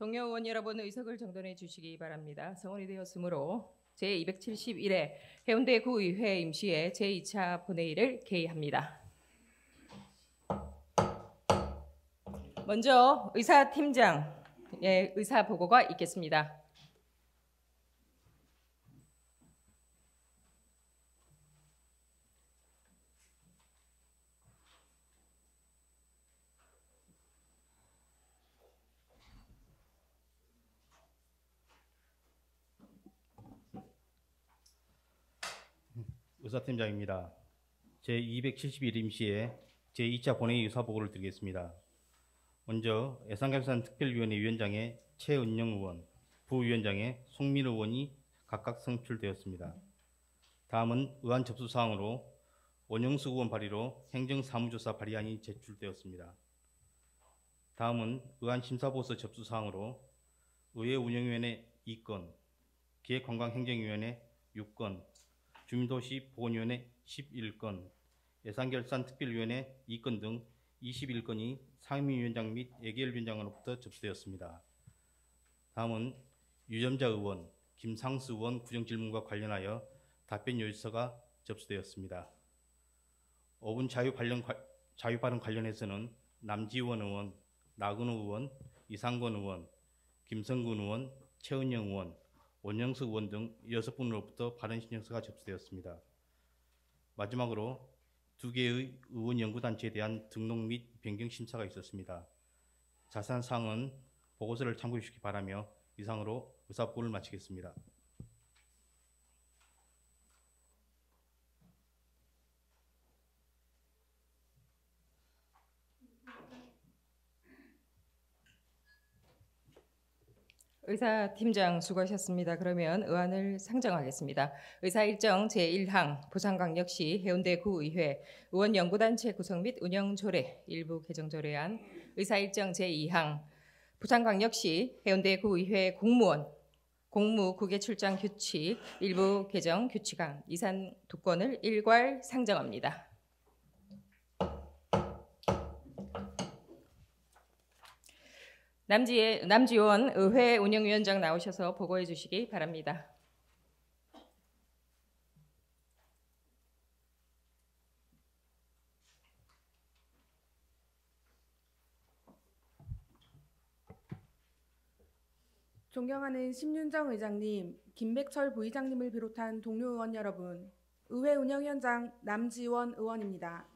동료 의원 여러분 의석을 정돈해 주시기 바랍니다. 성원이 되었으므로 제271회 해운대 구의회 임시회 제2차 본회의를 개의합니다. 먼저 의사팀장의 의사 보고가 있겠습니다. 의사팀장입니다. 제271 임시회 제2차 본회의 의사보고를 드리겠습니다. 먼저 예산결산특별위원회 위원장의 최은영 의원, 부위원장의 송민 의원이 각각 선출되었습니다. 다음은 의안 접수사항으로 원영수 의원 발의로 행정사무조사 발의안이 제출되었습니다. 다음은 의안 심사보고서 접수사항으로 의회 운영위원회 2건, 기획관광행정위원회 6건, 주민도시 보건위원회 11건, 예산결산특별위원회 2건 등 21건이 상임위원장 및 예결위원장으로부터 접수되었습니다. 다음은 유점자 의원, 김상수 의원 구정질문과 관련하여 답변 요지서가 접수되었습니다. 5분 자유발언 관련해서는 남지원 의원, 나근호 의원, 이상권 의원, 김성근 의원, 최은영 의원, 원영수 의원 등 6분으로부터 발언 신청서가 접수되었습니다. 마지막으로 2개의 의원연구단체에 대한 등록 및 변경 심사가 있었습니다. 자세한 사항은 보고서를 참고해 주시기 바라며 이상으로 의사보고를 마치겠습니다. 의사팀장 수고하셨습니다. 그러면 의안을 상정하겠습니다. 의사일정 제1항 부산광역시 해운대구의회 의원연구단체 구성 및 운영조례 일부 개정조례안, 의사일정 제2항 부산광역시 해운대구의회 공무원 공무국외 출장 규칙 일부 개정 규칙안 이산 두 건을 일괄 상정합니다. 남지원 의회 운영위원장 나오셔서 보고해 주시기 바랍니다. 존경하는 심윤정 의장님, 김백철 부의장님을 비롯한 동료 의원 여러분, 의회 운영위원장 남지원 의원입니다.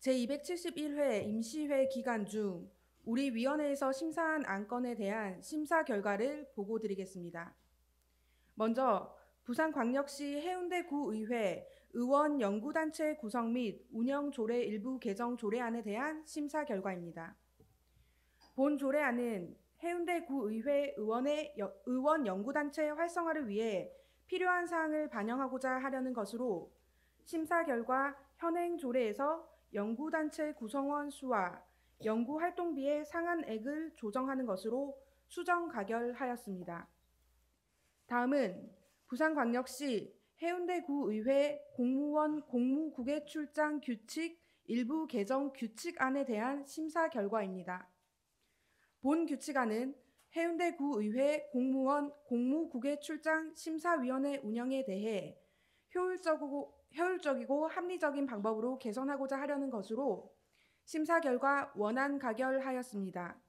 제271회 임시회 기간 중 우리 위원회에서 심사한 안건에 대한 심사 결과를 보고드리겠습니다. 먼저 부산광역시 해운대구의회 의원연구단체 구성 및 운영조례 일부 개정 조례안에 대한 심사 결과입니다. 본 조례안은 해운대구의회 의원연구단체 활성화를 위해 필요한 사항을 반영하고자 하려는 것으로 심사 결과 현행 조례에서 연구단체 구성원 수와 연구활동비의 상한액을 조정하는 것으로 수정 가결하였습니다. 다음은 부산광역시 해운대구의회 공무원 공무국외 출장 규칙 일부 개정 규칙안에 대한 심사 결과입니다. 본 규칙안은 해운대구의회 공무원 공무국외 출장 심사위원회 운영에 대해 효율적이고 합리적인 방법으로 개선하고자 하려는 것으로 심사 결과 원안 가결하였습니다.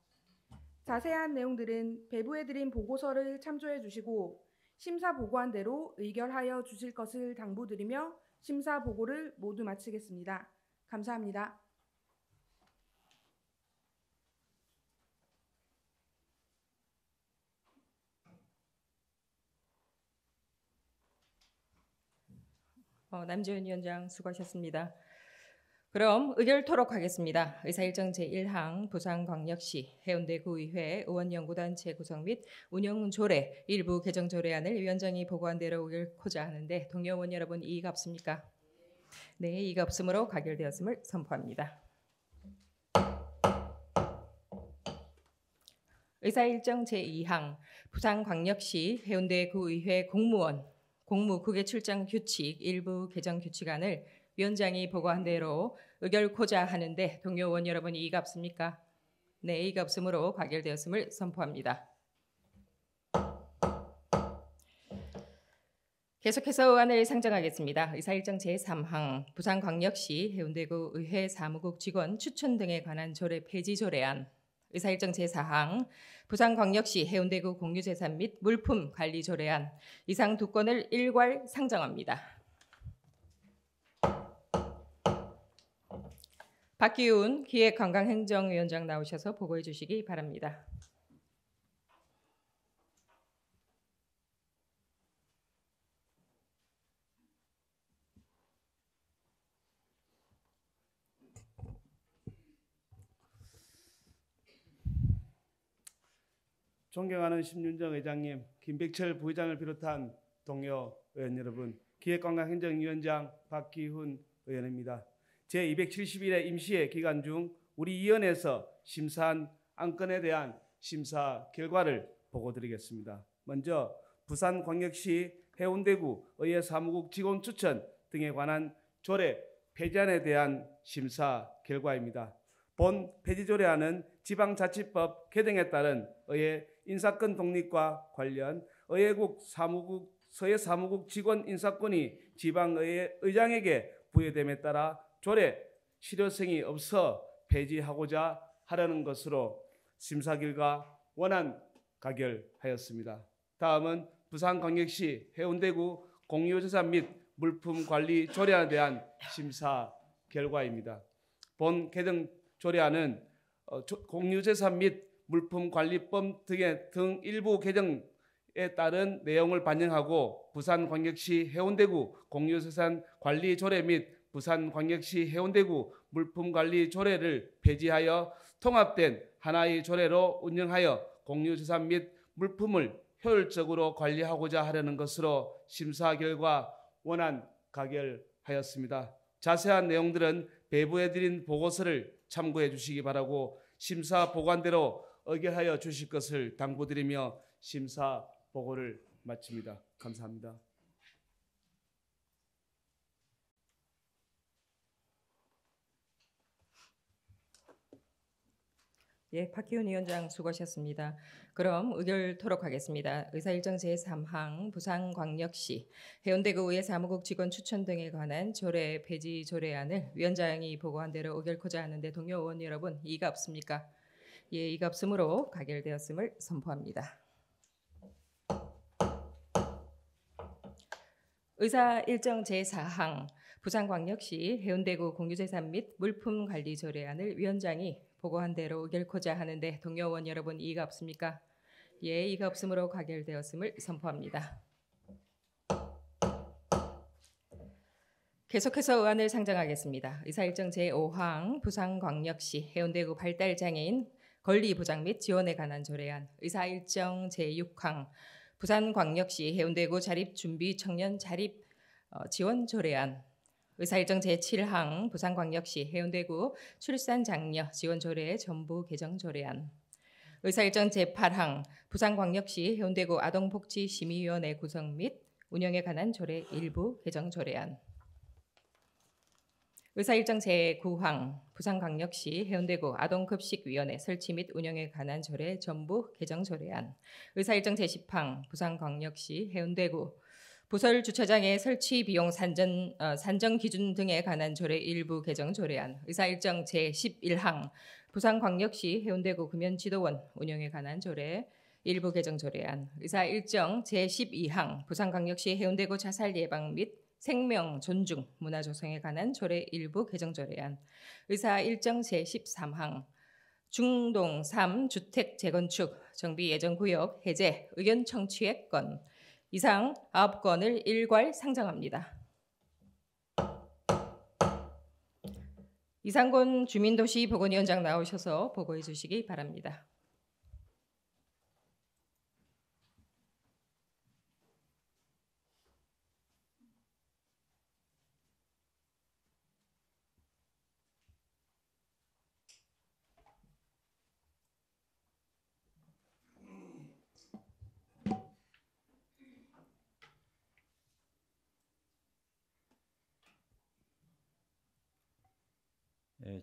자세한 내용들은 배부해드린 보고서를 참조해 주시고 심사 보고한 대로 의결하여 주실 것을 당부드리며 심사 보고를 모두 마치겠습니다. 감사합니다. 남지원 위원장 수고하셨습니다. 그럼 의결토록 하겠습니다. 의사일정 제1항 부산광역시 해운대구의회 의원연구단체 구성 및 운영조례 일부 개정조례안을 위원장이 보고한 대로 의결코자 하는데 동료 의원 여러분 이의가 없습니까? 네, 이의가 없으므로 가결되었음을 선포합니다. 의사일정 제2항 부산광역시 해운대구의회 공무원 공무국외 출장 규칙 일부 개정 규칙안을 위원장이 보고한 대로 의결코자 하는데 동료 의원 여러분 이의가 없습니까? 네, 이의가 없으므로 가결되었음을 선포합니다. 계속해서 의안을 상정하겠습니다. 의사일정 제3항 부산광역시 해운대구 의회 사무국 직원 추천 등에 관한 조례 폐지 조례안, 의사일정 제4항 부산광역시 해운대구 공유재산 및 물품 관리 조례안, 이상 두 건을 일괄 상정합니다. 박기훈 기획관광행정위원장 나오셔서 보고해 주시기 바랍니다. 존경하는 심윤정 의장님, 김백철 부의장을 비롯한 동료 의원 여러분, 기획관광행정위원장 박기훈 의원입니다. 제271회 임시회 기간 중 우리 위원회에서 심사한 안건에 대한 심사 결과를 보고드리겠습니다. 먼저 부산광역시 해운대구 의회 사무국 직원 추천 등에 관한 조례 폐지안에 대한 심사 결과입니다. 본 폐지 조례안은 지방자치법 개정에 따른 의회 인사권 독립과 관련 의회국 사무국 서해 사무국 직원 인사권이 지방의회 의장에게 부여됨에 따라 조례 실효성이 없어 폐지하고자 하려는 것으로 심사 결과 원안 가결하였습니다. 다음은 부산광역시 해운대구 공유재산 및 물품 관리 조례안에 대한 심사 결과입니다. 본 개정 조례안은 공유재산 및 물품관리법 등 일부 개정에 따른 내용을 반영하고 부산광역시 해운대구 공유재산 관리 조례 및 부산광역시 해운대구 물품관리 조례를 폐지하여 통합된 하나의 조례로 운영하여 공유재산 및 물품을 효율적으로 관리하고자 하려는 것으로 심사 결과 원안 가결하였습니다. 자세한 내용들은 배부해드린 보고서를 참고해 주시기 바라고 심사 보관대로 의결하여 주실 것을 당부드리며 심사 보고를 마칩니다. 감사합니다. 예, 박기훈 위원장 수고하셨습니다. 그럼 의결토록 하겠습니다. 의사일정 제3항 부산광역시 해운대구 의회 사무국 직원 추천 등에 관한 조례 폐지 조례안을 위원장이 보고한 대로 의결코자 하는데 동료 의원 여러분 이의가 없습니까? 예, 이의가 없으므로 가결되었음을 선포합니다. 의사일정 제4항 부산광역시 해운대구 공유재산 및 물품관리 조례안을 위원장이 보고한 대로 의결코자 하는데 동료 의원 여러분 이의가 없습니까? 예, 이의가 없으므로 가결되었음을 선포합니다. 계속해서 의안을 상정하겠습니다. 의사일정 제5항 부산광역시 해운대구 발달장애인 권리보장 및 지원에 관한 조례안, 의사일정 제6항 부산광역시 해운대구 자립준비 청년 자립 지원 조례안, 의사일정 제7항 부산광역시 해운대구 출산장려 지원조례 전부 개정 조례안, 의사일정 제8항 부산광역시 해운대구 아동복지심의위원회 구성 및 운영에 관한 조례 일부 개정 조례안, 의사일정 제9항 부산광역시 해운대구 아동급식위원회 설치 및 운영에 관한 조례 전부 개정 조례안, 의사일정 제10항 부산광역시 해운대구 부설 주차장의 설치 비용 산정 기준 등에 관한 조례 일부 개정 조례안, 의사일정 제11항 부산광역시 해운대구 금연지도원 운영에 관한 조례 일부 개정 조례안, 의사일정 제12항 부산광역시 해운대구 자살 예방 및 생명 존중 문화 조성에 관한 조례 일부 개정 조례안, 의사일정 제13항 중동 3주택 재건축 정비 예정 구역 해제 의견 청취의 건 이상 9건을 일괄 상정합니다. 이상곤 주민도시보건위원장 나오셔서 보고해 주시기 바랍니다.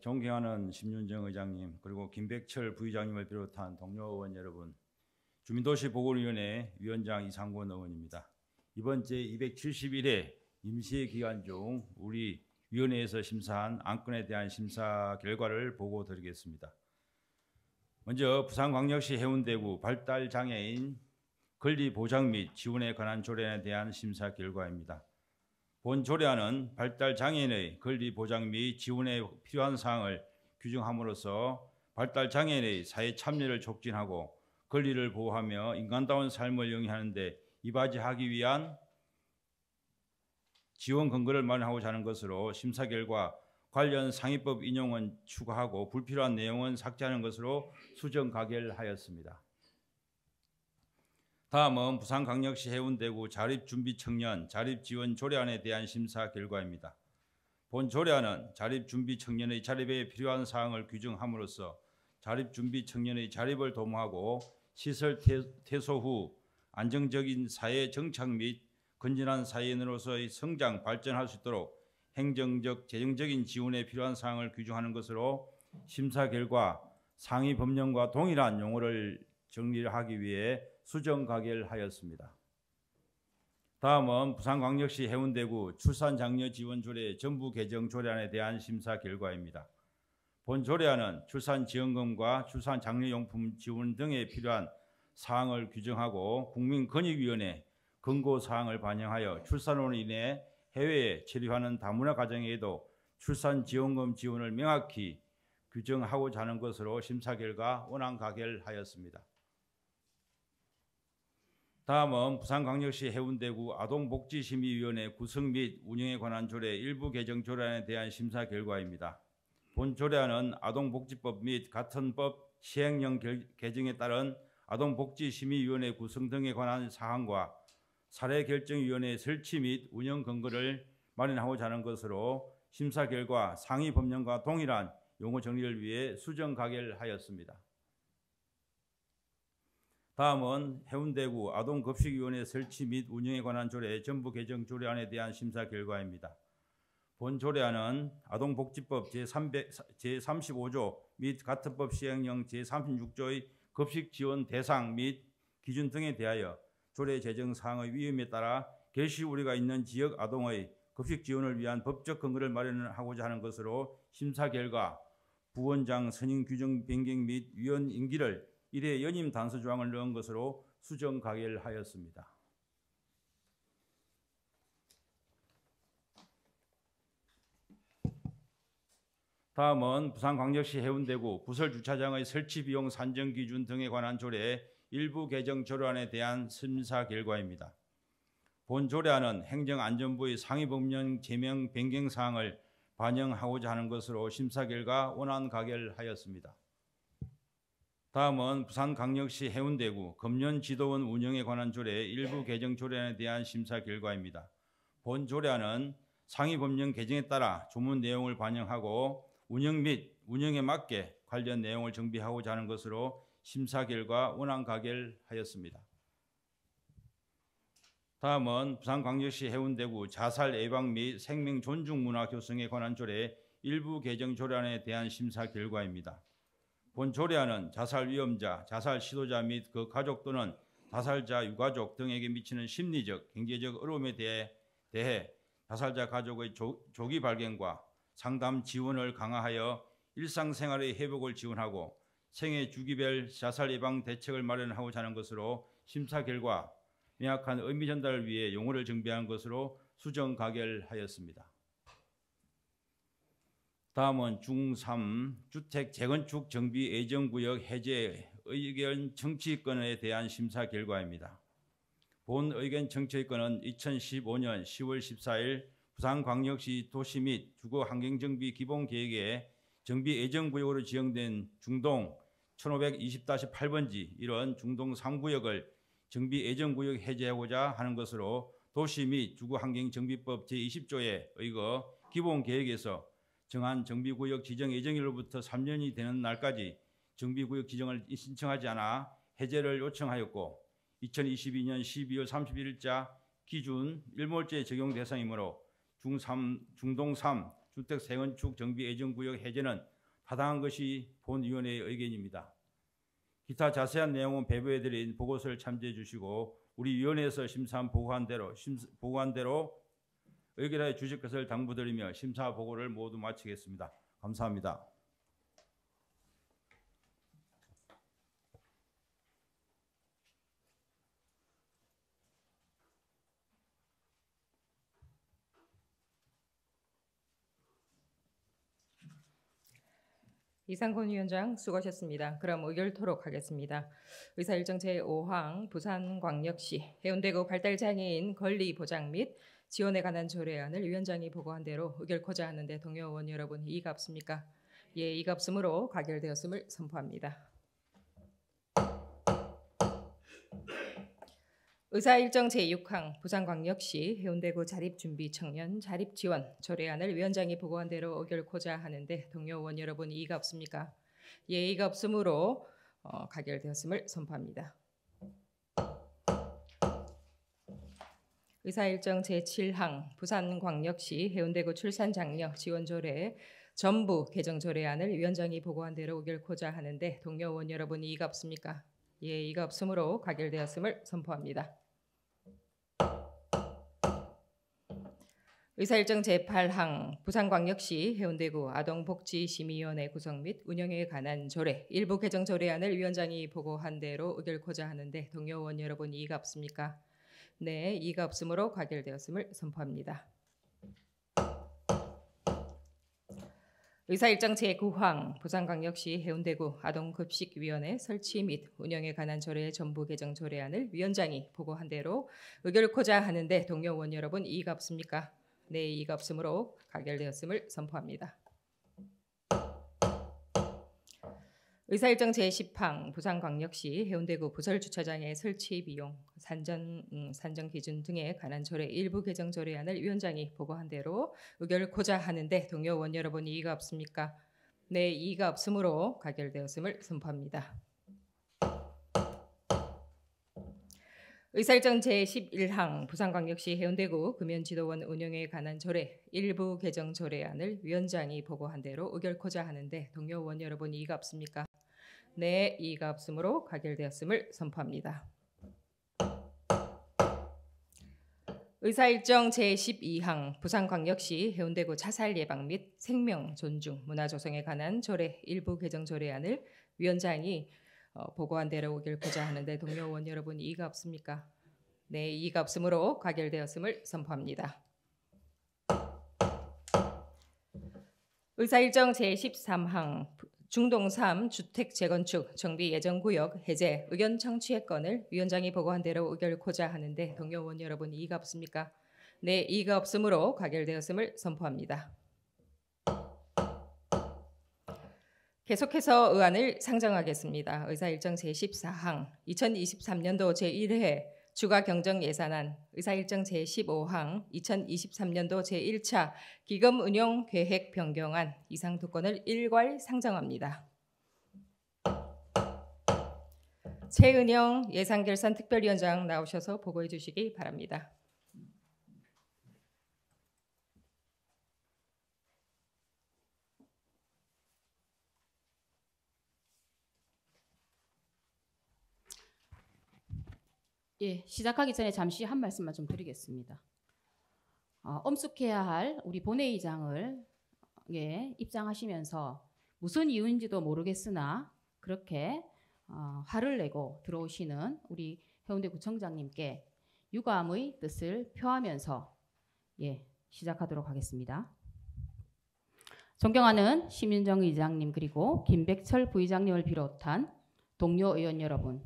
존경하는 심윤정 의장님, 그리고 김백철 부의장님을 비롯한 동료 의원 여러분, 주민도시보건위원회 위원장 이상권 의원입니다. 이번 제271회 임시회 기간 중 우리 위원회에서 심사한 안건에 대한 심사 결과를 보고 드리겠습니다. 먼저 부산광역시 해운대구 발달장애인 권리보장 및 지원에 관한 조례안에 대한 심사 결과입니다. 본 조례안은 발달장애인의 권리보장 및 지원에 필요한 사항을 규정함으로써 발달장애인의 사회 참여를 촉진하고 권리를 보호하며 인간다운 삶을 영위하는 데 이바지하기 위한 지원 근거를 마련하고자 하는 것으로 심사 결과 관련 상위법 인용은 추가하고 불필요한 내용은 삭제하는 것으로 수정 가결하였습니다. 다음은 부산광역시 해운대구 자립준비청년 자립지원 조례안에 대한 심사 결과입니다. 본 조례안은 자립준비청년의 자립에 필요한 사항을 규정함으로써 자립준비청년의 자립을 도모하고 시설 퇴소 후 안정적인 사회 정착 및 건전한 사회인으로서의 성장, 발전할 수 있도록 행정적, 재정적인 지원에 필요한 사항을 규정하는 것으로 심사 결과 상위 법령과 동일한 용어를 정리를 하기 위해 수정 가결하였습니다. 다음은 부산광역시 해운대구 출산장려지원조례 전부 개정 조례안에 대한 심사 결과입니다. 본 조례안은 출산지원금과 출산장려용품 지원 등에 필요한 사항을 규정하고 국민권익위원회 권고사항을 반영하여 출산으로 인해 해외에 체류하는 다문화 가정에도 출산지원금 지원을 명확히 규정하고자 하는 것으로 심사 결과 원안 가결하였습니다. 다음은 부산광역시 해운대구 아동복지심의위원회 구성 및 운영에 관한 조례 일부 개정 조례안에 대한 심사 결과입니다. 본 조례안은 아동복지법 및 같은 법 시행령 개정에 따른 아동복지심의위원회 구성 등에 관한 사항과 사례결정위원회 설치 및 운영 근거를 마련하고자 하는 것으로 심사 결과 상위 법령과 동일한 용어 정리를 위해 수정 가결하였습니다. 다음은 해운대구 아동급식위원회 설치 및 운영에 관한 조례 전부 개정 조례안에 대한 심사 결과입니다. 본 조례안은 아동복지법 제35조 및 같은 법 시행령 제36조의 급식 지원 대상 및 기준 등에 대하여 조례 제정 사항의 위험에 따라 결실 우려가 있는 지역 아동의 급식 지원을 위한 법적 근거를 마련하고자 하는 것으로 심사 결과 부원장 선임 규정 변경 및 위원 임기를 1회 연임 단서 조항을 넣은 것으로 수정 가결하였습니다. 다음은 부산광역시 해운대구 부설주차장의 설치 비용 산정 기준 등에 관한 조례 일부 개정 조례안에 대한 심사 결과입니다. 본 조례안은 행정안전부의 상위법령 제명 변경 사항을 반영하고자 하는 것으로 심사 결과 원안 가결하였습니다. 다음은 부산광역시 해운대구 금년지도원 운영에 관한 조례 일부 개정 조례안에 대한 심사 결과입니다. 본 조례안은 상위법령 개정에 따라 조문 내용을 반영하고 운영 및 운영에 맞게 관련 내용을 정비하고자 하는 것으로 심사 결과 원안 가결하였습니다. 다음은 부산광역시 해운대구 자살 예방 및 생명 존중 문화 교성에 관한 조례 일부 개정 조례안에 대한 심사 결과입니다. 본 조례안은 자살 위험자, 자살 시도자 및 그 가족 또는 자살자 유가족 등에게 미치는 심리적, 경제적 어려움에 대해 자살자 가족의 조기 발견과 상담 지원을 강화하여 일상생활의 회복을 지원하고 생애 주기별 자살 예방 대책을 마련하고자 하는 것으로 심사 결과 명확한 의미 전달을 위해 용어를 정비한 것으로 수정 가결하였습니다. 다음은 중3 주택 재건축 정비 예정구역 해제 의견 청취권에 대한 심사 결과입니다. 본 의견 청취권은 2015년 10월 14일 부산광역시 도시 및 주거 환경정비 기본계획에 정비 예정구역으로 지정된 중동 1520-8번지 이런 중동 3구역을 정비 예정구역 해제하고자 하는 것으로 도시 및 주거환경정비법 제20조에 의거 기본계획에서 정한 정비구역 지정 예정일로부터 3년이 되는 날까지 정비구역 지정을 신청하지 않아 해제를 요청하였고 2022년 12월 31일자 기준 일몰제 적용 대상이므로 중동 3 주택 재건축 정비 예정구역 해제는 타당한 것이 본위원회의 의견입니다. 기타 자세한 내용은 배부해드린 보고서를 참조해 주시고 우리 위원회에서 심사한 보고한 대로 의결하여 주실 것을 당부드리며 심사 보고를 모두 마치겠습니다. 감사합니다. 이상권 위원장 수고하셨습니다. 그럼 의결토록 하겠습니다. 의사일정 제5항 부산광역시 해운대구 발달장애인 권리 보장 및 지원에 관한 조례안을 위원장이 보고한 대로 의결코자 하는데 동료 의원 여러분 이의가 없습니까? 예, 이의가 없으므로 가결되었음을 선포합니다. 의사일정 제6항 부산광역시 해운대구 자립준비 청년 자립지원 조례안을 위원장이 보고한 대로 의결코자 하는데 동료 의원 여러분 이의가 없습니까? 예, 이의가 없으므로 가결되었음을 선포합니다. 의사일정 제7항 부산광역시 해운대구 출산장려 지원조례 전부 개정조례안을 위원장이 보고한 대로 의결코자 하는데 동료 의원 여러분 이의가 없습니까? 예, 이의가 없으므로 가결되었음을 선포합니다. 의사일정 제8항 부산광역시 해운대구 아동복지심의위원회 구성 및 운영에 관한 조례 일부 개정 조례안을 위원장이 보고한 대로 의결코자 하는데 동료 의원 여러분 이의가 없습니까? 네, 이의가 없으므로 가결되었음을 선포합니다. 의사일정 제9항 부산광역시 해운대구 아동급식위원회 설치 및 운영에 관한 조례 전부 개정 조례안을 위원장이 보고한 대로 의결코자 하는데 동료 의원 여러분 이의가 없습니까? 네, 이의가 없으므로 가결되었음을 선포합니다. 의사일정 제10항 부산광역시 해운대구 부설주차장의 설치 비용, 산정 기준 등에 관한 조례 일부 개정 조례안을 위원장이 보고한 대로 의결코자 하는데 동료 의원 여러분 이의가 없습니까? 네, 이의가 없으므로 가결되었음을 선포합니다. 의사일정 제11항 부산광역시 해운대구 금연지도원 운영에 관한 조례 일부 개정 조례안을 위원장이 보고한 대로 의결코자 하는데 동료 의원 여러분 이의가 없습니까? 네, 이의가 없으므로 가결되었음을 선포합니다. 의사일정 제12항 부산광역시 해운대구 자살 예방 및 생명 존중 문화 조성에 관한 조례 일부 개정 조례안을 위원장이 보고한 대로 의결코자 하는데 동료 의원 여러분 이의가 없습니까? 네, 이의가 없으므로 가결되었음을 선포합니다. 의사일정 제13항 중동 3 주택 재건축 정비 예정구역 해제 의견 청취의 건을 위원장이 보고한 대로 의결코자 하는데 동료 의원 여러분 이의가 없습니까? 네, 이의가 없으므로 가결되었음을 선포합니다. 계속해서 의안을 상정하겠습니다. 의사일정 제14항 2023년도 제1회 주가경정예산안 의사일정 제15항 2023년도 제1차 기금운용계획 변경안 이상 두 건을 일괄 상정합니다. 최은영 예산결산특별위원장 나오셔서 보고해 주시기 바랍니다. 예, 시작하기 전에 잠시 한 말씀만 좀 드리겠습니다. 엄숙해야 할 우리 본회의장을 입장하시면서 무슨 이유인지도 모르겠으나 그렇게 화를 내고 들어오시는 우리 해운대구청장님께 유감의 뜻을 표하면서 시작하도록 하겠습니다. 존경하는 심윤정 의장님 그리고 김백철 부의장님을 비롯한 동료 의원 여러분,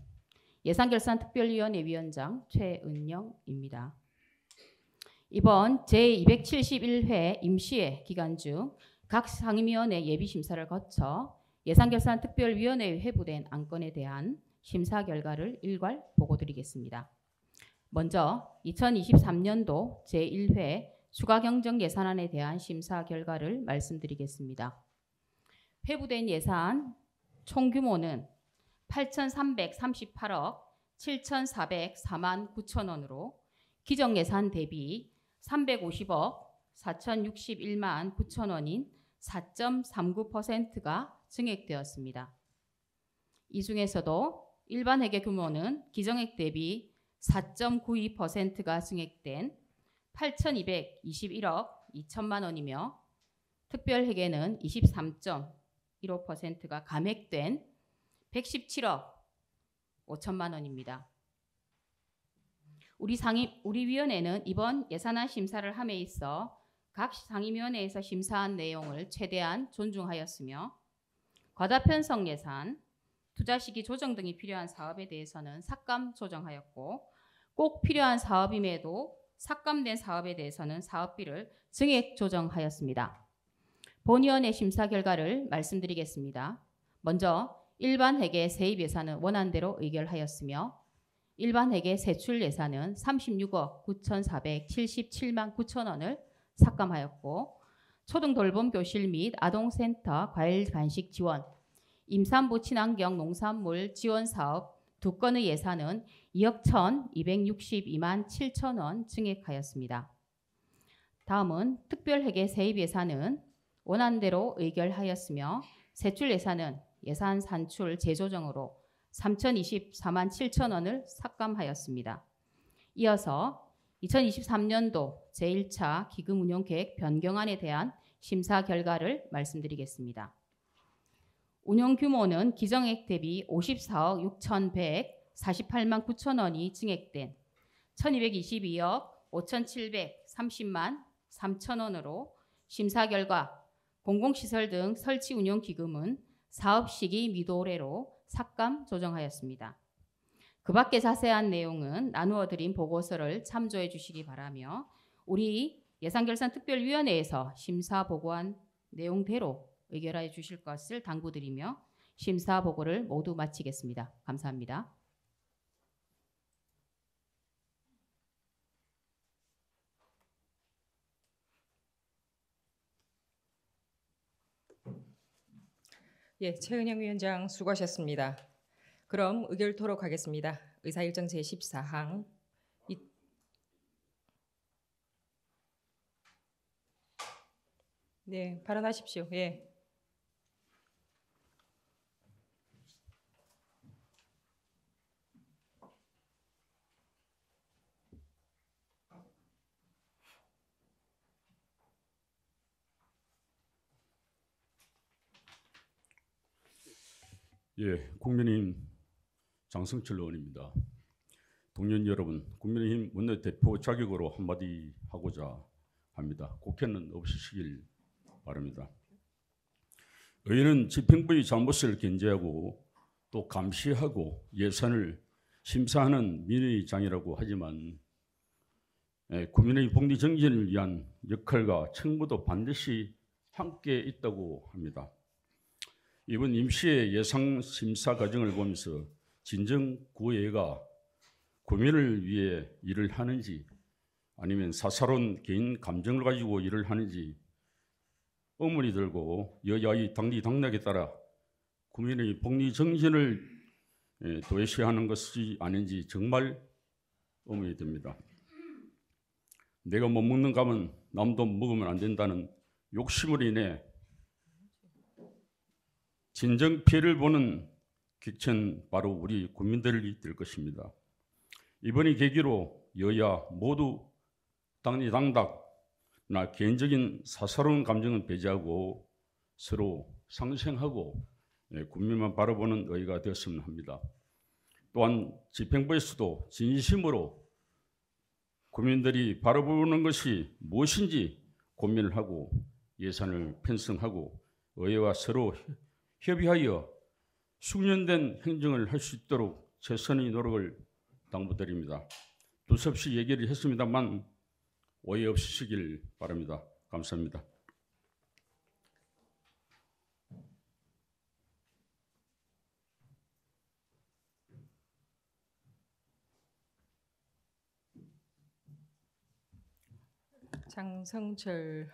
예산결산특별위원회 위원장 최은영입니다. 이번 제271회 임시회 기간 중 각 상임위원회 예비심사를 거쳐 예산결산특별위원회에 회부된 안건에 대한 심사 결과를 일괄 보고드리겠습니다. 먼저 2023년도 제1회 추가경정예산안에 대한 심사 결과를 말씀드리겠습니다. 회부된 예산 총 규모는 8,338억 7,404만 9천 원으로 기정예산 대비 350억 4,061만 9천 원인 4.39%가 증액되었습니다. 이 중에서도 일반 회계 규모는 기정액 대비 4.92%가 증액된 8,221억 2천만 원이며 특별 회계는 23.15%가 감액된 117억 5천만 원입니다. 우리 위원회는 이번 예산안 심사를 함에 있어 각 상임위원회에서 심사한 내용을 최대한 존중하였으며 과다 편성 예산, 투자 시기 조정 등이 필요한 사업에 대해서는 삭감 조정하였고 꼭 필요한 사업임에도 삭감된 사업에 대해서는 사업비를 증액 조정하였습니다. 본위원회 심사 결과를 말씀드리겠습니다. 먼저 일반 회계 세입 예산은 원안대로 의결하였으며 일반 회계 세출 예산은 36억 9,477만 9천 원을 삭감하였고 초등 돌봄 교실 및 아동센터 과일 간식 지원, 임산부 친환경 농산물 지원 사업 2건의 예산은 2억 1,262만 7천 원 증액하였습니다. 다음은 특별회계 세입 예산은 원안대로 의결하였으며 세출 예산은 예산 산출 재조정으로 3,024만 7천 원을 삭감하였습니다. 이어서 2023년도 제1차 기금운용계획 변경안에 대한 심사 결과를 말씀드리겠습니다. 운용 규모는 기정액 대비 54억 6,148만 9천 원이 증액된 1,222억 5,730만 3천 원으로 심사 결과 공공시설 등 설치 운용 기금은 사업 시기 미도래로 삭감 조정하였습니다. 그 밖에 자세한 내용은 나누어 드린 보고서를 참조해 주시기 바라며 우리 예산결산특별위원회에서 심사 보고한 내용대로 의결하여 주실 것을 당부드리며 심사 보고를 모두 마치겠습니다. 감사합니다. 예, 최은영 위원장 수고하셨습니다. 그럼 의결토록 하겠습니다. 의사일정 제14항 네, 발언하십시오. 예. 예, 국민의힘 장성철 의원입니다. 동료 여러분, 국민의힘 원내대표 자격으로 한마디 하고자 합니다. 국회는 없으시길 바랍니다. 의원은 집행부의 잘못을 견제하고 또 감시하고 예산을 심사하는 민의장이라고 하지만 국민의 복리 정진을 위한 역할과 책무도 반드시 함께 있다고 합니다. 이번 임시의 예상 심사 과정을 보면서 진정 구의회가 국민을 위해 일을 하는지 아니면 사사로운 개인 감정을 가지고 일을 하는지 의문이 들고 여야의 당리당략에 따라 국민의 복리 정신을 도외시하는 것이 아닌지 정말 의문이 듭니다. 내가 못 먹는 감은 남도 먹으면 안 된다는 욕심으로 인해 진정 피해를 보는 객체는 바로 우리 국민들이 될 것입니다. 이번이 계기로 여야 모두 당리당략나 개인적인 사사로운 감정은 배제하고 서로 상생하고 국민만 바라보는 의회가 되었으면 합니다. 또한 집행부에서도 진심으로 국민들이 바라보는 것이 무엇인지 고민을 하고 예산을 편성하고 의회와 서로 협의하여 숙련된 행정을 할 수 있도록 최선의 노력을 당부드립니다. 두서없이 얘기를 했습니다만 오해 없으시길 바랍니다. 감사합니다. 장성철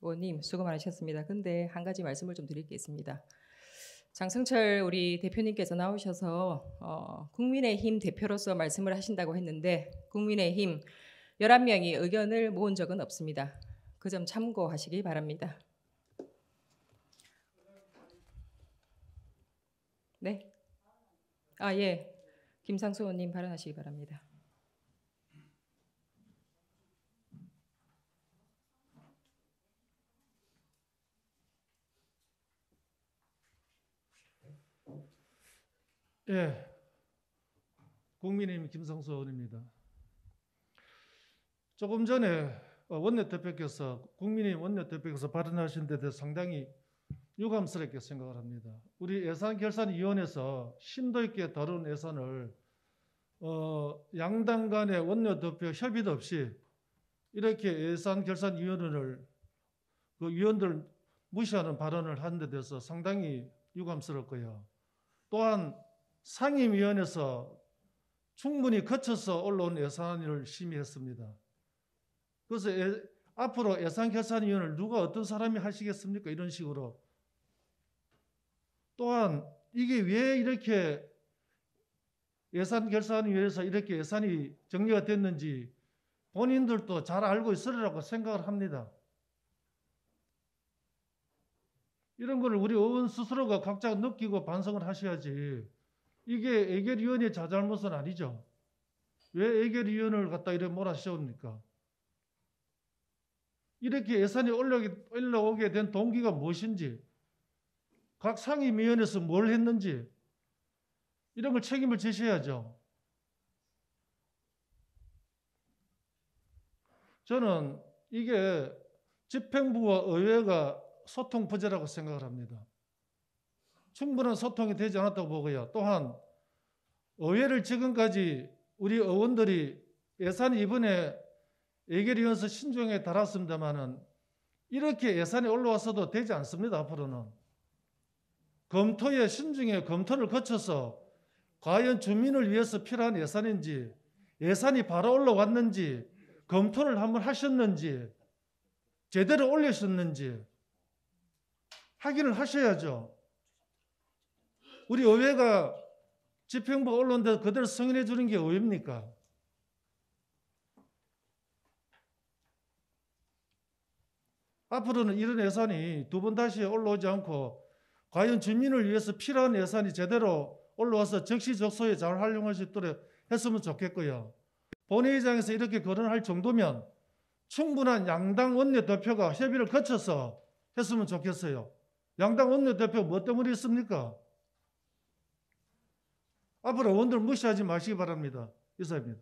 의원님 수고 많으셨습니다. 근데 한 가지 말씀을 좀 드릴 게 있습니다. 장성철 우리 대표님께서 나오셔서 국민의힘 대표로서 말씀을 하신다고 했는데 국민의힘 11명이 의견을 모은 적은 없습니다. 그 점 참고하시기 바랍니다. 네. 예. 김상수 의원님 발언하시기 바랍니다. 예, 국민의힘 김상수 의원입니다. 조금 전에 국민의힘 원내대표께서 발언하신 데 대해서 상당히 유감스럽게 생각을 합니다. 우리 예산결산위원회에서 심도 있게 다룬 예산을 양당 간의 원내대표 협의도 없이 이렇게 예산결산위원회를 그 위원들 무시하는 발언을 한 데 대해서 상당히 유감스럽고요. 또한 상임위원회에서 충분히 거쳐서 올라온 예산을 심의했습니다. 그래서 앞으로 예산결산위원회를 누가 어떤 사람이 하시겠습니까? 이런 식으로. 또한 이게 왜 이렇게 예산결산위원회에서 이렇게 예산이 정리가 됐는지 본인들도 잘 알고 있으리라고 생각을 합니다. 이런 거를 우리 의원 스스로가 각자 느끼고 반성을 하셔야지. 이게 예결위원회의 자잘못은 아니죠. 왜 예결위원회를 갖다 이렇게 몰아세웁니까? 이렇게 예산이 올라오게 된 동기가 무엇인지, 각 상임위원회에서 뭘 했는지 이런 걸 책임을 지셔야죠. 저는 이게 집행부와 의회가 소통 부재라고 생각을 합니다. 충분한 소통이 되지 않았다고 보고요. 또한 의회를 지금까지 우리 의원들이 예산이 이번에 예결위원회에서 신중에 달았습니다마는 이렇게 예산이 올라왔어도 되지 않습니다. 앞으로는 신중에 검토를 거쳐서 과연 주민을 위해서 필요한 예산인지, 예산이 바로 올라왔는지 검토를 한번 하셨는지, 제대로 올리셨는지 확인을 하셔야죠. 우리 의회가 집행부가 올라온데 그대로 승인해 주는 게 의회입니까? 앞으로는 이런 예산이 두 번 다시 올라오지 않고 과연 주민을 위해서 필요한 예산이 제대로 올라와서 적시적소에 잘 활용할 수 있도록 했으면 좋겠고요. 본회의장에서 이렇게 거론할 정도면 충분한 양당 원내대표가 협의를 거쳐서 했으면 좋겠어요. 양당 원내대표 뭐 때문에 있습니까? 앞으로 의원들 무시하지 마시기 바랍니다. 이사입니다.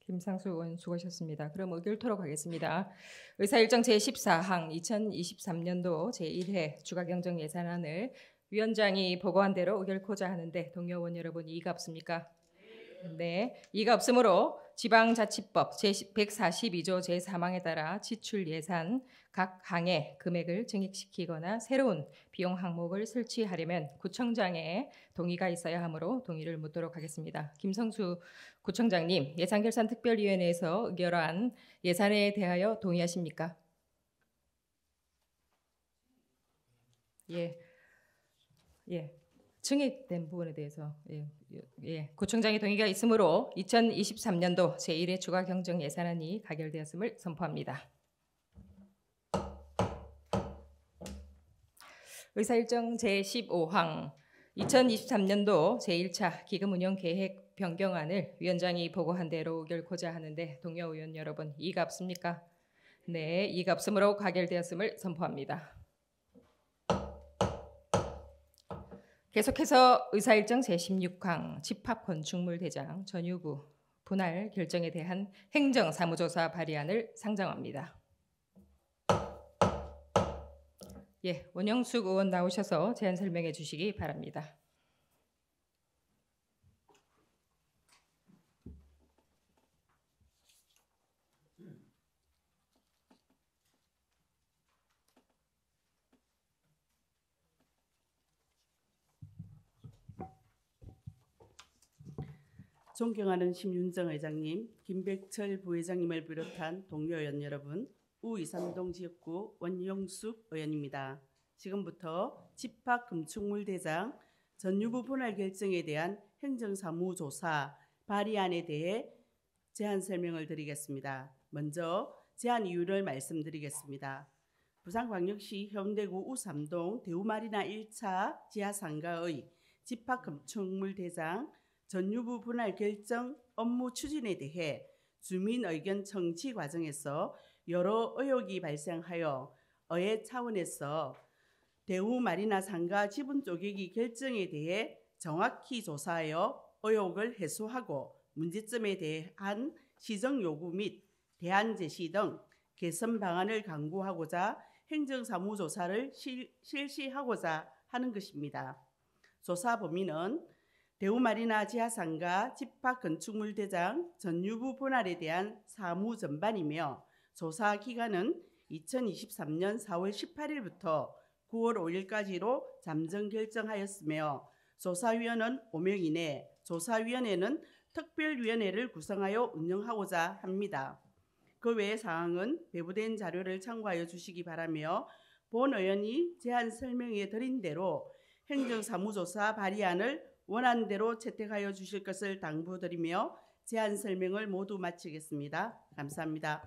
김상수 의원 수고하셨습니다. 그럼 의결토록 하겠습니다. 의사일정 제14항 2023년도 제1회 주가경정예산안을 위원장이 보고한 대로 의결코자 하는데 동료 의원 여러분 이의가 없습니까? 네, 이의가 없으므로 지방자치법 제142조 제3항에 따라 지출 예산 각 항의 금액을 증액시키거나 새로운 비용 항목을 설치하려면 구청장의 동의가 있어야 하므로 동의를 묻도록 하겠습니다. 김성수 구청장님, 예산결산특별위원회에서 의결한 예산에 대하여 동의하십니까? 예. 증액된 부분에 대해서 구청장의 동의가 있으므로 2023년도 제1회 추가경정 예산안이 가결되었음을 선포합니다. 의사일정 제15항 2023년도 제1차 기금운영계획 변경안을 위원장이 보고한 대로 의결코자 하는데 동료 의원 여러분 이의가 없습니까? 네, 이의가 없으므로 가결되었음을 선포합니다. 계속해서 의사일정 제16항 집합건축물대장 전유구 분할 결정에 대한 행정사무조사 발의안을 상정합니다. 원영숙 의원 나오셔서 제안 설명해 주시기 바랍니다. 존경하는 심윤정 의장님, 김백철 부회장님을 비롯한 동료 의원 여러분, 우 이삼동 지역구 원영숙 의원입니다. 지금부터 집합 금축물 대장 전유부 분할 결정에 대한 행정사무조사 발의안에 대해 제안 설명을 드리겠습니다. 먼저 제안 이유를 말씀드리겠습니다. 부산광역시 해운대구 우삼동 대우마리나 1차 지하상가의 집합 건축물 대장 전유부 분할 결정 업무 추진에 대해 주민 의견 청취 과정에서 여러 의혹이 발생하여 의회 차원에서 대우마리나 상가 지분 쪼개기 결정에 대해 정확히 조사하여 의혹을 해소하고 문제점에 대한 시정 요구 및 대안 제시 등 개선 방안을 강구하고자 행정사무조사를 실시하고자 하는 것입니다. 조사 범위는 대우마리나 지하상가 집합 건축물 대장 전유부 분할에 대한 사무 전반이며 조사 기간은 2023년 4월 18일부터 9월 5일까지로 잠정 결정하였으며 조사위원은 5명 이내, 조사위원회는 특별위원회를 구성하여 운영하고자 합니다. 그 외의 사항은 배부된 자료를 참고하여 주시기 바라며 본 의원이 제안 설명해 드린 대로 행정사무조사 발의안을 원안대로 채택하여 주실 것을 당부드리며 제안 설명을 모두 마치겠습니다. 감사합니다.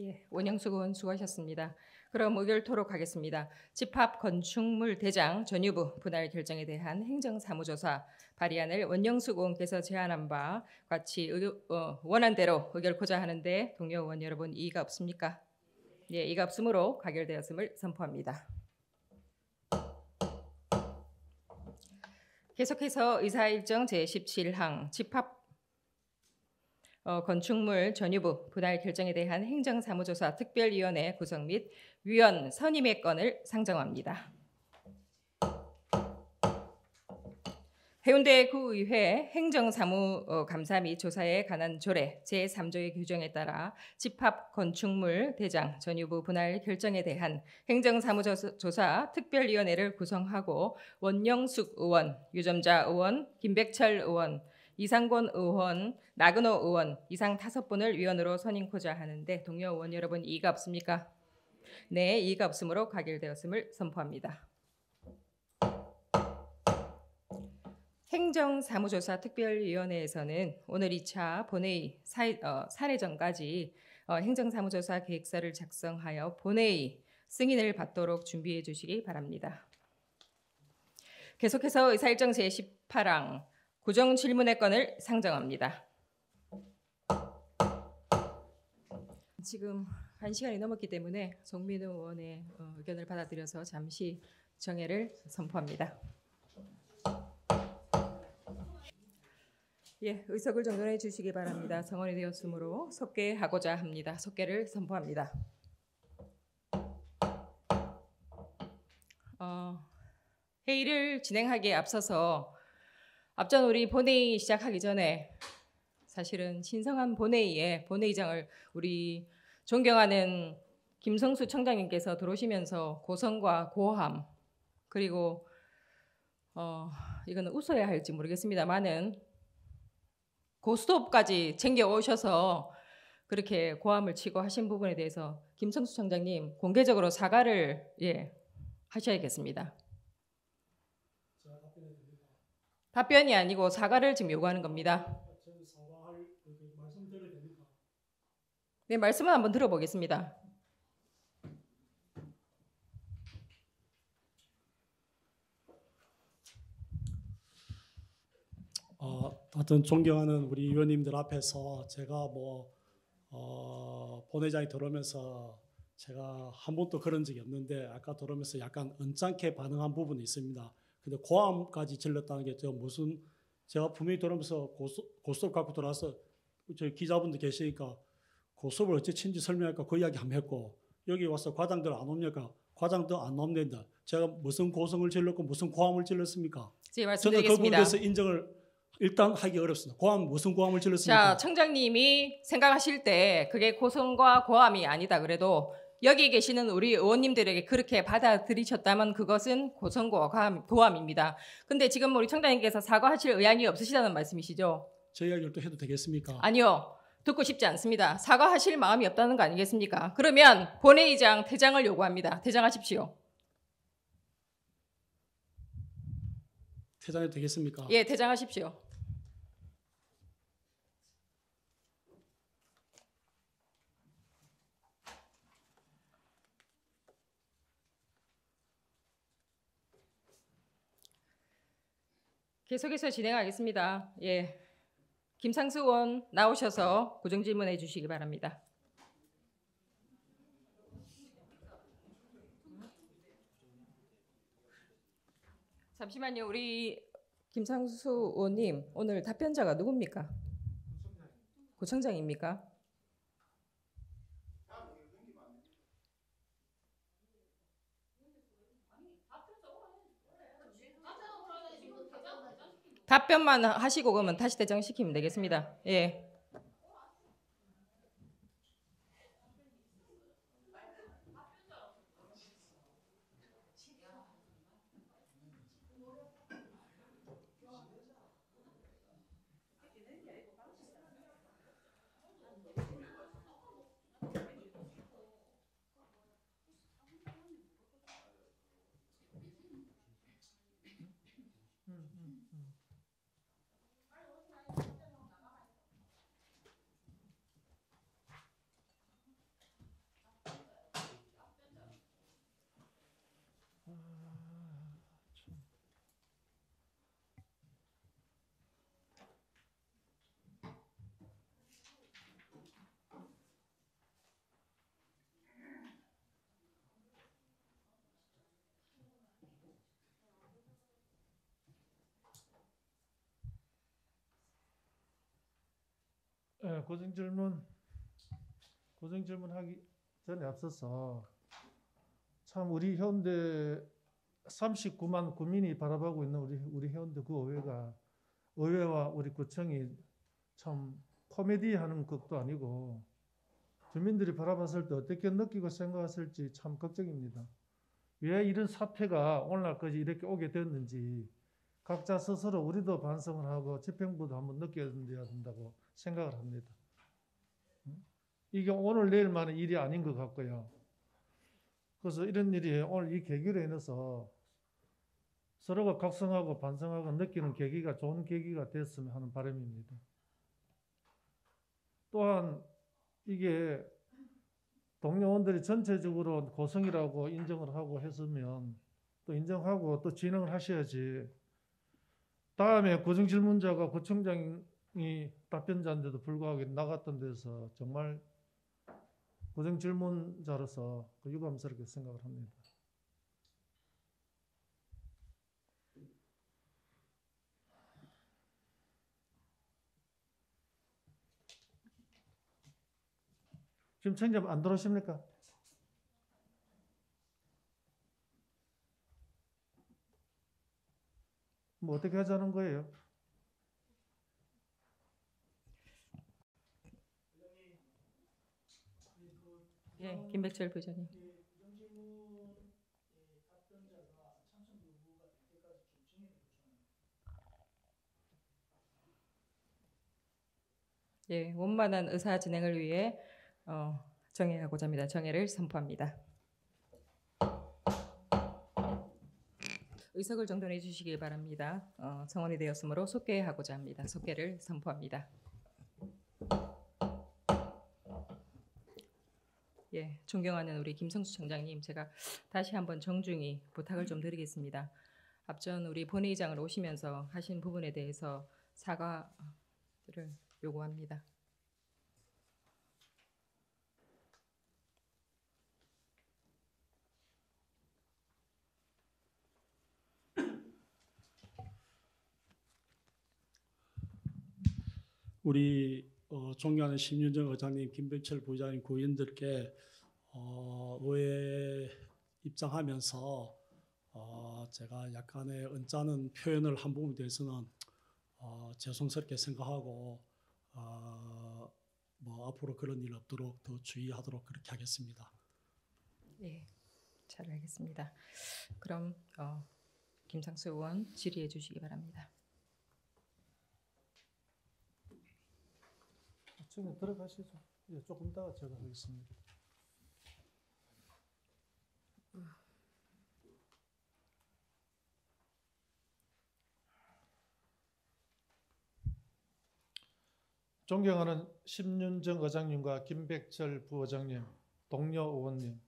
예, 원영숙 의원 수고하셨습니다. 그럼 의결토록 하겠습니다. 집합 건축물 대장 전유부 분할 결정에 대한 행정사무조사 발의안을 원영숙 의원께서 제안한 바 같이 원안대로 의결코자 하는데 동료 의원 여러분 이의가 없습니까? 예, 이의가 없으므로 가결되었음을 선포합니다. 계속해서 의사일정 제17항 집합 건축물 전유부 분할 결정에 대한 행정사무조사 특별위원회 구성 및 위원 선임의 건을 상정합니다. 해운대구의회 행정사무감사 및 조사에 관한 조례 제3조의 규정에 따라 집합 건축물 대장 전유부 분할 결정에 대한 행정사무조사 특별위원회를 구성하고 원영숙 의원, 유점자 의원, 김백철 의원, 이상권 의원, 나근호 의원 이상 5분을 위원으로 선임코자 하는데 동료 의원 여러분 이의가 없습니까? 네, 이의가 없으므로 가결되었음을 선포합니다. 행정사무조사 특별위원회에서는 오늘 2차 본회의 사례 전까지 행정사무조사 계획서를 작성하여 본회의 승인을 받도록 준비해 주시기 바랍니다. 계속해서 의사일정 제18항 구정질문의 건을 상정합니다. 지금 1시간이 넘었기 때문에 송민우 의원의 의견을 받아들여서 잠시 정회를 선포합니다. 예, 의석을 정돈해 주시기 바랍니다. 성원이 되었으므로 속개하고자 합니다. 속개를 선포합니다. 회의를 진행하기에 앞서서 앞전 우리 본회의 시작하기 전에 사실은 신성한 본회의에 본회의장을 우리 존경하는 김성수 청장님께서 들어오시면서 고성과 고함 그리고 이거는 웃어야 할지 모르겠습니다만은 고스톱까지 챙겨 오셔서 그렇게 고함을 치고 하신 부분에 대해서 김성수 청장님 공개적으로 사과를 하셔야겠습니다. 답변이 아니고 사과를 지금 요구하는 겁니다. 네, 말씀은 한번 들어보겠습니다. 하여튼 존경하는 우리 의원님들 앞에서 제가 본회장이 들어오면서 제가 한 번도 그런 적이 없는데 아까 들어오면서 약간 언짢게 반응한 부분이 있습니다. 근데 고함까지 질렀다는 게 제가 분명히 들어오면서 고스톱 갖고 들어와서 저희 기자분들 계시니까 고스톱을 어째 친지 설명할까 그 이야기 한번 했고 여기 와서 과장들 안 옵니까? 과장들 안 옵는다. 제가 무슨 고성을 질렀고 무슨 고함을 질렀습니까? 제 저는 말씀드리겠습니다. 그 부분에 대해서 인정을 일단 하기 어렵습니다. 무슨 고함을 질렀습니까? 자, 청장님이 생각하실 때 그게 고성과 고함이 아니다 그래도 여기 계시는 우리 의원님들에게 그렇게 받아들이셨다면 그것은 고성고함입니다. 근데 지금 우리 청장님께서 사과하실 의향이 없으시다는 말씀이시죠? 제 이야기를 또 해도 되겠습니까? 아니요. 듣고 싶지 않습니다. 사과하실 마음이 없다는 거 아니겠습니까? 그러면 본회의장 퇴장을 요구합니다. 퇴장하십시오. 퇴장해도 되겠습니까? 예, 퇴장하십시오. 계속해서 진행하겠습니다. 예, 김상수 의원 나오셔서 고정질문해 주시기 바랍니다. 잠시만요. 우리 김상수 의원님, 오늘 답변자가 누굽니까? 구청장입니까? 답변만 하시고 그러면 다시 퇴장시키면 되겠습니다. 예. 예, 고정질문하기 전에 앞서서 참 우리 해운대 39만 국민이 바라보고 있는 우리 해운대 구의회가 의회와 우리 구청이 참 코미디하는 것도 아니고 주민들이 바라봤을 때 어떻게 느끼고 생각했을지 참 걱정입니다. 왜 이런 사태가 오늘날까지 이렇게 오게 됐는지 각자 스스로 우리도 반성을 하고 집행부도 한번 느껴야 된다고 생각을 합니다. 이게 오늘 내일만의 일이 아닌 것 같고요. 그래서 이런 일이 오늘 이 계기로 인해서 서로가 각성하고 반성하고 느끼는 계기가 좋은 계기가 됐으면 하는 바람입니다. 또한 이게 동료원들이 전체적으로 고성이라고 인정을 하고 했으면 또 인정하고 또 진행을 하셔야지 다음에 고정질문자가 구청장이 답변자인데도 불구하고 나갔던 데서 정말 고정질문자로서 유감스럽게 생각을 합니다. 지금 청장 안 들어오십니까? 뭐 어떻게 하자는 거예요? 예, 김백철 부장님. 예, 원만한 의사 진행을 위해 정회하고자 합니다. 정회를 선포합니다. 의석을 정돈해 주시기 바랍니다. 성원이 되었으므로 속개하고자 합니다. 속개를 선포합니다. 예, 존경하는 우리 김성수 청장님, 제가 다시 한번 정중히 부탁을 좀 드리겠습니다. 앞전 우리 본회의장을 오시면서 하신 부분에 대해서 사과를 요구합니다. 우리 존경하는 심윤정 의장님, 김백철 부의장님, 구의원들께 의회 입장하면서 제가 약간의 언짢은 표현을 한 부분에 대해서는 죄송스럽게 생각하고 뭐 앞으로 그런 일 없도록 더 주의하도록 그렇게 하겠습니다. 예, 잘 알겠습니다. 그럼 김상수 의원 질의해 주시기 바랍니다. 지금 들어가시죠. 예, 조금 이따가 제가 하겠습니다. 존경하는 심윤정 의장님과 김백철 부의장님, 동료 의원님,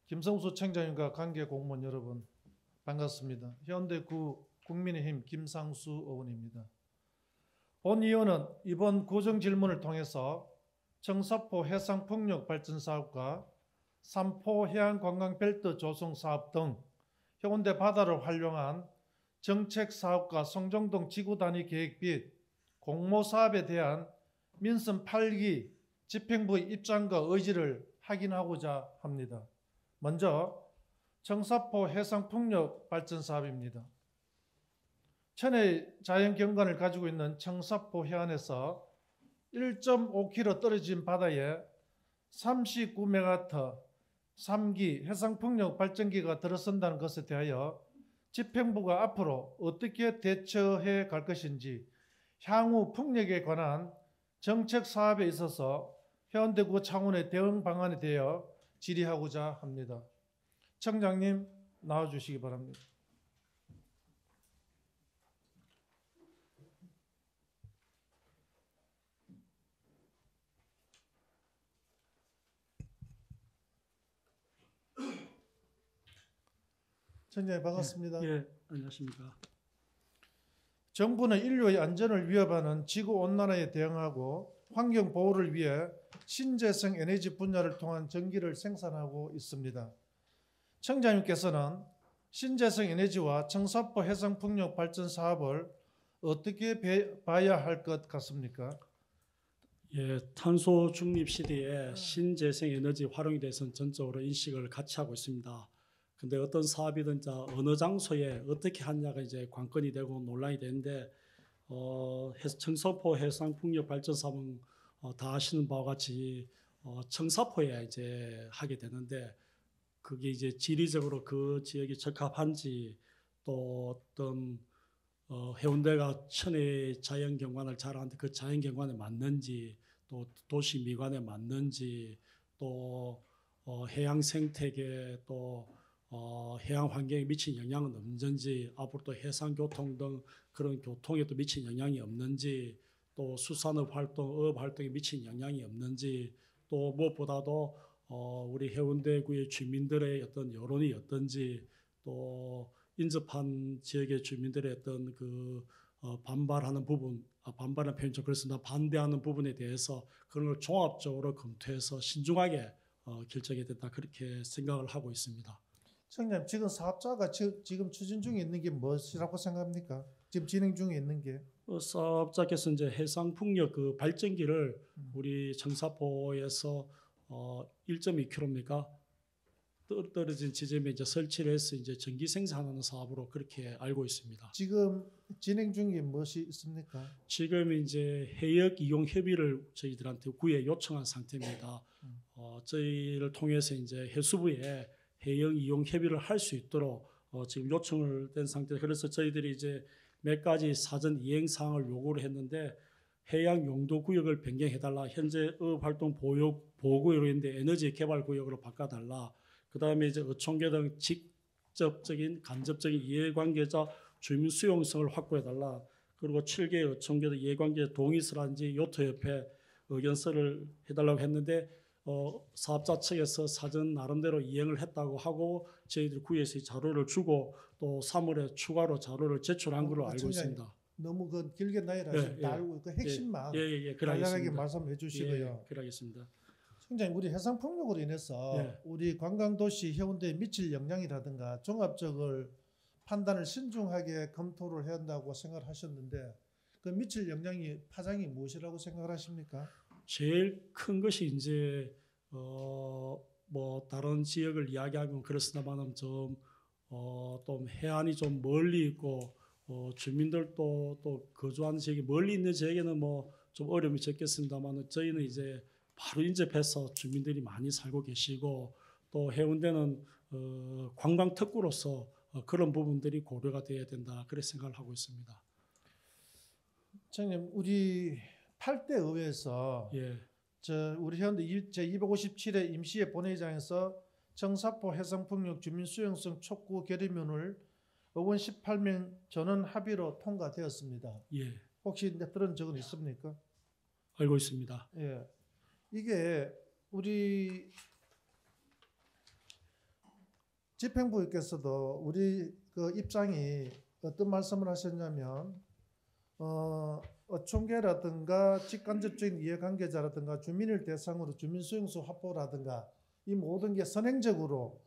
김성수 청장님과 관계 공무원 여러분 반갑습니다. 해운대구 국민의힘 김상수 의원입니다. 본 의원은 이번 구정 질문을 통해서 청사포 해상풍력발전사업과 삼포 해안관광벨트 조성사업 등 해운대 바다를 활용한 정책사업과 송정동 지구단위 계획 및 공모사업에 대한 민선 8기 집행부의 입장과 의지를 확인하고자 합니다. 먼저 청사포 해상풍력발전사업입니다. 천혜의 자연경관을 가지고 있는 청사포 해안에서 1.5km 떨어진 바다에 39메가와트 3기 해상풍력 발전기가 들어선다는 것에 대하여 집행부가 앞으로 어떻게 대처해 갈 것인지 향후 풍력에 관한 정책 사업에 있어서 해운대구 차원의 대응 방안에 대하여 질의하고자 합니다. 청장님 나와주시기 바랍니다. 청장님 반갑습니다. 예, 안녕하십니까. 정부는 인류의 안전을 위협하는 지구온난화에 대응하고 환경보호를 위해 신재생 에너지 분야를 통한 전기를 생산하고 있습니다. 청장님께서는 신재생 에너지와 청사포 해상풍력 발전 사업을 어떻게 봐야 할 것 같습니까? 예, 탄소 중립 시대에 신재생 에너지 활용에 대해서는 전적으로 인식을 같이 하고 있습니다. 근데 어떤 사업이든 어느 장소에 어떻게 하냐가 이제 관건이 되고 논란이 되는데 청사포 해상풍력 발전 사업은 다 아시는 바와 같이 청사포에 이제 하게 되는데 그게 이제 지리적으로 그 지역이 적합한지 또 어떤 해운대가 천혜의 자연경관을 잘 아는데 그 자연경관에 맞는지 또 도시 미관에 맞는지 또 해양 생태계 또 해양 환경에 미친 영향은 없는지 앞으로 또 해상 교통 등 그런 교통에도 미친 영향이 없는지 또 수산업 활동, 어업 활동에 미친 영향이 없는지 또 무엇보다도 우리 해운대구의 주민들의 어떤 여론이 어떤지 또 인접한 지역의 주민들의 어떤 그 반발하는 부분, 반발하는 표현 좀 그렇습니다. 반대하는 부분에 대해서 그런 걸 종합적으로 검토해서 신중하게 결정이 됐다 그렇게 생각을 하고 있습니다. 청장님 지금 사업자가 지금 추진 중에 있는 게 무엇이라고 생각합니까? 지금 진행 중에 있는 게? 사업자께서 이제 해상풍력 그 발전기를 우리 청사포에서 1.2km입니까? 떨어진 지점에 이제 설치를 해서 이제 전기 생산하는 사업으로 그렇게 알고 있습니다. 지금 진행 중에 무엇이 있습니까? 지금 이제 해역 이용 협의를 저희들한테 구에 요청한 상태입니다. 저희를 통해서 이제 해수부에 해역 이용 협의를 할 수 있도록 지금 요청을 된 상태. 그래서 저희들이 이제 몇 가지 사전 이행 사항을 요구를 했는데 해양 용도 구역을 변경해달라. 현재 어업활동 보호구역으로 있는데 에너지 개발 구역으로 바꿔달라. 그 다음에 이제 어촌계 등 직접적인 간접적인 이해관계자 주민 수용성을 확보해달라. 그리고 7개 어촌계 등 이해관계 동의서란지 요트협회 의견서를 해달라고 했는데 사업자 측에서 사전 나름대로 이행을 했다고 하고 저희들 구에서 자료를 주고 또 3월에 추가로 자료를 제출한 걸로 알고 있습니다. 너무 그 길게 나열하시면 다 알고 그 핵심만 간략하게 말씀해 주시고요. 그러겠습니다. 청장님, 우리 해상풍력으로 인해서 우리 관광도시 해운대에 미칠 영향이라든가 종합적을 판단을 신중하게 검토를 해야 한다고 생각을 하셨는데 그 미칠 영향이 파장이 무엇이라고 생각을 하십니까? 제일 큰 것이 이제 뭐 다른 지역을 이야기하면 그렇습니다만은 좀 해안이 좀 멀리 있고 주민들도 또 거주하는 지역이 멀리 있는 지역에는 뭐 좀 어려움이 적겠습니다만은 저희는 이제 바로 인접해서 주민들이 많이 살고 계시고 또 해운대는 관광 특구로서 그런 부분들이 고려가 돼야 된다 그렇게 생각을 하고 있습니다. 청님, 우리 8대 의회에서 예. 우리 현대 제257회 임시회 본회의장에서 청사포 해상풍력 주민 수용성 촉구 결의문을 의원 18명 전원 합의로 통과되었습니다. 예. 혹시 이제 들은 적은 있습니까? 알고 있습니다. 예. 이게 우리 집행부께서도 우리 그 입장이 어떤 말씀을 하셨냐면 어촌계라든가 직간접적인 이해관계자라든가 주민을 대상으로 주민 수용소 확보라든가 이 모든 게 선행적으로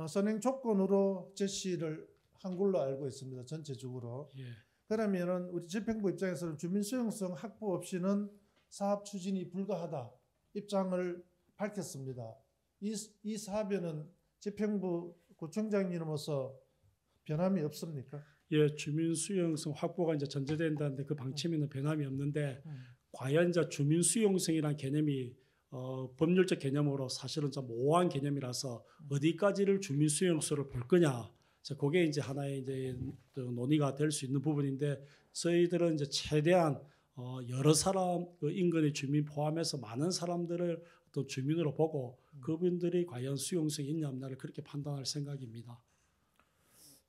선행 조건으로 제시를 한 걸로 알고 있습니다. 전체적으로. 예. 그러면은 우리 집행부 입장에서는 주민 수용성 확보 없이는 사업 추진이 불가하다 입장을 밝혔습니다. 이 사업에는 집행부 구청장님으로서 변함이 없습니까? 예, 주민 수용성 확보가 이제 전제된다는데 그 방침에는 변함이 없는데 과연 이제 주민 수용성이라는 개념이 법률적 개념으로 사실은 좀 모호한 개념이라서 어디까지를 주민 수용소를 볼 거냐, 그게 이제 하나의 이제 논의가 될 수 있는 부분인데 저희들은 이제 최대한 여러 사람 그 인근의 주민 포함해서 많은 사람들을 또 주민으로 보고 그분들이 과연 수용성이 있냐 없냐를 그렇게 판단할 생각입니다.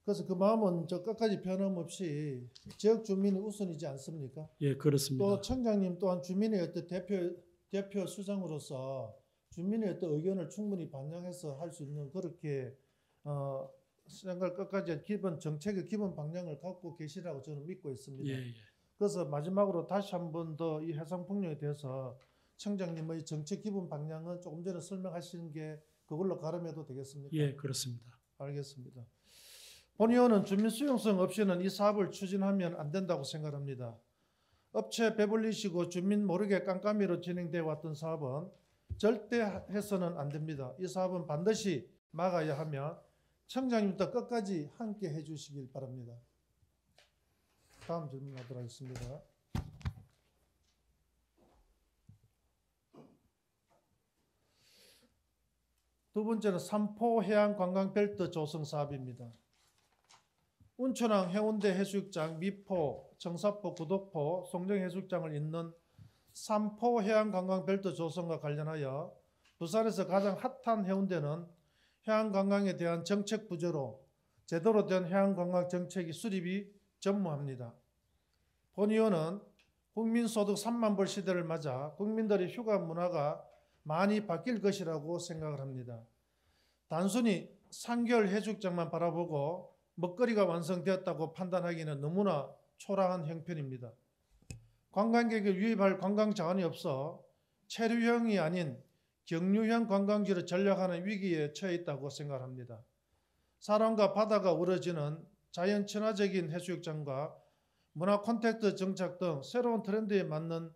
그래서 그 마음은 저 끝까지 변함없이 지역 주민이 우선이지 않습니까? 예, 그렇습니다. 또 청장님 또한 주민의 어떤 대표 수장으로서 주민의 어떤 의견을 충분히 반영해서 할 수 있는 그렇게 생각 끝까지 기본 정책의 기본 방향을 갖고 계시라고 저는 믿고 있습니다. 예, 예. 그래서 마지막으로 다시 한 번 더 이 해상풍력에 대해서 청장님의 정책 기본 방향은 조금 전에 설명하신 게 그걸로 가름해도 되겠습니까? 예, 그렇습니다. 알겠습니다. 본 의원은 주민 수용성 없이는 이 사업을 추진하면 안 된다고 생각합니다. 업체 배불리시고 주민 모르게 깜깜이로 진행되어 왔던 사업은 절대 해서는 안 됩니다. 이 사업은 반드시 막아야 하며 청장님부터 끝까지 함께 해주시길 바랍니다. 다음 질문하도록 하겠습니다. 두 번째는 삼포 해안관광벨트 조성 사업입니다. 운천항 해운대 해수욕장, 미포, 청사포, 구독포, 송정 해수욕장을 잇는 삼포 해안관광벨트 조성과 관련하여 부산에서 가장 핫한 해운대는 해안관광에 대한 정책 부재로 제대로 된 해안관광 정책이 수립이 전무합니다. 본 의원은 국민소득 3만 불 시대를 맞아 국민들의 휴가 문화가 많이 바뀔 것이라고 생각을 합니다. 단순히 3개월 해수욕장만 바라보고 먹거리가 완성되었다고 판단하기는 너무나 초라한 형편입니다. 관광객을 유입할 관광 자원이 없어 체류형이 아닌 경유형 관광지로 전락하는 위기에 처해 있다고 생각합니다. 사람과 바다가 우러지는 자연 친화적인 해수욕장과 문화 콘텐츠 정착 등 새로운 트렌드에 맞는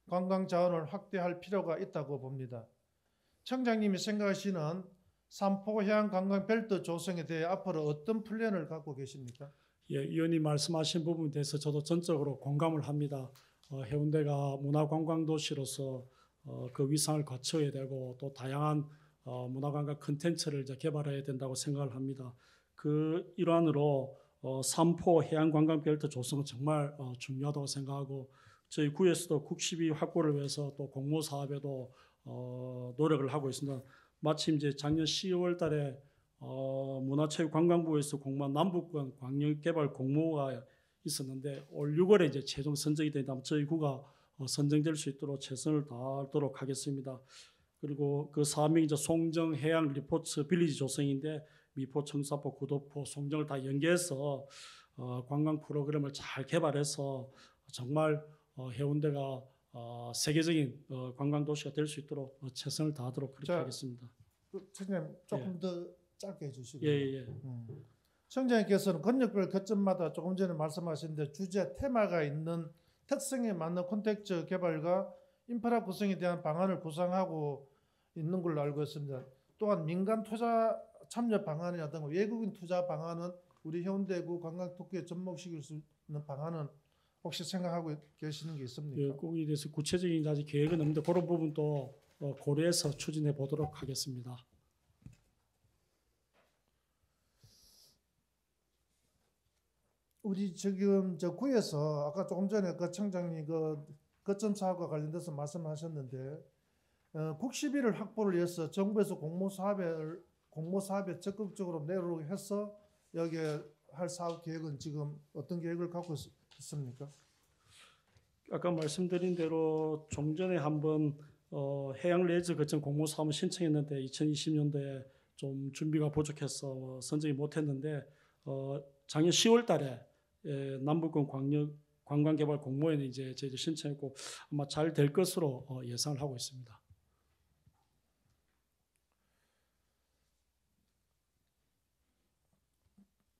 관광 자원을 확대할 필요가 있다고 봅니다. 청장님이 생각하시는 삼포 해안 관광 벨트 조성에 대해 앞으로 어떤 플랜을 갖고 계십니까? 예, 의원님 말씀하신 부분에 대해서 저도 전적으로 공감을 합니다. 해운대가 문화관광 도시로서 그 위상을 갖춰야 되고 또 다양한 문화관광 콘텐츠를 이제 개발해야 된다고 생각을 합니다. 그 일환으로 삼포 해안관광벨트 조성은 정말 중요하다고 생각하고 저희 구에서도 국시비 확보를 위해서 또 공모 사업에도 노력을 하고 있습니다. 마침 이제 작년 10월 달에 문화체육관광부에서 공모한 남북권 광역개발 공모가 있었는데 올 6월에 이제 최종 선정이 된다면 저희 구가 선정될 수 있도록 최선을 다하도록 하겠습니다. 그리고 그 사업명이 이제 송정 해양 리포츠 빌리지 조성인데 미포, 청사포, 구도포, 송정을 다 연계해서 관광 프로그램을 잘 개발해서 정말 해운대가 세계적인 관광 도시가 될 수 있도록 최선을 다하도록 그렇게 하겠습니다. 청장님 조금 더 짧게 해주시고요. 예. 청장님께서는 권역별 거점마다 조금 전에 말씀하셨는데 주제 테마가 있는 특성에 맞는 콘텐츠 개발과 인프라 구성에 대한 방안을 구상하고 있는 걸로 알고 있습니다. 또한 민간 투자 참여 방안이라든가 외국인 투자 방안은 우리 해운대구 관광 특구에 접목시킬 수 있는 방안은 혹시 생각하고 계시는 게 있습니까? 예, 거기에 대해서 구체적인 아직 계획은 없는데 그런 부분도 고려해서 추진해 보도록 하겠습니다. 우리 지금 저 구에서 아까 조금 전에 그 청장님 그 거점 사업과 관련돼서 말씀하셨는데 국시비를 확보를 위해서 정부에서 공모 사업에 적극적으로 내로를 해서 여기에 할 사업 계획은 지금 어떤 계획을 갖고 있습니까? 아까 말씀드린 대로 좀 전에 한번 해양 레저 거점 공모 사업을 신청했는데 2020년도에 좀 준비가 부족해서 선정이 못했는데 작년 10월달에 남북권 관광개발 공모에는 이제 저희들 신청했고 아마 잘 될 것으로 예상을 하고 있습니다.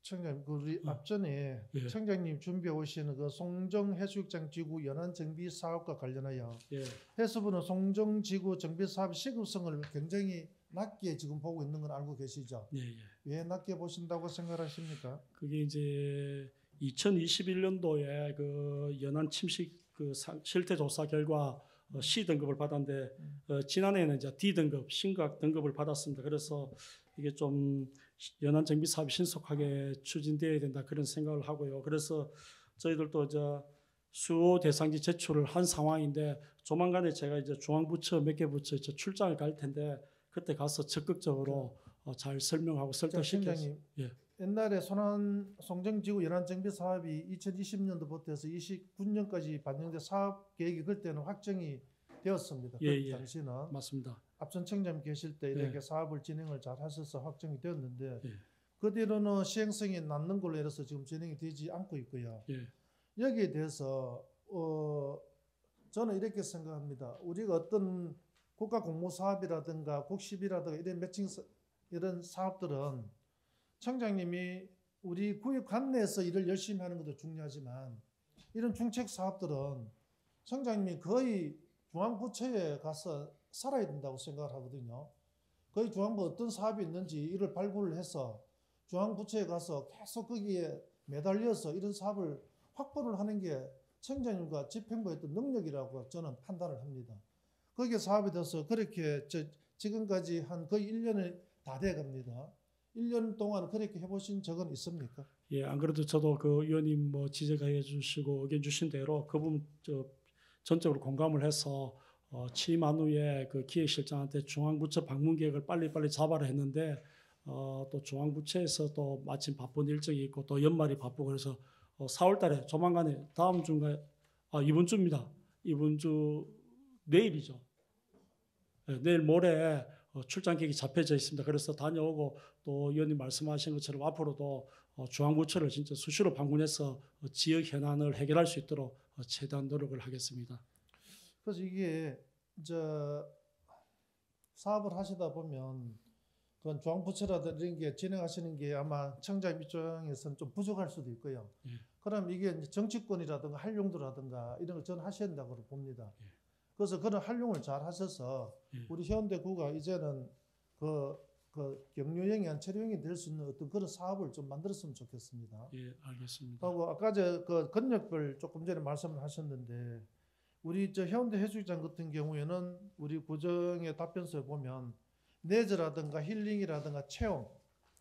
청장님, 우리 앞전에 예. 청장님 준비해 오시는 그 송정 해수욕장 지구 연안 정비 사업과 관련하여 예. 해수부는 송정 지구 정비 사업 시급성을 굉장히 낮게 지금 보고 있는 건 알고 계시죠? 예, 예. 왜 낮게 보신다고 생각하십니까? 그게 이제 2021년도에 그 연안 침식 그 실태 조사 결과 C 등급을 받았는데 지난해에는 이제 D 등급 심각 등급을 받았습니다. 그래서 이게 좀 연안 정비 사업이 신속하게 추진되어야 된다 그런 생각을 하고요. 그래서 저희들도 이제 수호 대상지 제출을 한 상황인데 조만간에 제가 이제 중앙부처 몇 개 부처 이제 출장을 갈 텐데 그때 가서 적극적으로 잘 설명하고 설득시켜서. 예. 옛날에 송정지구 연안정비 사업이 2020년도부터 해서 29년까지 반영된 사업 계획이 그때는 확정이 되었습니다. 예, 그 예. 당시는 맞습니다. 앞선 청장님 계실 때 이렇게 예. 사업을 진행을 잘 하셔서 확정이 되었는데 예. 그 뒤로는 시행성이 낮는 걸로 해서 지금 진행이 되지 않고 있고요. 예. 여기에 대해서 저는 이렇게 생각합니다. 우리가 어떤 국가 공모 사업이라든가 국시비라든가 이런 매칭 이런 사업들은 청장님이 우리 구역 관내에서 일을 열심히 하는 것도 중요하지만 이런 중책 사업들은 청장님이 거의 중앙부처에 가서 살아야 된다고 생각을 하거든요. 거의 중앙부 어떤 사업이 있는지 이를 발굴을 해서 중앙부처에 가서 계속 거기에 매달려서 이런 사업을 확보를 하는 게 청장님과 집행부의 어떤 능력이라고 저는 판단을 합니다. 거기에 사업이 돼서 그렇게 지금까지 한 거의 1년이 다 돼 갑니다. 1년 동안 그렇게 해보신 적은 있습니까? 예, 안 그래도 저도 그 의원님 뭐 지적해 주시고 의견 주신 대로 그 부분 전적으로 공감을 해서 취임한 후에 그 기획실장한테 중앙부처 방문 계획을 빨리빨리 잡아라 했는데 또 중앙부처에서 또 마침 바쁜 일정이 있고 또 연말이 바쁘고 그래서 4월달에 조만간에 다음 주인가 이번 주입니다. 이번 주 내일이죠. 네, 내일 모레 출장 계획이 잡혀져 있습니다. 그래서 다녀오고 또 의원님 말씀하신 것처럼 앞으로도 중앙부처를 진짜 수시로 방문해서 지역 현안을 해결할 수 있도록 최대한 노력을 하겠습니다. 그래서 이게 사업을 하시다 보면 그건 중앙부처라든지 이런 게 진행하시는 게 아마 청장 입장에서는 좀 부족할 수도 있고요. 예. 그럼 이게 이제 정치권이라든가 활용도라든가 이런 걸 저는 하셔야 된다고 봅니다. 예. 그래서 그런 활용을 잘 하셔서 예. 우리 해운대구가 이제는 그 경유형이 아닌 체류형이 될 수 있는 어떤 그런 사업을 좀 만들었으면 좋겠습니다. 예, 알겠습니다. 하고 아까 그 건력별 조금 전에 말씀을 하셨는데 우리 해운대 해수욕장 같은 경우에는 우리 구정의 답변서에 보면 내저라든가 힐링이라든가 체험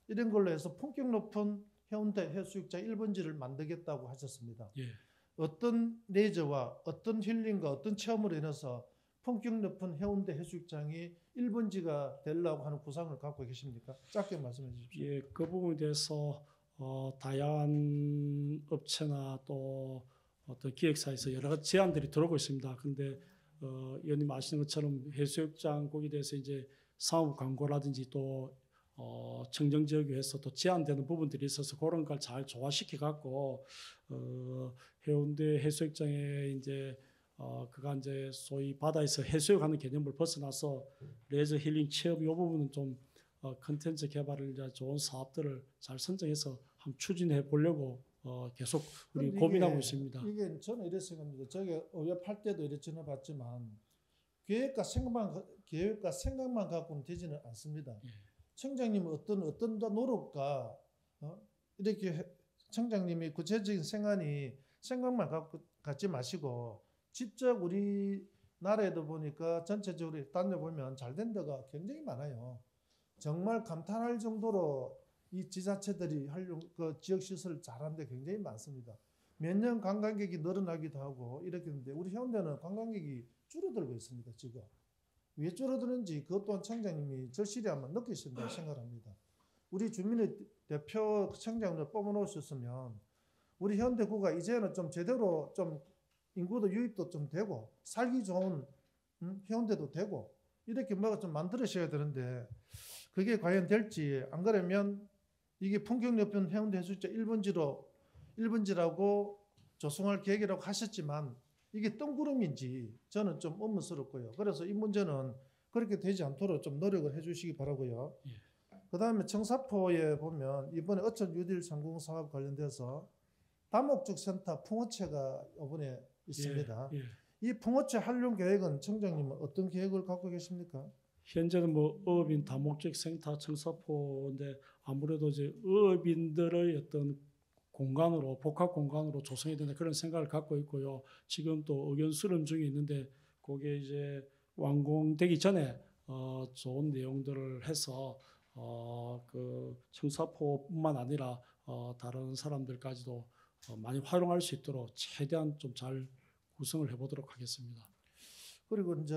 이런 걸로 해서 품격 높은 해운대 해수욕장 1번지를 만들겠다고 하셨습니다. 예. 어떤 내저와 어떤 힐링과 어떤 체험으로 인해서 품격 높은 해운대 해수욕장이 1번지가 되려고 하는 구상을 갖고 계십니까? 짧게 말씀해 주십시오. 예, 그 부분에 대해서 다양한 업체나 또 어떤 기획사에서 여러 가지 제안들이 들어오고 있습니다. 근데 의원님 아시는 것처럼 해수욕장 거기에 대해서 이제 사업 광고라든지 또 청정 지역에서 또 제한되는 부분들이 있어서 그런 걸 잘 조화시켜 갖고 해운대 해수욕장에 이제 그가 이제 소위 바다에서 해수욕하는 개념을 벗어나서 레저 힐링 체험 이 부분은 좀 컨텐츠 개발을 이제 좋은 사업들을 잘 선정해서 한번 추진해 보려고 계속 우리 고민하고 있습니다. 이게 저는 이렇게 생각합니다. 저게 의협할 때도 이렇게 전해봤지만 계획과 생각만 갖고는 되지는 않습니다. 예. 청장님은 어떤 노력과 이렇게 청장님이 구체적인 생각만 갖지 마시고 직접 우리나라에도 보니까 전체적으로 다녀보면 잘 된 데가 굉장히 많아요. 정말 감탄할 정도로 이 지자체들이 그 지역 시설을 잘하는데 굉장히 많습니다. 매년 관광객이 늘어나기도 하고 이렇게 했는데 우리 해운대는 관광객이 줄어들고 있습니다. 지금 왜 줄어드는지 그것 또한 청장님이 절실히 한번 느끼신다고 생각합니다. 우리 주민의 대표 청장을 뽑아놓으셨으면 우리 해운대구가 이제는 좀 제대로 좀 인구도 유입도 좀 되고 살기 좋은 해운대도 되고 이렇게 뭐가 좀 만들으셔야 되는데 그게 과연 될지 안 그러면 이게 품격높은 해운대 해수욕장 1번지라고 조성할 계획이라고 하셨지만 이게 뜬구름인지 저는 좀 의문스럽고요. 그래서 이 문제는 그렇게 되지 않도록 좀 노력을 해주시기 바라고요. 그 다음에 청사포에 보면 이번에 어촌 뉴딜 상공 사업 관련돼서 다목적 센터 풍어체가 이번에 있습니다. 이 풍어체 활용 계획은 청장님은 어떤 계획을 갖고 계십니까? 현재는 뭐 어업인 다목적 센터 청사포인데 아무래도 이제 어업인들의 어떤 공간으로 복합 공간으로 조성해야 되는 그런 생각을 갖고 있고요. 지금 또 의견 수렴 중에 있는데 그게 이제 완공되기 전에 좋은 내용들을 해서 그 청사포뿐만 아니라 다른 사람들까지도 많이 활용할 수 있도록 최대한 좀 잘 구성을 해보도록 하겠습니다. 그리고 이제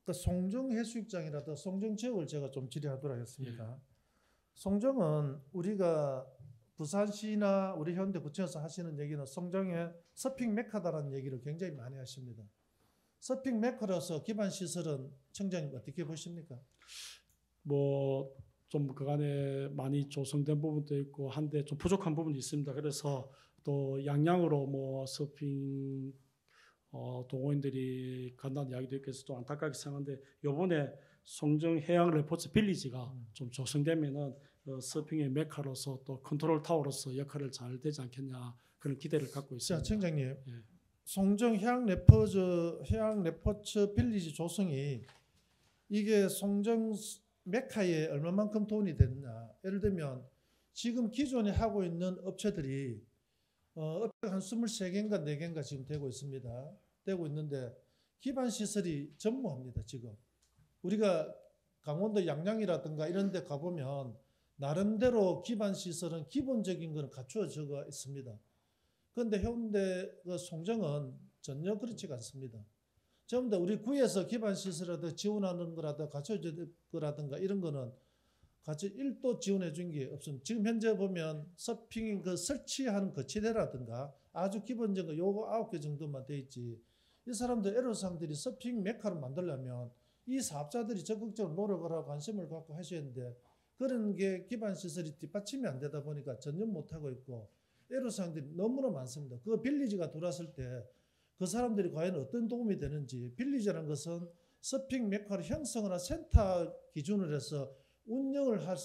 그 송정 해수욕장이라도 송정 지역을 제가 좀 질의하도록 하겠습니다. 송정은 우리가 부산시나 우리 현대구청에서 하시는 얘기는 송정의 서핑 메카다라는 얘기를 굉장히 많이 하십니다. 서핑 메카로서 기반 시설은 청장님 어떻게 보십니까? 뭐 좀 그간에 많이 조성된 부분도 있고 한데 좀 부족한 부분이 있습니다. 그래서 또 양양으로 뭐 서핑 동호인들이 간다는 이야기도 있고 해서 좀 안타깝게 생각하는데 이번에 송정 해양 레포츠 빌리지가 좀 조성되면은 서핑의 메카로서 또 컨트롤 타워로서 역할을 잘 되지 않겠냐 그런 기대를 갖고 있습니다. 자, 청장님, 송정 해양 레포츠 빌리지 조성이 이게 송정 메카에 얼마만큼 돈이 됐냐? 예를 들면 지금 기존에 하고 있는 업체들이 업체가 한 23개인가 4개인가 지금 되고 있습니다. 되고 있는데 기반 시설이 전무합니다. 지금 우리가 강원도 양양이라든가 이런 데 가보면 나름대로 기반 시설은 기본적인 것은 갖추어져 있습니다. 그런데 해운대 송정은 전혀 그렇지가 않습니다. 전부 다 우리 구에서 기반 시설이라도 지원하는 거라도 갖춰질 거라든가 이런 거는 같이 1도 지원해 준 게 없습니다. 지금 현재 보면 서핑 그 설치하는 거치대라든가 아주 기본적인 요거 9개 정도만 돼 있지. 이 사람들 애로사항들이 서핑 메카로 만들려면 이 사업자들이 적극적으로 노력을 하고 관심을 갖고 하셔야 하는데 그런 게 기반 시설이 뒷받침이 안 되다 보니까 전혀 못 하고 있고 애로사항들이 너무나 많습니다. 그 빌리지가 들어왔을 때 그 사람들이 과연 어떤 도움이 되는지 빌리지라는 것은 서핑 메카를 형성하는 센터 기준으로 해서 운영을 할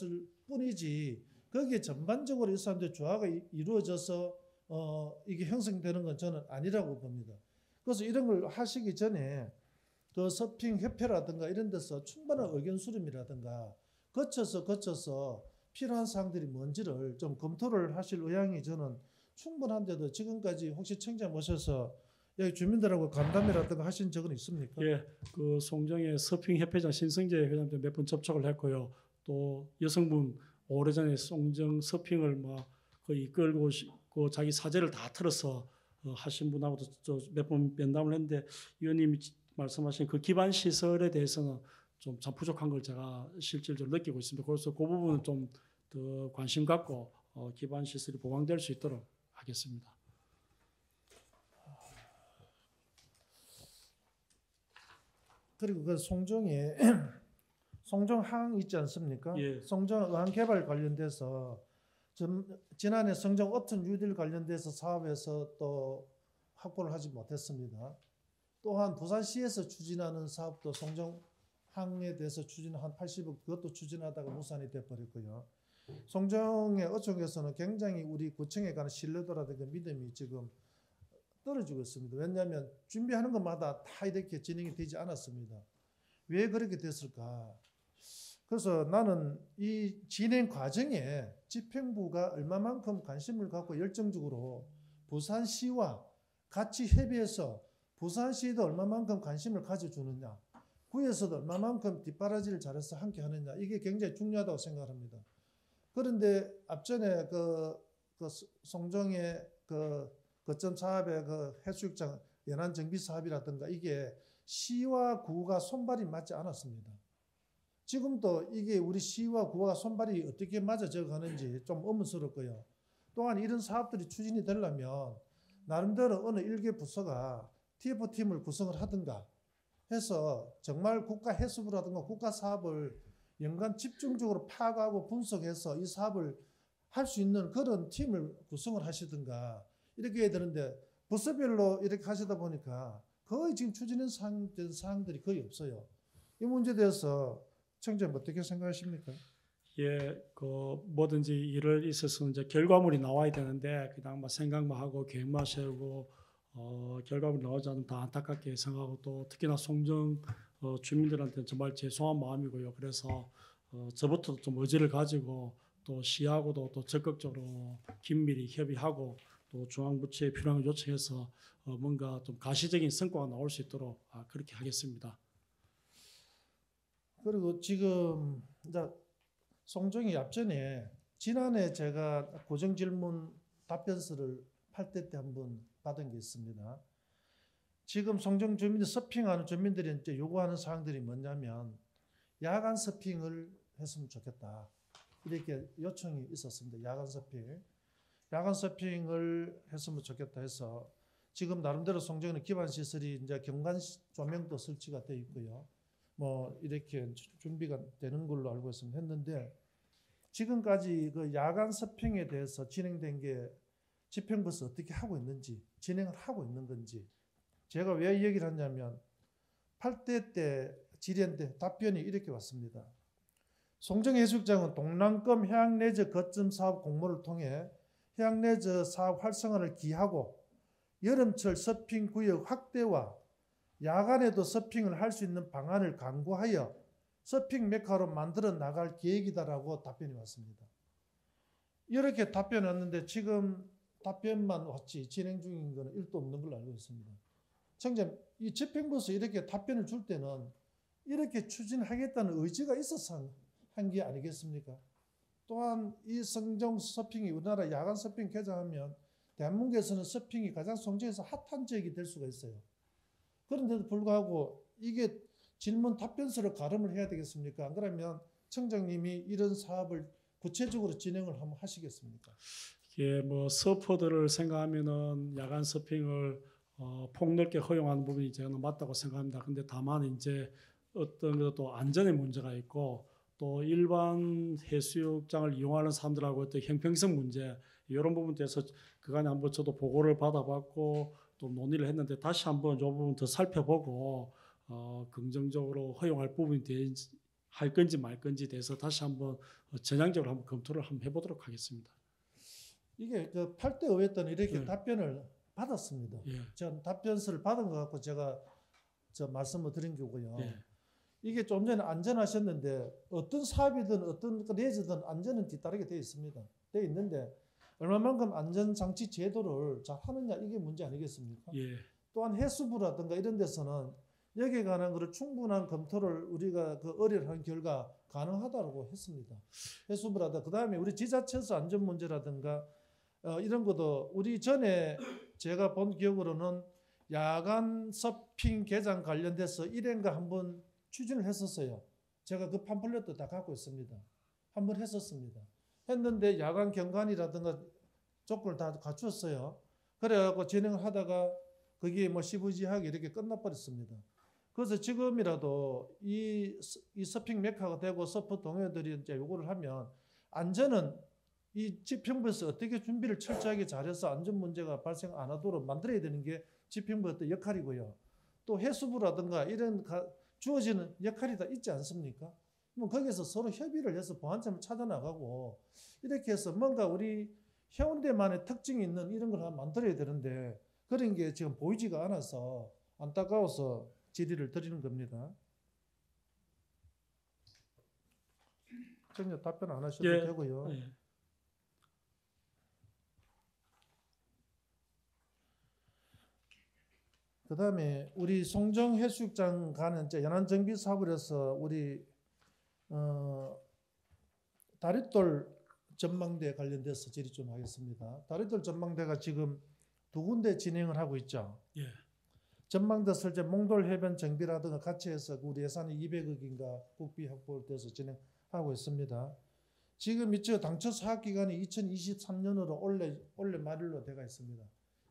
뿐이지 거기에 전반적으로 이 사람들의 조화가 이루어져서 이게 형성되는 건 저는 아니라고 봅니다. 그래서 이런 걸 하시기 전에 그 서핑 협회라든가 이런 데서 충분한 의견 수렴이라든가 거쳐서 필요한 사항들이 뭔지를 좀 검토를 하실 의향이 저는 충분한데도 지금까지 혹시 청장 모셔서 여기 주민들하고 간담회라든가 하신 적은 있습니까? 예, 그 송정의 서핑 협회장 신성재 회장도 몇 번 접촉을 했고요. 또 여성분 오래전에 송정 서핑을 막 이끌고 그 자기 사재를 다 틀어서 하신 분하고도 몇 번 면담을 했는데 의원님이 말씀하신 그 기반 시설에 대해서는 좀 참 부족한 걸 제가 실질적으로 느끼고 있습니다. 그래서 그 부분은 좀 더 관심 갖고 기반 시설이 보강될 수 있도록 하겠습니다. 그리고 그 송정에 송정항 있지 않습니까? 예. 송정항 개발 관련돼서 지난해 송정 어촌 뉴딜 관련돼서 사업에서 또 확보를 하지 못했습니다. 또한 부산시에서 추진하는 사업도 송정항에 대해서 추진 한 80억 그것도 추진하다가 무산이 돼버렸고요. 송정의 어촌에서는 굉장히 우리 구청에 관한 신뢰도라든가 믿음이 지금 떨어지고 있습니다. 왜냐하면 준비하는 것마다 다 이렇게 진행이 되지 않았습니다. 왜 그렇게 됐을까? 그래서 나는 이 진행 과정에 집행부가 얼마만큼 관심을 갖고 열정적으로 부산시와 같이 협의해서 부산시도 얼마만큼 관심을 가져주느냐, 구에서도 얼마만큼 뒷바라지를 잘해서 함께 하느냐, 이게 굉장히 중요하다고 생각합니다. 그런데 앞전에 그 송정의 그 거점 사업의 그 해수욕장 연안 정비 사업이라든가 이게 시와 구가 손발이 맞지 않았습니다. 지금도 이게 우리 시와 구가 손발이 어떻게 맞아져 가는지 좀 의문스럽고요. 또한 이런 사업들이 추진이 되려면 나름대로 어느 일개 부서가 TF팀을 구성을 하든가 해서 정말 국가 해수부라든가 국가 사업을 연간 집중적으로 파악하고 분석해서 이 사업을 할 수 있는 그런 팀을 구성을 하시든가 이렇게 해야 되는데 부서별로 이렇게 하시다 보니까 거의 지금 추진된 사항들이 거의 없어요. 이 문제에 대해서 청장님 어떻게 생각하십니까? 예, 그 뭐든지 일을 있어서 이제 결과물이 나와야 되는데 그냥 막 생각만 하고 계획만 세우고 결과물이 나오지 않으면 다 안타깝게 생각하고 또 특히나 송정 주민들한테는 정말 죄송한 마음이고요. 그래서 저부터 좀 의지를 가지고 또 시하고도 또 적극적으로 긴밀히 협의하고 또 중앙부처에 필요한 걸 요청해서 뭔가 좀 가시적인 성과가 나올 수 있도록 그렇게 하겠습니다. 그리고 지금 이제 송정이 앞전에 지난해 제가 고정질문 답변서를 8대 때 한번 받은 게 있습니다. 지금 송정 주민들 서핑하는 주민들이 이제 요구하는 사항들이 뭐냐면 야간 서핑을 했으면 좋겠다. 이렇게 요청이 있었습니다. 야간 서핑을 했으면 좋겠다 해서 지금 나름대로 송정은 기반 시설이 이제 경관 조명도 설치가 돼 있고요. 뭐 이렇게 준비가 되는 걸로 알고 있습니다. 했는데 지금까지 그 야간 서핑에 대해서 진행된 게 집행부에서 어떻게 하고 있는지 진행을 하고 있는 건지 제가 왜 이 얘기를 하냐면 8대 때 질의한 때 답변이 이렇게 왔습니다. 송정해수욕장은 동남권 해양레저 거점 사업 공모를 통해 해양레저 사업 활성화를 기하고 여름철 서핑 구역 확대와 야간에도 서핑을 할 수 있는 방안을 강구하여 서핑 메카로 만들어 나갈 계획이다라고 답변이 왔습니다. 이렇게 답변이 왔는데 지금 답변만 왔지 진행 중인 것은 1도 없는 걸로 알고 있습니다. 청장, 이 집행부에서 이렇게 답변을 줄 때는 이렇게 추진하겠다는 의지가 있어서 한 게 아니겠습니까? 또한 이 송정 서핑이 우리나라 야간 서핑 개장하면 대한민국에서는 서핑이 가장 송정에서 핫한 지역이 될 수가 있어요. 그런데도 불구하고 이게 질문 답변서로 가름을 해야 되겠습니까? 안 그러면 청장님이 이런 사업을 구체적으로 진행을 한번 하시겠습니까? 예, 뭐 서퍼들을 생각하면은 야간 서핑을 폭넓게 허용하는 부분이 저는 맞다고 생각합니다. 근데 다만 이제 어떤 것도 안전의 문제가 있고 또 일반 해수욕장을 이용하는 사람들하고 어떤 형평성 문제 이런 부분에 대해서 그간에 한번 저도 보고를 받아봤고 또 논의를 했는데 다시 한번 이 부분 더 살펴보고 긍정적으로 허용할 부분이 할 건지 말 건지 대해서 다시 한번 전향적으로 한번 검토를 한번 해보도록 하겠습니다. 이게 그 8대 의회 때는 이렇게 답변을 받았습니다. 전 답변서를 받은 것 같고 제가 말씀을 드린 거고요. 이게 좀 전에 안전하셨는데 어떤 사업이든 어떤 레저든 안전은 뒤따르게 되어 있습니다. 되어 있는데 얼마만큼 안전장치 제도를 잘 하느냐 이게 문제 아니겠습니까? 또한 해수부라든가 이런 데서는 여기에 관한 것을 충분한 검토를 우리가 그 의뢰를 한 결과 가능하다고 했습니다. 해수부라든가 그 다음에 우리 지자체에서 안전 문제라든가 이런 것도 우리 전에 제가 본 기억으로는 야간 서핑 개장 관련돼서 1회인가 한번 추진을 했었어요. 제가 그 팜플렛도 다 갖고 있습니다. 한번 했었습니다. 했는데 야간 경관이라든가 조건을 다 갖추었어요. 그래갖고 진행을 하다가 그게 뭐 시부지하게 이렇게 끝나버렸습니다. 그래서 지금이라도 이 서핑 메카가 되고 서퍼 동호회들이 이제 요구를 하면 안전은 이 집행부에서 어떻게 준비를 철저하게 잘해서 안전 문제가 발생 안 하도록 만들어야 되는 게 집행부의 어떤 역할이고요. 또 해수부라든가 이런 주어지는 역할이 다 있지 않습니까? 그럼 거기서 서로 협의를 해서 보완점을 찾아나가고 이렇게 해서 뭔가 우리 해운대만의 특징이 있는 이런 걸 만들어야 되는데 그런 게 지금 보이지가 않아서 안타까워서 질의를 드리는 겁니다. 전혀 답변 안 하셔도 되고요. 그 다음에 우리 송정 해수욕장 가는 연안 정비 사업을 해서 우리 다릿돌 전망대 관련돼서 질의 좀 하겠습니다. 다리돌 전망대가 지금 2군데 진행을 하고 있죠. 예. 전망대 설계 몽돌 해변 정비라든가 같이 해서 우리 예산이 200억인가 국비 확보돼서 진행하고 있습니다. 지금 이쪽 당초 사업 기간이 2023년으로 올해 말일로 돼가 있습니다.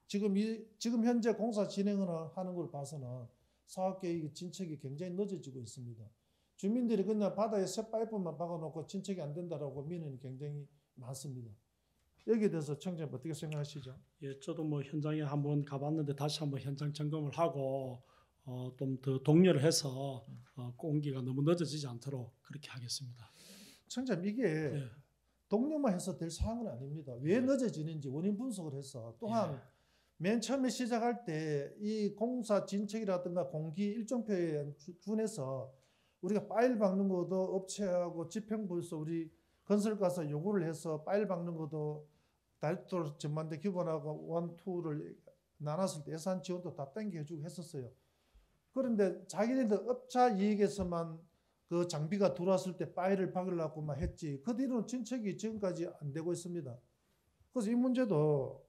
지금 현재 공사 진행을 하는 걸 봐서는 사업 계획 진척이 굉장히 늦어지고 있습니다. 주민들이 그냥 바다에 새 파이프만 박아놓고 진척이 안 된다라고 민원이 굉장히 많습니다. 여기에 대해서 청장님 어떻게 생각하시죠? 예, 저도 뭐 현장에 한번 가봤는데 다시 한번 현장 점검을 하고 좀 더 독려를 해서 공기가 너무 늦어지지 않도록 그렇게 하겠습니다. 청장님 이게 예. 독려만 해서 될 사항은 아닙니다. 왜 늦어지는지 원인 분석을 해서 또한 맨 처음에 시작할 때 이 공사 진척이라든가 공기 일정표에 준해서 우리가 파일 박는 것도 업체하고 집행부에서 우리 건설가서 요구를 해서 파일 박는 것도 다리돌 전망대 기본하고 1, 2를 나눴을 때 예산 지원도 다 땡겨주고 했었어요. 그런데 자기네들 업자 이익에서만 그 장비가 들어왔을 때 파일을 박으려고만 했지 그 뒤로는 진척이 지금까지 안 되고 있습니다. 그래서 이 문제도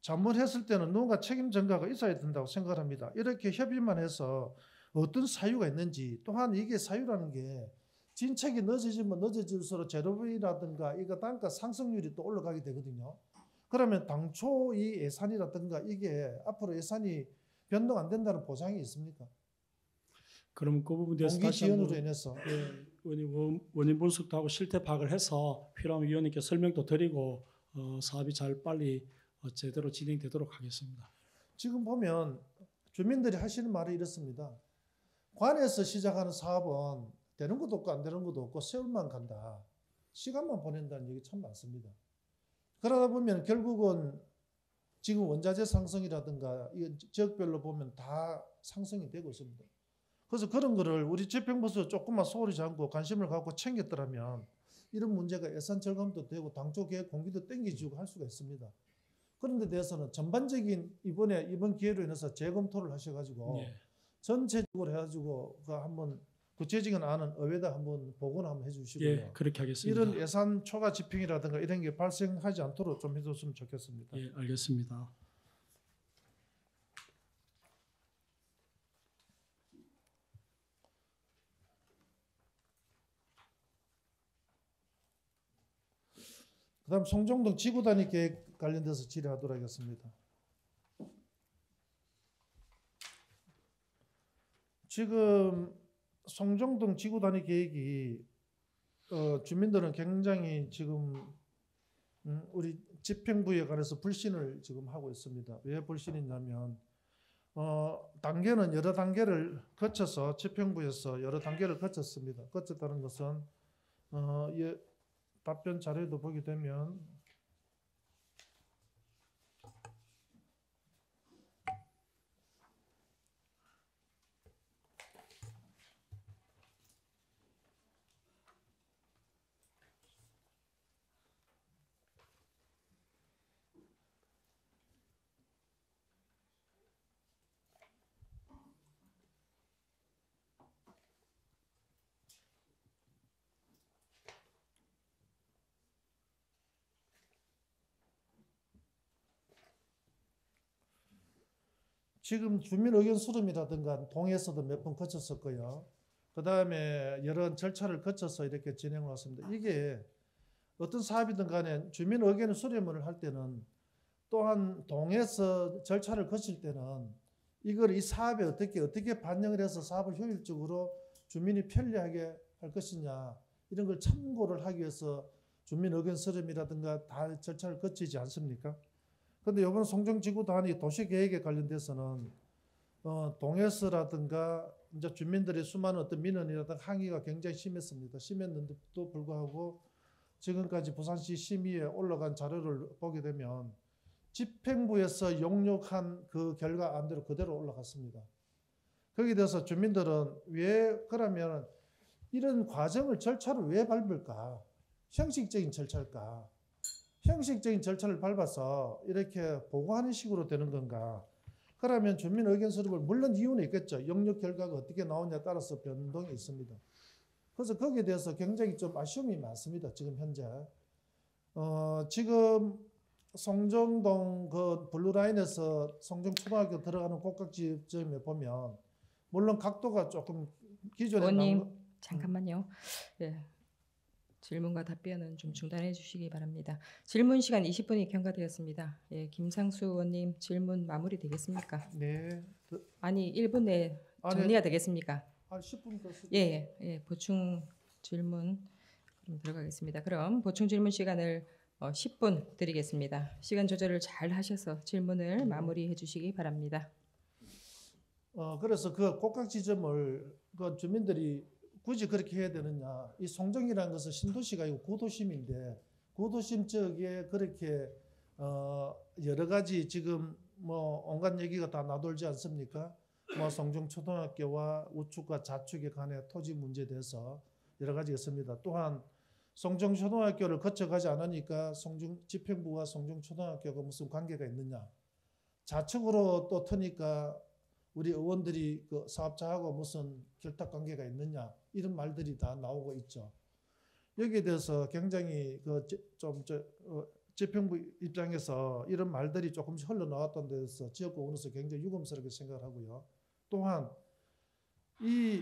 잘못했을 때는 누군가 책임 전가가 있어야 된다고 생각합니다. 이렇게 협의만 해서 어떤 사유가 있는지 또한 이게 사유라는 게 진척이 늦어지면 늦어질수록 재료비라든가 이거 단가 상승률이 또 올라가게 되거든요. 그러면 당초 이 예산이라든가 이게 앞으로 예산이 변동 안 된다는 보장이 있습니까? 그럼 그 부분에 대해서 공기 다시 지원으로 한번 인해서 원인 분석도 하고 실태 파악을 해서 필요하면 위원님께 설명도 드리고 사업이 잘 빨리 제대로 진행되도록 하겠습니다. 지금 보면 주민들이 하시는 말이 이렇습니다. 관에서 시작하는 사업은 되는 것도 없고 안 되는 것도 없고 세월만 간다. 시간만 보낸다는 얘기 참 많습니다. 그러다 보면 결국은 지금 원자재 상승이라든가 이 지역별로 보면 다 상승이 되고 있습니다. 그래서 그런 거를 우리 집행부에서 조금만 소홀히 잡고 관심을 갖고 챙겼더라면 이런 문제가 예산 절감도 되고 당초 계획 공기도 땡겨지고 할 수가 있습니다. 그런 데 대해서는 전반적인 이번 기회로 인해서 재검토를 하셔가지고 전체적으로 해가지고 그 한번 구체적인 안은 의회에다 한번 보고는 한번 해주시고요. 예, 그렇게 하겠습니다. 이런 예산 초과 집행이라든가 이런 게 발생하지 않도록 좀 해줬으면 좋겠습니다. 예, 알겠습니다. 그다음 송정동 지구단위 계획 관련돼서 질의하도록 하겠습니다. 지금 송정동 지구단위 계획이 주민들은 굉장히 지금 우리 집행부에 관해서 불신을 지금 하고 있습니다. 왜 불신이냐면 단계는 여러 단계를 거쳐서 집행부에서 여러 단계를 거쳤습니다. 거쳤다는 것은 답변 자료도 보게 되면 지금 주민 의견 수렴이라든가 동에서도 몇 번 거쳤었고요. 그 다음에 여러 절차를 거쳐서 이렇게 진행을 왔습니다. 이게 어떤 사업이든 간에 주민 의견 수렴을 할 때는 또한 동에서 절차를 거칠 때는 이걸 이 사업에 어떻게 반영을 해서 사업을 효율적으로 주민이 편리하게 할 것이냐 이런 걸 참고를 하기 위해서 주민 의견 수렴이라든가 다 절차를 거치지 않습니까? 그런데 이번 송정지구단위 도시계획에 관련돼서는 동에서라든가 이제 주민들의 수많은 어떤 민원이라든가 항의가 굉장히 심했습니다. 심했는데도 불구하고 지금까지 부산시 심의에 올라간 자료를 보게 되면 집행부에서 용역한 그 결과안대로 그대로 올라갔습니다. 거기에 대해서 주민들은 왜 그러면 이런 과정을 절차를 왜 밟을까? 형식적인 절차일까? 형식적인 절차를 밟아서 이렇게 보고하는 식으로 되는 건가? 그러면 주민 의견 수렴을 물론 이유는 있겠죠. 용역 결과가 어떻게 나오냐에 따라서 변동이 있습니다. 그래서 거기에 대해서 굉장히 좀 아쉬움이 많습니다. 지금 현재. 지금 송정동 그 블루라인에서 송정초등학교 들어가는 꼭각지점에 보면 물론 각도가 조금 기존에 의원님 잠깐만요. 예. 질문과 답변은 좀 중단해 주시기 바랍니다. 질문 시간 20분이 경과되었습니다. 예, 김상수 의원님 질문 마무리 되겠습니까? 네. 아니 1분 내에 정리가 되겠습니까? 한 10분 더 예, 보충 질문 그럼 들어가겠습니다. 그럼 보충 질문 시간을 10분 드리겠습니다. 시간 조절을 잘 하셔서 질문을 마무리해 주시기 바랍니다. 그래서 그 꼭각지점을 그 주민들이 굳이 그렇게 해야 되느냐? 이 송정이라는 것은 신도시가 아니고 구도심인데 구도심 지역에 그렇게 여러 가지 지금 뭐 온갖 얘기가 다 나돌지 않습니까? 뭐 송정초등학교와 우측과 좌측에 관해 토지 문제에 대해서 여러 가지 있습니다. 또한 송정초등학교를 거쳐가지 않으니까 집행부와 송정초등학교가 무슨 관계가 있느냐? 좌측으로 또 트니까 우리 의원들이 그 사업자하고 무슨 결탁 관계가 있느냐? 이런 말들이 다 나오고 있죠. 여기에 대해서 굉장히 집행부 입장에서 이런 말들이 조금씩 흘러나왔던 데서 지역구 의원으로서 굉장히 유감스럽게 생각을 하고요. 또한 이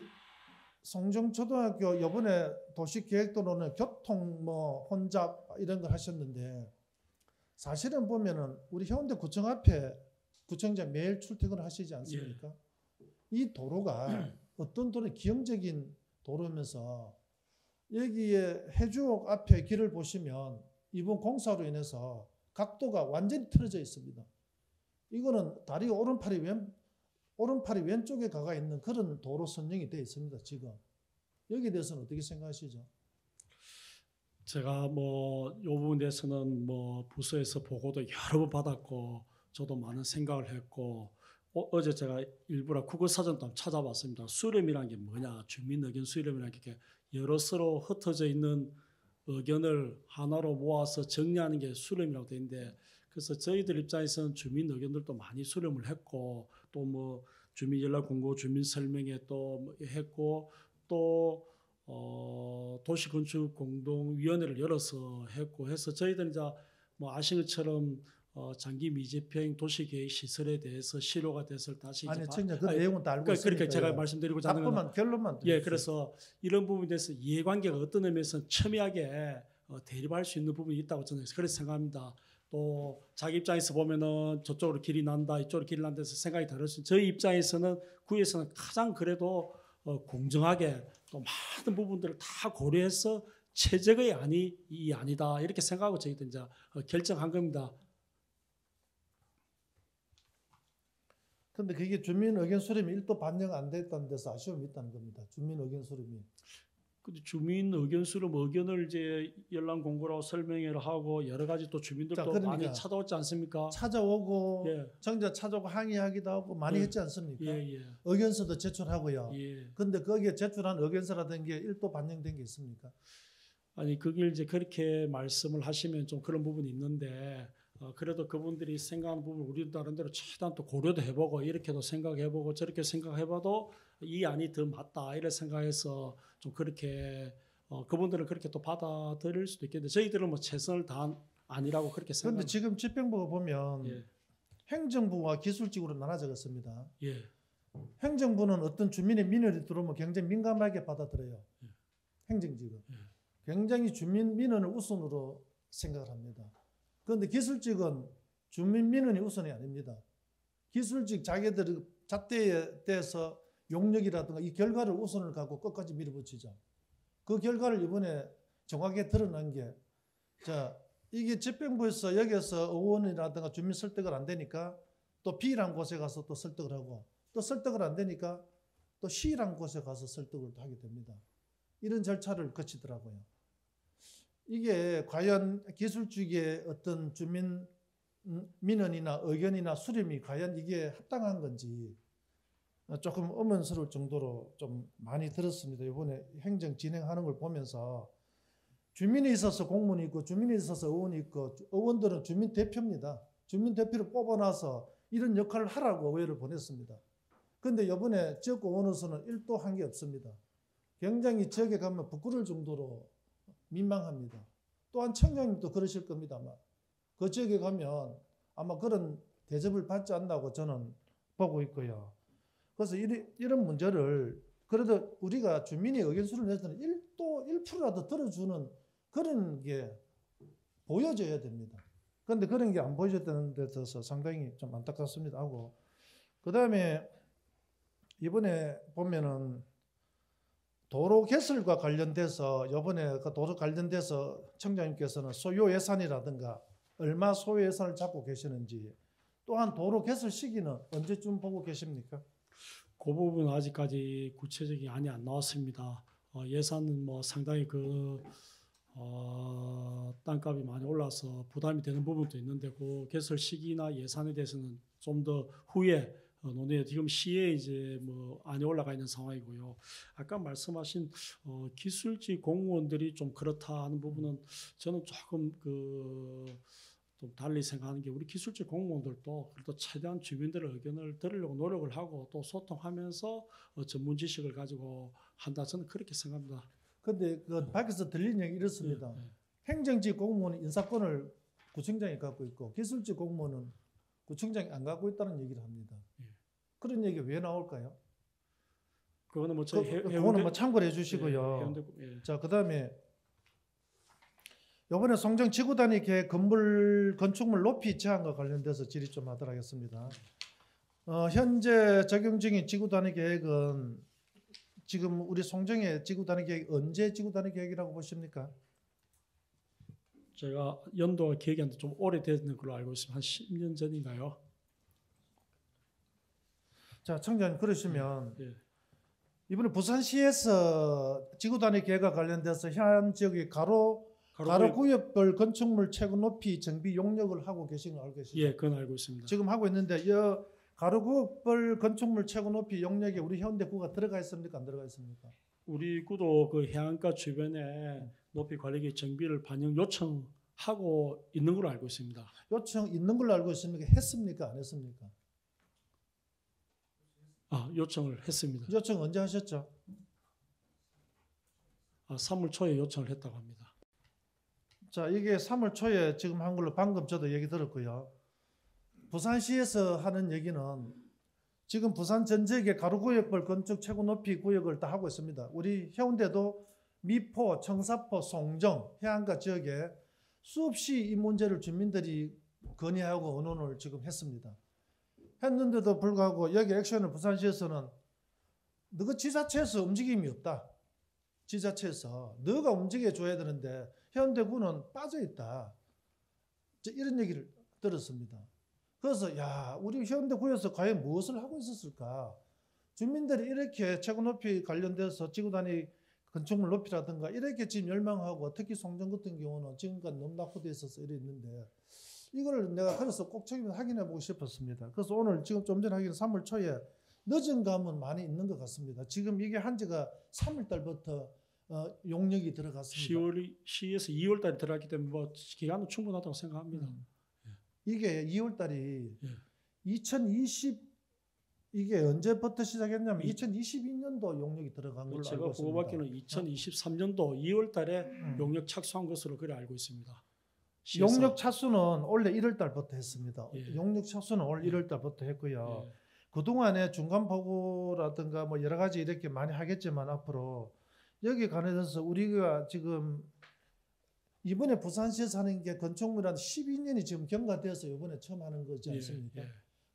송정초등학교 이번에 도시계획도로는 교통 뭐 혼잡 이런 걸 하셨는데 사실은 보면은 우리 해운대 구청 앞에 구청장 매일 출퇴근을 하시지 않습니까? 예. 이 도로가 어떤 도로 기형적인 도로면서 여기에 해주옥 앞에 길을 보시면 이번 공사로 인해서 각도가 완전히 틀어져 있습니다. 이거는 다리 오른팔이 왼쪽에 가가 있는 그런 도로 선정이 되어 있습니다. 지금 여기에 대해서는 어떻게 생각하시죠? 제가 뭐 이 부분에 대해서는 뭐 부서에서 보고도 여러 번 받았고 저도 많은 생각을 했고 어제 제가 일부러 국어사전도 한번 찾아봤습니다. 수렴이라는 게 뭐냐, 주민 의견 수렴이라는 게 여럿으로 흩어져 있는 의견을 하나로 모아서 정리하는 게 수렴이라고 되어 있는데, 그래서 저희들 입장에서는 주민 의견들도 많이 수렴을 했고 또 뭐 주민 연락 공고, 주민 설명회 또 했고 또 도시건축 공동위원회를 열어서 했고 해서 저희들은 이제 뭐 아시는 것처럼 장기 미집행 도시계획 시설에 대해서 실효가 돼서 다시 아니 청자 그 내용은 다 알고 있으니까 그러니까 제가 말씀드리고자 하는 건 결론만 예, 그래서 이런 부분에 대해서 이해관계가 어떤 의미에서 첨예하게 대립할 수 있는 부분이 있다고 저는 그렇게 생각합니다. 또 자기 입장에서 보면은 저쪽으로 길이 난다, 이쪽으로 길이 난다 해서 생각이 다를 수 있는, 저희 입장에서는 구에서는 가장 그래도 공정하게 또 많은 부분들을 다 고려해서 최적의 안이 이 아니다 이렇게 생각하고 저희도 이제 결정한 겁니다. 그런데 그게 주민 의견 수렴이 1도 반영 안 됐다는 데서 아쉬움이 있다는 겁니다. 주민 의견 수렴이. 근데 주민 의견 수렴 의견을 이제 연락 공고라고 설명회를 하고 여러 가지 또 주민들도 그러니까 많이 찾아왔지 않습니까? 찾아오고 예. 정자 찾아오고 항의하기도 하고 많이 예. 했지 않습니까? 예. 의견서도 제출하고요. 예. 근데 거기에 제출한 의견서라든 게 1도 반영된 게 있습니까? 아니 그걸 이제 그렇게 말씀을 하시면 좀 그런 부분이 있는데 그래도 그분들이 생각하는 부분 우리도 나름대로 최대한 또 고려도 해보고 이렇게도 생각해보고 저렇게 생각해봐도 이 안이 더 맞다 이런 생각해서 좀 그렇게 그분들은 그렇게 또 받아들일 수도 있겠는데 저희들은 뭐 최선을 다한 아니라고 그렇게 그런데 생각합니다. 지금 집행부가 보면 예. 행정부와 기술직으로 나눠졌습니다. 예. 행정부는 어떤 주민의 민원이 들어오면 굉장히 민감하게 받아들여요. 예. 행정직은. 예. 굉장히 주민 민원을 우선으로 생각을 합니다. 그런데 기술직은 주민 민원이 우선이 아닙니다. 기술직 자기들 잣대에 대해서 용역이라든가 이 결과를 우선을 갖고 끝까지 밀어붙이죠. 그 결과를 이번에 정확하게 드러난 게, 이게 집행부에서 여기에서 의원이라든가 주민 설득을 안 되니까 또 B라는 곳에 가서 또 설득을 하고 또 설득을 안 되니까 또 C라는 곳에 가서 설득을 하게 됩니다. 이런 절차를 거치더라고요. 이게 과연 기술직의 어떤 주민 민원이나 의견이나 수렴이 과연 이게 합당한 건지 조금 의문스러울 정도로 좀 많이 들었습니다. 이번에 행정 진행하는 걸 보면서 주민에 있어서 공무원이 있고 주민에 있어서 의원이 있고 의원들은 주민 대표입니다. 주민 대표를 뽑아놔서 이런 역할을 하라고 의회를 보냈습니다. 그런데 이번에 지역구 의원으로서는 1도 한 게 없습니다. 굉장히 지역에 가면 부끄러울 정도로 민망합니다. 또한 청장님도 그러실 겁니다. 아마 그 지역에 가면 아마 그런 대접을 받지 않는다고 저는 보고 있고요. 그래서 이런 문제를 그래도 우리가 주민의 의견수를 내서는 1%라도 들어주는 그런 게 보여져야 됩니다. 그런데 그런 게 안 보여졌다는 데 있어서 상당히 좀 안타깝습니다 하고, 그 다음에 이번에 보면은 도로 개설과 관련돼서 이번에 그 도로 관련돼서 청장님께서는 소요 예산이라든가 얼마 소요 예산을 잡고 계시는지, 또한 도로 개설 시기는 언제쯤 보고 계십니까? 그 부분은 아직까지 구체적인 안이 안 나왔습니다. 예산은 뭐 상당히 땅값이 많이 올라서 부담이 되는 부분도 있는데 그 개설 시기나 예산에 대해서는 좀 더 후에 논의. 지금 시에 이제 뭐 안이 올라가 있는 상황이고요. 아까 말씀하신 기술직 공무원들이 좀 그렇다 하는 부분은 저는 조금 좀 달리 생각하는 게, 우리 기술직 공무원들도 그래도 최대한 주민들의 의견을 들으려고 노력을 하고 또 소통하면서 전문 지식을 가지고 한다, 저는 그렇게 생각합니다. 근데 그 밖에서 들린 얘기 이렇습니다. 행정직 공무원은 인사권을 구청장이 갖고 있고 기술직 공무원은 구청장이 안 갖고 있다는 얘기를 합니다. 그런 얘기 왜 나올까요? 그거는 뭐 저희 그거는 뭐 참고를 해주시고요. 자, 그다음에 이번에 송정 지구 단위 계획 건축물 높이 제한과 관련돼서 질의 좀 하도록 하겠습니다. 현재 적용 중인 지구 단위 계획은 지금 우리 송정의 지구 단위 계획 언제 지구 단위 계획이라고 보십니까? 제가 연도가 기억이 안 나는데 좀 오래되는 걸로 알고 있습니다. 한 10년 전인가요? 자, 청장님 그러시면 이번에 부산시에서 지구 단위 계획과 관련돼서 현 지역의 가로 구역별 건축물 최고 높이 정비 용역을 하고 계신 걸 알고 계시죠? 예, 그건 알고 있습니다. 지금 하고 있는데 이 가로 구역별 건축물 최고 높이 용역에 우리 현대구가 들어가 있습니까? 안 들어가 있습니까? 우리 구도 그 해안가 주변에 높이 관리계 정비를 반영 요청하고 있는 걸로 알고 있습니다. 요청 있는 걸로 알고 있습니까? 했습니까? 안 했습니까? 요청을 했습니다. 요청 언제 하셨죠? 3월 초에 요청을 했다고 합니다. 자, 이게 3월 초에 지금 한 걸로 방금 저도 얘기 들었고요. 부산시에서 하는 얘기는 지금 부산 전 지역의 가로구역별 건축 최고 높이 구역을 다 하고 있습니다. 우리 해운대도 미포, 청사포, 송정, 해안가 지역에 수없이 이 문제를 주민들이 건의하고 의논을 지금 했습니다. 했는데도 불구하고 여기 액션을 부산시에서는 너가 지자체에서 움직임이 없다. 지자체에서 너가 움직여줘야 되는데 해운대구는 빠져있다. 이런 얘기를 들었습니다. 그래서 우리 해운대구에서 과연 무엇을 하고 있었을까? 주민들이 이렇게 최고 높이 관련돼서 지구 단위 건축물 높이라든가 이렇게 지금 열망하고, 특히 송정 같은 경우는 지금까지 너무 낙후되어 있어서 이랬는데 이걸 내가 그래서 꼭 책임을 확인해 보고 싶었습니다. 그래서 오늘 지금 좀 전에 하기는 3월 초에 늦은 감은 많이 있는 것 같습니다. 지금 이게 한 지가 3월 달부터 용역이 들어갔습니다. 시에서 2월 달에 들어갔기 때문에 뭐 기간은 충분하다고 생각합니다. 이게 2월 달이 2020 이게 언제부터 시작했냐면 2022년도 용역이 들어간 걸로 알고 있습니다. 제가 보고받기는 2023년도 2월 달에 용역 착수한 것으로 그래 알고 있습니다. 시에서. 용역 착수는 원래 1월 달부터 했습니다. 용역 착수는 올 1월 달부터 했고요. 그동안에 중간 보고라든가 뭐 여러 가지 이렇게 많이 하겠지만 앞으로 여기 관해서 우리가 지금 이번에 부산시에서 하는 게 건축물이 한 12년이 지금 경과되어서 이번에 처음 하는 거지 않습니까?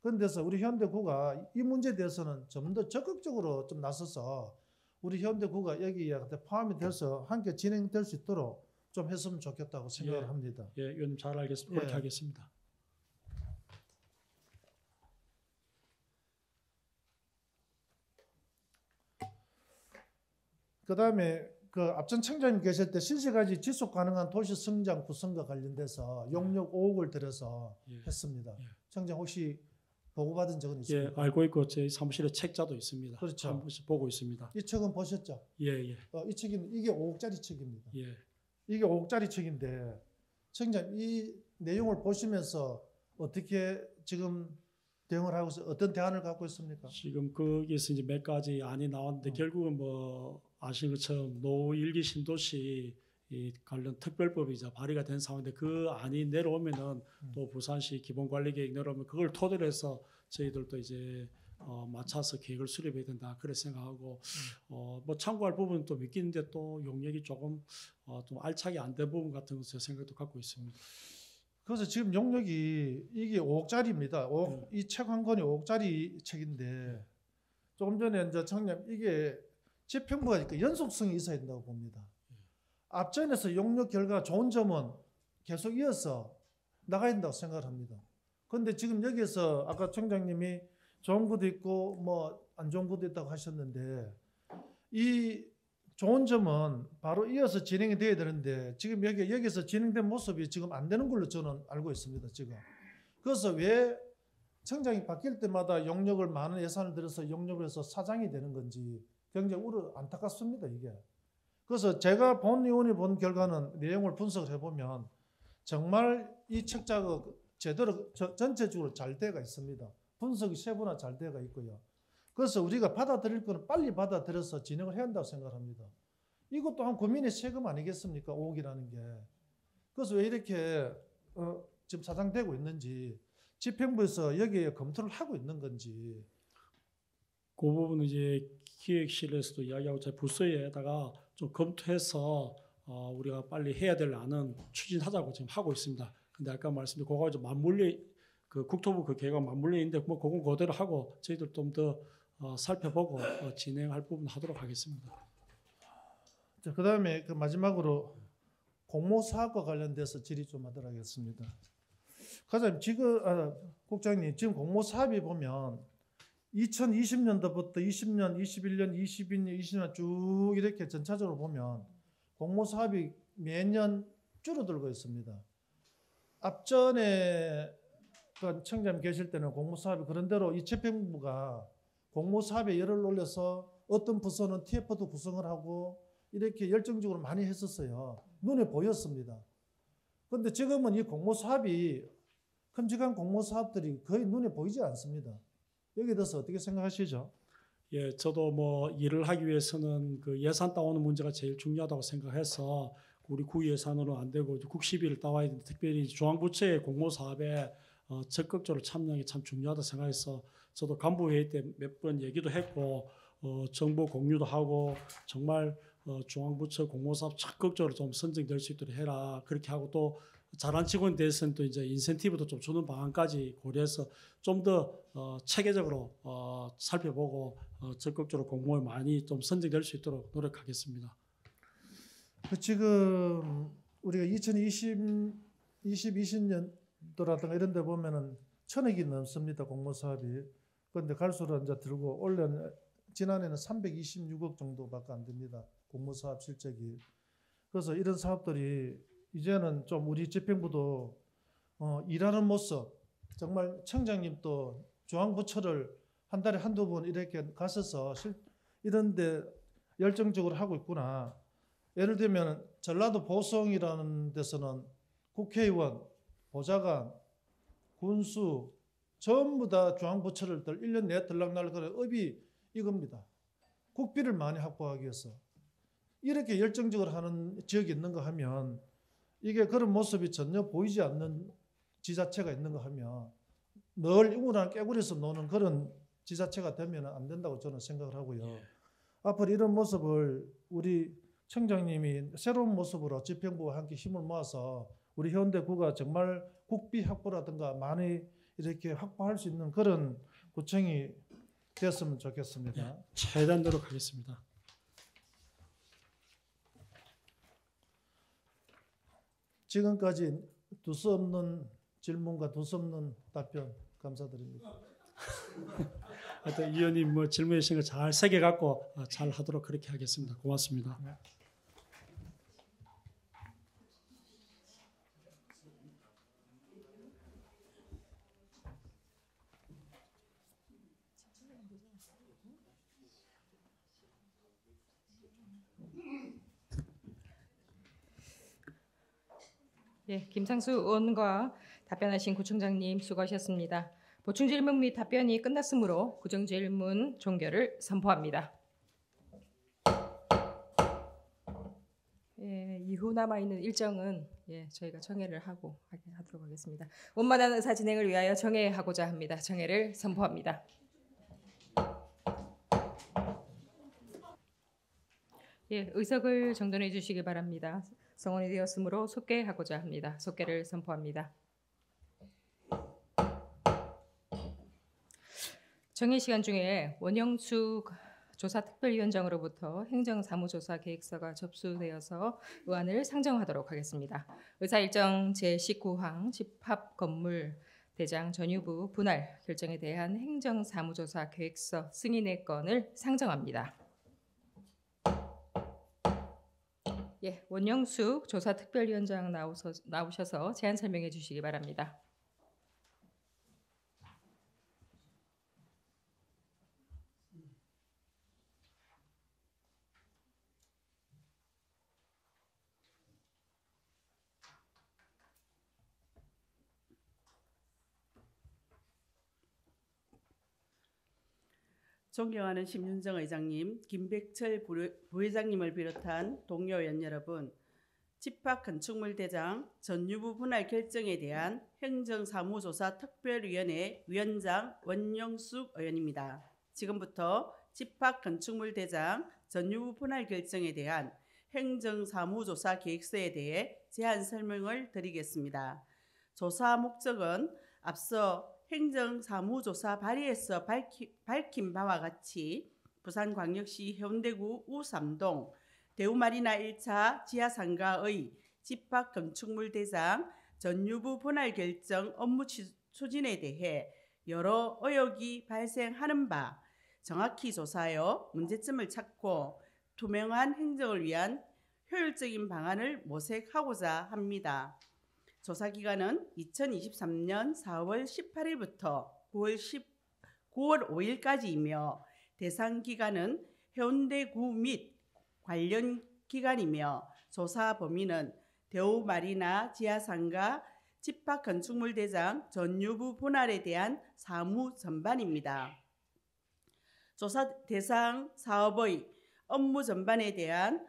그런데서 우리 현대구가 이 문제에 대해서는 좀 더 적극적으로 좀 나서서 우리 현대구가 여기에 포함이 돼서 함께 진행될 수 있도록 좀 했으면 좋겠다고 생각을 합니다. 의원님 잘 알겠습니다. 그렇게 하겠습니다. 그 다음에 그 앞전 청장님 계실 때 실시간지 지속 가능한 도시 성장 구성과 관련돼서 용역 5억을 들여서 했습니다. 청장 혹시 보고받은 적은 있습니까? 예, 알고 있고 제 사무실에 책자도 있습니다. 그렇죠. 한 번씩 보고 있습니다. 이 책은 보셨죠? 예. 이 책은 이게 5억짜리 책입니다. 예. 이게 5억짜리 책인데 청장 이 내용을 보시면서 어떻게 지금 대응을 하고 어떤 대안을 갖고 있습니까? 지금 거기에서 이제 몇 가지 안이 나왔는데 결국은 뭐 아시는 것처럼 노일기 신도시 이 관련 특별법이 이제 발의가 된 상황인데 그 안이 내려오면은 또 부산시 기본관리계획 내려오면 그걸 토대로 해서 저희들도 이제 맞춰서 계획을 수립해야 된다 그렇게 생각하고 뭐 참고할 부분은 또 몇 개 있는데 또 용역이 조금 좀 알차게 안 된 부분 같은 것을 생각도 갖고 있습니다. 그래서 지금 용역이 이게 5억짜리입니다. 이 책 한 권이 5억짜리 책인데 조금 전에 이제 청년 이게 집행부가 있으니까 연속성이 있어야 된다고 봅니다. 앞전에서 용역 결과가 좋은 점은 계속 이어서 나가야 된다고 생각을 합니다. 그런데 지금 여기에서 아까 청장님이 좋은 것도 있고 뭐 안 좋은 것도 있다고 하셨는데 이 좋은 점은 바로 이어서 진행이 돼야 되는데 지금 여기서 진행된 모습이 지금 안 되는 걸로 저는 알고 있습니다. 지금. 그래서 왜 청장이 바뀔 때마다 용역을 많은 예산을 들여서 용역을 해서 사장이 되는 건지 굉장히 안타깝습니다. 이게. 그래서 제가 본 의원이 본 결과는 내용을 분석을 해보면 정말 이 책자가 제대로 전체적으로 잘 되어가 있습니다. 분석이 세분화 잘 되어가 있고요. 그래서 우리가 받아들일 거는 빨리 받아들여서 진행을 해야 한다고 생각합니다. 이것 또한 국민의 세금 아니겠습니까? 5억이라는 게. 그래서 왜 이렇게 지금 사장되고 있는지 집행부에서 여기에 검토를 하고 있는 건지. 그 부분은 이제 기획실에서도 이야기하고 제 부서에다가 좀 검토해서 우리가 빨리 해야 될 안은 추진하자고 지금 하고 있습니다. 근데 아까 말씀드린 그거가 좀 맞물려 그 국토부 그 계획과 맞물려 있는데 뭐 그건 그대로 하고 저희들 좀 더 살펴보고 진행할 부분 하도록 하겠습니다. 자, 그다음에 그 마지막으로 공모 사업과 관련돼서 질의 좀 하도록 하겠습니다. 과장님 지금 국장님 지금 공모 사업이 보면 2020년도부터 20년, 21년, 22년, 20년 쭉 이렇게 전체적으로 보면 공모 사업이 매년 줄어들고 있습니다. 앞전에 그 청장님 계실 때는 공모 사업이 그런대로 이 집행부가 공모 사업에 열을 올려서 어떤 부서는 TF도 구성을 하고 이렇게 열정적으로 많이 했었어요. 눈에 보였습니다. 그런데 지금은 이 공모 사업이 큼직한 공모 사업들이 거의 눈에 보이지 않습니다. 여기에 대해서 어떻게 생각하시죠? 예, 저도 뭐 일을 하기 위해서는 그 예산 따오는 문제가 제일 중요하다고 생각해서 우리 구 예산으로 안 되고 국시비를 따와야 되는데 특별히 중앙부처의 공모 사업에 적극적으로 참여하는 게 참 중요하다 생각해서 저도 간부회의 때 몇 번 얘기도 했고 정보 공유도 하고 정말 중앙부처 공모사업 적극적으로 좀 선정될 수 있도록 해라 그렇게 하고 또 잘한 직원에 대해서는 또 이제 인센티브도 좀 주는 방안까지 고려해서 좀 더 체계적으로 살펴보고 적극적으로 공모에 많이 좀 선정될 수 있도록 노력하겠습니다. 지금 우리가 2020년도라든가 이런 데 보면은 1,000억이 넘습니다. 공모 사업이. 그런데 갈수록 이제 들고 올해는 지난해는 326억 정도밖에 안 됩니다. 공모 사업 실적이. 그래서 이런 사업들이 이제는 좀 우리 집행부도 일하는 모습 정말 청장님도 중앙부처를 한 달에 한두 번 이렇게 가셔서 이런 데 열정적으로 하고 있구나. 예를 들면 전라도 보성이라는 데서는 국회의원, 보좌관, 군수 전부 다 중앙부처를 1년 내에 들락날락 업이 이겁니다. 국비를 많이 확보하기 위해서. 이렇게 열정적으로 하는 지역이 있는가 하면 이게 그런 모습이 전혀 보이지 않는 지자체가 있는가 하면 늘 우물안 깨구리에서 노는 그런 지자체가 되면 안 된다고 저는 생각을 하고요. 예. 앞으로 이런 모습을 우리 청장님이 새로운 모습으로 집행부와 함께 힘을 모아서 우리 해운대구가 정말 국비 확보라든가 많이 이렇게 확보할 수 있는 그런 구청이 되었으면 좋겠습니다. 예, 최대한 노력하겠습니다. 지금까지 두서 없는 질문과 두서 없는 답변 감사드립니다. 하여튼 위원님 뭐 질문해 주신 거 잘 새겨 갖고 잘 하도록 그렇게 하겠습니다. 고맙습니다. 네. 예, 김상수 의원과 답변하신 구청장님 수고하셨습니다. 보충 질문 및 답변이 끝났으므로 구정 질문 종결을 선포합니다. 예, 이후 남아 있는 일정은 저희가 정회를 하도록 하겠습니다. 원만한 의사 진행을 위하여 정회하고자 합니다. 정회를 선포합니다. 의석을 정돈해 주시기 바랍니다. 성원이 되었으므로 속개하고자 합니다. 속개를 선포합니다. 정회 시간 중에 원영수 조사특별위원장으로부터 행정사무조사 계획서가 접수되어서 의안을 상정하도록 하겠습니다. 의사일정 제19항 집합건물 대장 전유부 분할 결정에 대한 행정사무조사 계획서 승인의 건을 상정합니다. 원영숙 조사특별위원장 나오셔서 제안 설명해 주시기 바랍니다. 존경하는 심윤정 의장님, 김백철 부회장님을 비롯한 동료 의원 여러분, 집합 건축물 대장 전유부 분할 결정에 대한 행정사무조사 특별위원회 위원장 원영숙 의원입니다. 지금부터 집합 건축물 대장 전유부 분할 결정에 대한 행정사무조사 계획서에 대해 제안 설명을 드리겠습니다. 조사 목적은 앞서 행정사무조사 발의에서 밝힌 바와 같이 부산광역시 해운대구 우삼동 대우마리나 1차 지하상가의 집합 건축물 대장 전유부 분할 결정 업무 추진에 대해 여러 의혹이 발생하는 바 정확히 조사하여 문제점을 찾고 투명한 행정을 위한 효율적인 방안을 모색하고자 합니다. 조사 기간은 2023년 4월 18일부터 9월 5일까지이며 대상 기간은 해운대구 및 관련 기관이며 조사 범위는 대우마리나 지하상가 집합 건축물 대장 전유부 분할에 대한 사무 전반입니다. 조사 대상 사업의 업무 전반에 대한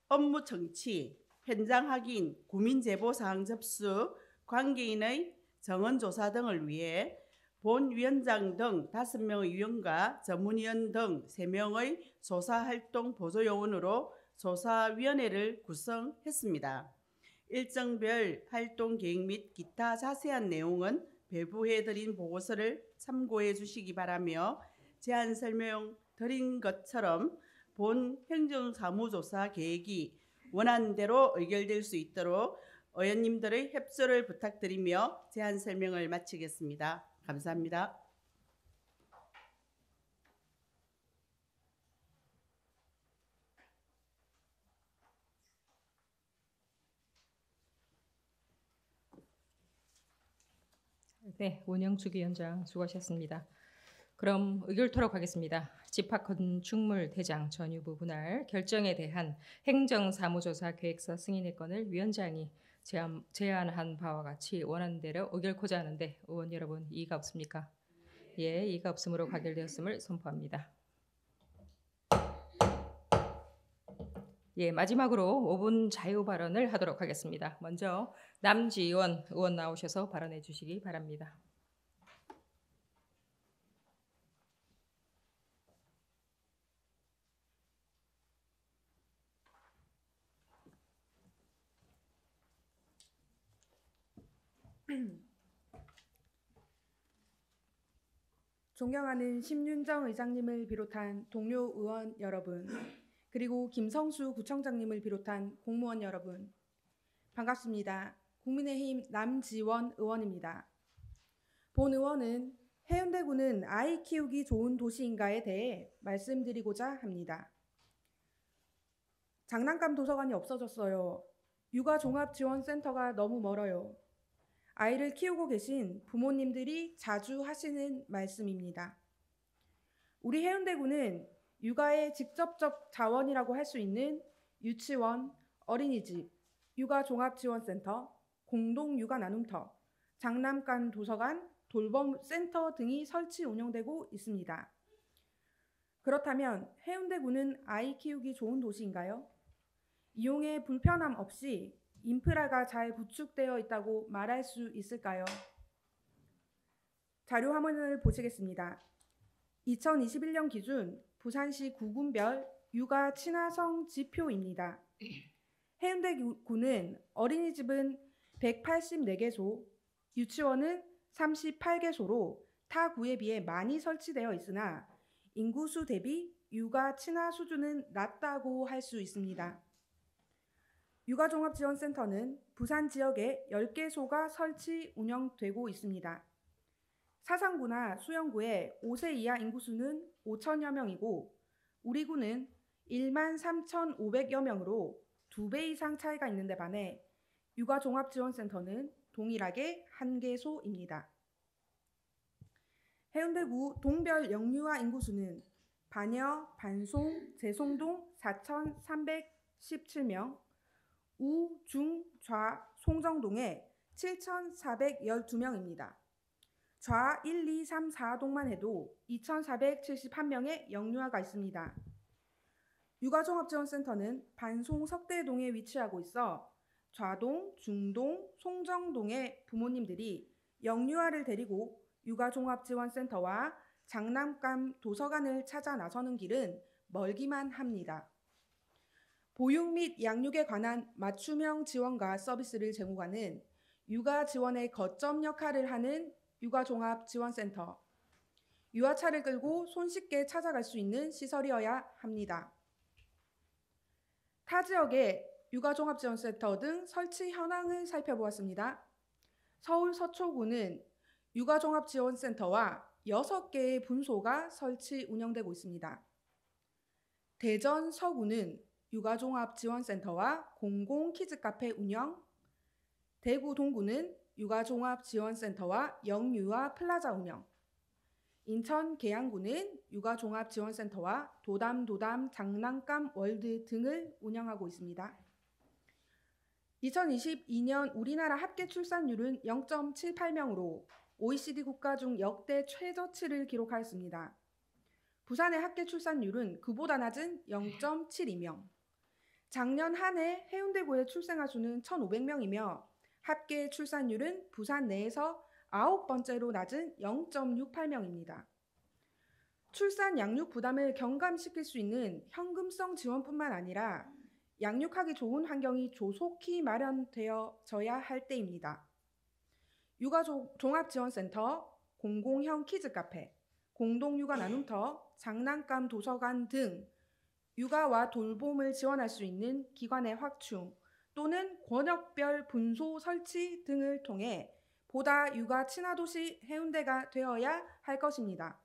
업무 청취, 현장 확인, 구민 제보 사항 접수, 관계인의 정원 조사 등을 위해 본 위원장 등 5명의 위원과 전문위원 등 3명의 조사활동 보조요원으로 조사위원회를 구성했습니다. 일정별 활동 계획 및 기타 자세한 내용은 배부해드린 보고서를 참고해 주시기 바라며 제안 설명 드린 것처럼 본 행정사무조사 계획이 원안대로 의결될 수 있도록 의원님들의 협조를 부탁드리며 제안 설명을 마치겠습니다. 감사합니다. 네, 원영숙 위원장 수고하셨습니다. 그럼 의결토록 하겠습니다. 집합 건축물 대장 전유부 분할 결정에 대한 행정사무조사 계획서 승인의 건을 위원장이 제안한 바와 같이 원안대로 의결코자 하는데 의원 여러분 이의가 없습니까? 예, 이의가 없으므로 가결되었음을 선포합니다. 예, 마지막으로 5분 자유 발언을 하도록 하겠습니다. 먼저 남지원 의원 나오셔서 발언해 주시기 바랍니다. 존경하는 심윤정 의장님을 비롯한 동료 의원 여러분, 그리고 김성수 구청장님을 비롯한 공무원 여러분, 반갑습니다. 국민의힘 남지원 의원입니다. 본 의원은 해운대구는 아이 키우기 좋은 도시인가에 대해 말씀드리고자 합니다. 장난감 도서관이 없어졌어요. 육아종합지원센터가 너무 멀어요. 아이를 키우고 계신 부모님들이 자주 하시는 말씀입니다. 우리 해운대구는 육아의 직접적 자원이라고 할 수 있는 유치원, 어린이집, 육아종합지원센터, 공동육아나눔터, 장난감 도서관, 돌봄센터 등이 설치 운영되고 있습니다. 그렇다면 해운대구는 아이 키우기 좋은 도시인가요? 이용에 불편함 없이 인프라가 잘 구축되어 있다고 말할 수 있을까요? 자료 화면을 보시겠습니다. 2021년 기준 부산시 구군별 육아 친화성 지표입니다. 해운대구는 어린이집은 184개소, 유치원은 38개소로 타 구에 비해 많이 설치되어 있으나 인구수 대비 육아 친화 수준은 낮다고 할 수 있습니다. 육아종합지원센터는 부산 지역에 10개소가 설치 운영되고 있습니다. 사상구나 수영구의 5세 이하 인구수는 5천여 명이고 우리 구는 13,500여 명으로 2배 이상 차이가 있는데 반해 육아종합지원센터는 동일하게 1개소입니다. 해운대구 동별 영유아 인구수는 반여, 반송, 재송동 4,317명, 우, 중, 좌, 송정동에 7,412명입니다. 좌 1, 2, 3, 4동만 해도 2,471명의 영유아가 있습니다. 육아종합지원센터는 반송 석대동에 위치하고 있어 좌동, 중동, 송정동의 부모님들이 영유아를 데리고 육아종합지원센터와 장난감 도서관을 찾아 나서는 길은 멀기만 합니다. 보육 및 양육에 관한 맞춤형 지원과 서비스를 제공하는 육아 지원의 거점 역할을 하는 육아종합지원센터. 유아차를 끌고 손쉽게 찾아갈 수 있는 시설이어야 합니다. 타 지역의 육아종합지원센터 등 설치 현황을 살펴보았습니다. 서울 서초구는 육아종합지원센터와 6개의 분소가 설치 운영되고 있습니다. 대전 서구는 육아종합지원센터와 공공키즈카페 운영, 대구 동구는 육아종합지원센터와 영유아 플라자 운영, 인천 계양구는 육아종합지원센터와 도담 장난감 월드 등을 운영하고 있습니다. 2022년 우리나라 합계 출산율은 0.78명으로 OECD 국가 중 역대 최저치를 기록하였습니다. 부산의 합계 출산율은 그보다 낮은 0.72명. 작년 한 해 해운대구의 출생아 수는 1,500명이며 합계 출산율은 부산 내에서 9번째로 낮은 0.68명입니다. 출산 양육 부담을 경감시킬 수 있는 현금성 지원뿐만 아니라 양육하기 좋은 환경이 조속히 마련되어져야 할 때입니다. 육아종합지원센터, 공공형 키즈카페, 공동육아 나눔터, 장난감 도서관 등 육아와 돌봄을 지원할 수 있는 기관의 확충 또는 권역별 분소 설치 등을 통해 보다 육아 친화도시 해운대가 되어야 할 것입니다.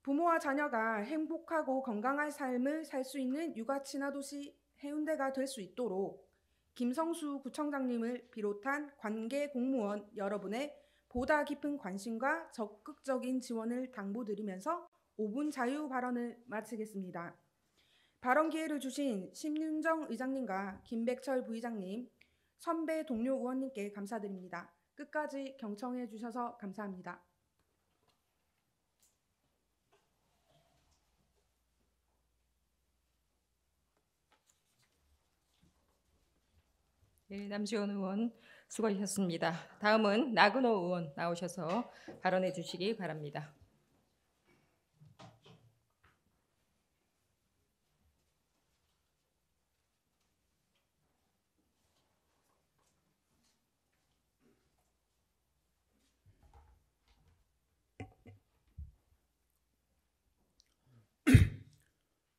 부모와 자녀가 행복하고 건강한 삶을 살 수 있는 육아 친화도시 해운대가 될 수 있도록 김성수 구청장님을 비롯한 관계 공무원 여러분의 보다 깊은 관심과 적극적인 지원을 당부드리면서 5분 자유 발언을 마치겠습니다. 발언 기회를 주신 심윤정 의장님과 김백철 부의장님, 선배 동료 의원님께 감사드립니다. 끝까지 경청해 주셔서 감사합니다. 네, 남지원 의원 수고하셨습니다. 다음은 나근호 의원 나오셔서 발언해 주시기 바랍니다.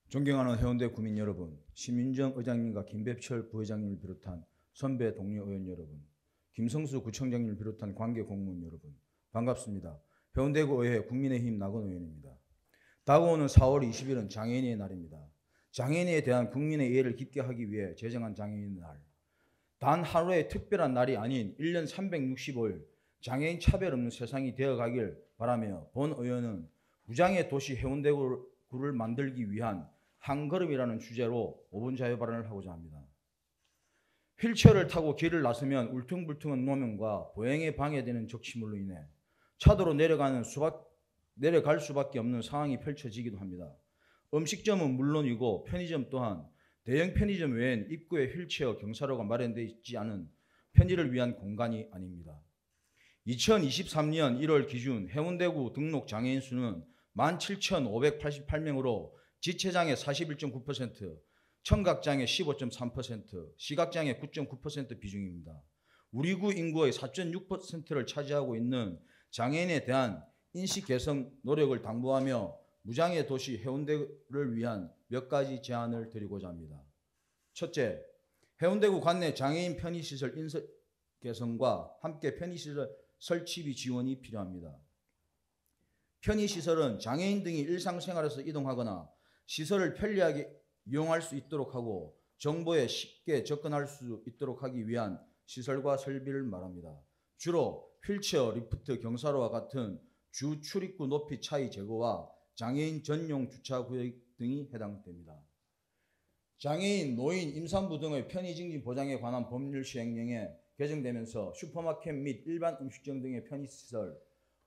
존경하는 해운대 구민 여러분, 심윤정 의장님과 김백철 부회장님을 비롯한 선배 동료 의원 여러분, 김성수 구청장님을 비롯한 관계 공무원 여러분, 반갑습니다. 해운대구 의회 국민의힘 나근호 의원입니다. 다가오는 4월 20일은 장애인의 날입니다. 장애인에 대한 국민의 이해를 깊게 하기 위해 제정한 장애인 날. 단 하루의 특별한 날이 아닌 1년 365일 장애인 차별 없는 세상이 되어가길 바라며 본 의원은 무장애 도시 해운대구를 만들기 위한 한 걸음이라는 주제로 5분 자유 발언을 하고자 합니다. 휠체어를 타고 길을 나서면 울퉁불퉁한 노면과 보행에 방해되는 적치물로 인해 차도로 내려갈 수밖에 없는 상황이 펼쳐지기도 합니다. 음식점은 물론이고 편의점 또한 대형 편의점 외엔 입구에 휠체어, 경사로가 마련되어 있지 않은 편의를 위한 공간이 아닙니다. 2023년 1월 기준 해운대구 등록 장애인 수는 17,588명으로 지체장애 41.9%, 청각장애 15.3%, 시각장애 9.9% 비중입니다. 우리 구 인구의 4.6%를 차지하고 있는 장애인에 대한 인식 개선 노력을 당부하며 무장애 도시 해운대를 위한 몇 가지 제안을 드리고자 합니다. 첫째, 해운대구 관내 장애인 편의시설 인설 개선과 함께 편의시설 설치비 지원이 필요합니다. 편의시설은 장애인 등이 일상생활에서 이동하거나 시설을 편리하게 이용할 수 있도록 하고 정보에 쉽게 접근할 수 있도록 하기 위한 시설과 설비를 말합니다. 주로 휠체어, 리프트, 경사로와 같은 주 출입구 높이 차이 제거와 장애인 전용 주차구역 등이 해당됩니다. 장애인, 노인, 임산부 등의 편의 증진 보장에 관한 법률 시행령에 개정되면서 슈퍼마켓 및 일반 음식점 등의 편의시설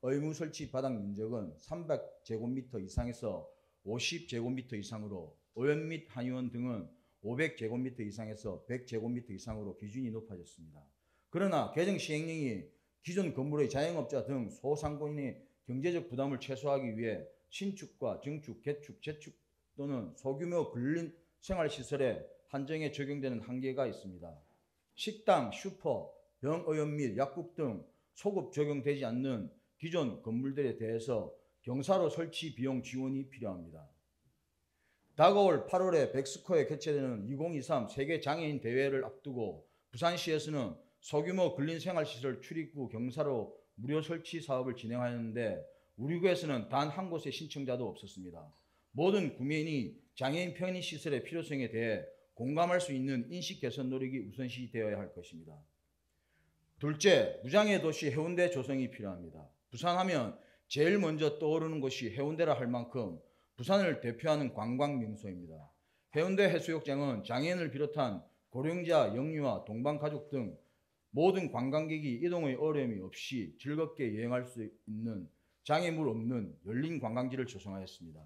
의무 설치 바닥 면적은 300제곱미터 이상에서 50제곱미터 이상으로 의원 및 한의원 등은 500제곱미터 이상에서 100제곱미터 이상으로 기준이 높아졌습니다. 그러나 개정 시행령이 기존 건물의 자영업자 등 소상공인의 경제적 부담을 최소화하기 위해 신축과 증축, 개축, 재축 또는 소규모 근린 생활시설에 한정에 적용되는 한계가 있습니다. 식당, 슈퍼, 병의원 및 약국 등 소급 적용되지 않는 기존 건물들에 대해서 경사로 설치 비용 지원이 필요합니다. 다가올 8월에 백스코에 개최되는 2023 세계 장애인 대회를 앞두고 부산시에서는 소규모 근린생활시설 출입구 경사로 무료 설치 사업을 진행하였는데 우리 구에서는 단 한 곳의 신청자도 없었습니다. 모든 구민이 장애인 편의시설의 필요성에 대해 공감할 수 있는 인식 개선 노력이 우선시 되어야 할 것입니다. 둘째, 무장애 도시 해운대 조성이 필요합니다. 부산하면 제일 먼저 떠오르는 곳이 해운대라 할 만큼 부산을 대표하는 관광 명소입니다. 해운대 해수욕장은 장애인을 비롯한 고령자, 영유아, 동반가족 등 모든 관광객이 이동의 어려움이 없이 즐겁게 여행할 수 있는 장애물 없는 열린 관광지를 조성하였습니다.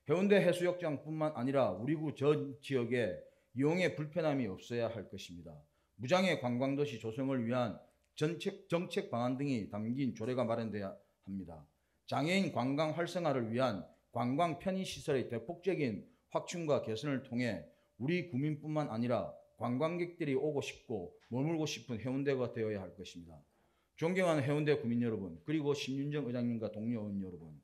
해운대 해수욕장뿐만 아니라 우리 구 전 지역에 이용에 불편함이 없어야 할 것입니다. 무장애 관광도시 조성을 위한 정책 방안 등이 담긴 조례가 마련돼야 합니다. 장애인 관광 활성화를 위한 관광 편의시설의 대폭적인 확충과 개선을 통해 우리 구민뿐만 아니라 관광객들이 오고 싶고 머물고 싶은 해운대가 되어야 할 것입니다. 존경하는 해운대 구민 여러분, 그리고 심윤정 의장님과 동료 의원 여러분,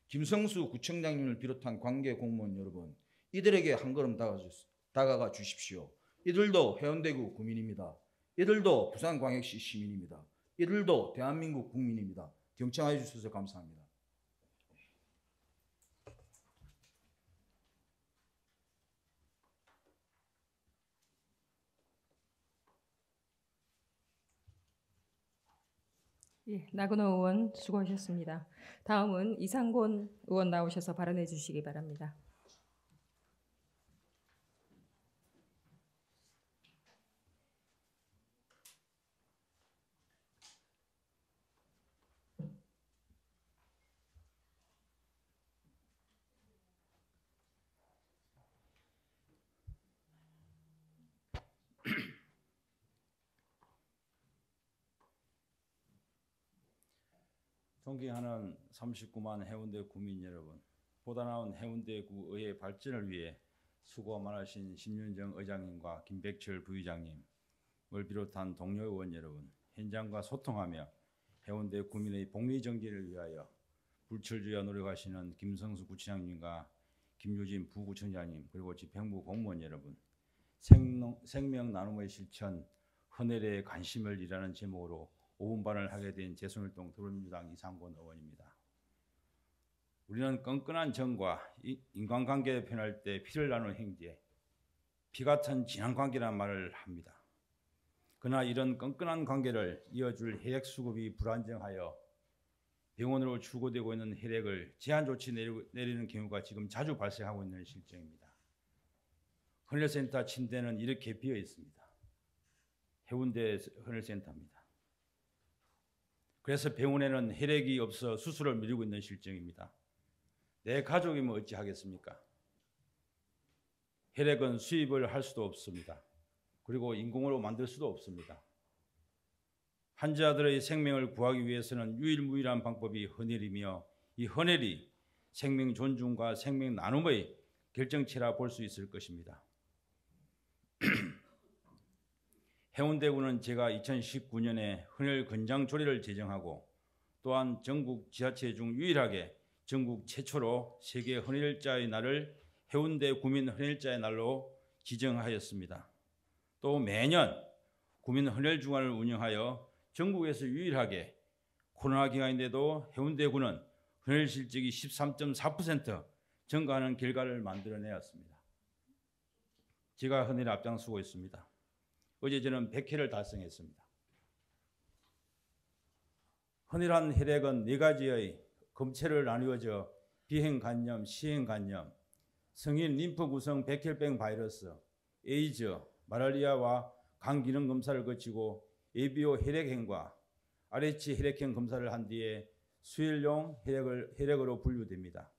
김성수 구청장님을 비롯한 관계 공무원 여러분, 이들에게 한 걸음 다가가 주십시오. 이들도 해운대구 구민입니다. 이들도 부산광역시 시민입니다. 이들도 대한민국 국민입니다. 경청해 주셔서 감사합니다. 예, 나근호 의원 수고하셨습니다. 다음은 이상곤 의원 나오셔서 발언해 주시기 바랍니다. 존경하는 39만 해운대 구민 여러분, 보다 나은 해운대구의 발전을 위해 수고 많으신 심윤정 의장님과 김백철 부의장님을 비롯한 동료 의원 여러분, 현장과 소통하며 해운대 구민의 복리 정진을 위하여 불철주야 노력하시는 김성수 구청장님과 김유진 부구청장님, 그리고 집행부 공무원 여러분, 생명 나눔의 실천 헌혈에 관심을 이라는 제목으로 5분 반을 하게 된 재선활동 더불어민주당 이상곤 의원입니다. 우리는 끈끈한 정과 인간관계를 표현할 때 피를 나누는 행제, 피 같은 진한 관계라는 말을 합니다. 그러나 이런 끈끈한 관계를 이어줄 혈액 수급이 불안정하여 병원으로 출고되고 있는 혈액을 제한 조치 내리는 경우가 지금 자주 발생하고 있는 실정입니다. 헌혈센터 침대는 이렇게 비어 있습니다. 해운대 헌혈센터입니다. 그래서 병원에는 혈액이 없어 수술을 미루고 있는 실정입니다. 내 가족이면 어찌하겠습니까? 혈액은 수입을 할 수도 없습니다. 그리고 인공으로 만들 수도 없습니다. 환자들의 생명을 구하기 위해서는 유일무이한 방법이 헌혈이며 이 헌혈이 생명 존중과 생명 나눔의 결정체라 볼 수 있을 것입니다. 해운대구는 제가 2019년에 헌혈 권장 조례를 제정하고 또한 전국 지자체 중 유일하게 전국 최초로 세계 헌혈자의 날을 해운대 구민 헌혈자의 날로 지정하였습니다. 또 매년 구민 헌혈 주간을 운영하여 전국에서 유일하게 코로나 기간인데도 해운대구는 헌혈 실적이 13.4% 증가하는 결과를 만들어내었습니다. 제가 헌혈에 앞장서고 있습니다. 어제 저는 100회를 달성했습니다. 헌혈한 혈액은 4가지의 검체를 나누어져 비행간염, 시행간염, 성인 림프 구성 백혈병 바이러스, 에이즈, 말라리아와 간 기능 검사를 거치고 ABO 혈액형과 RH 혈액형 검사를 한 뒤에 수혈용 혈액으로 분류됩니다.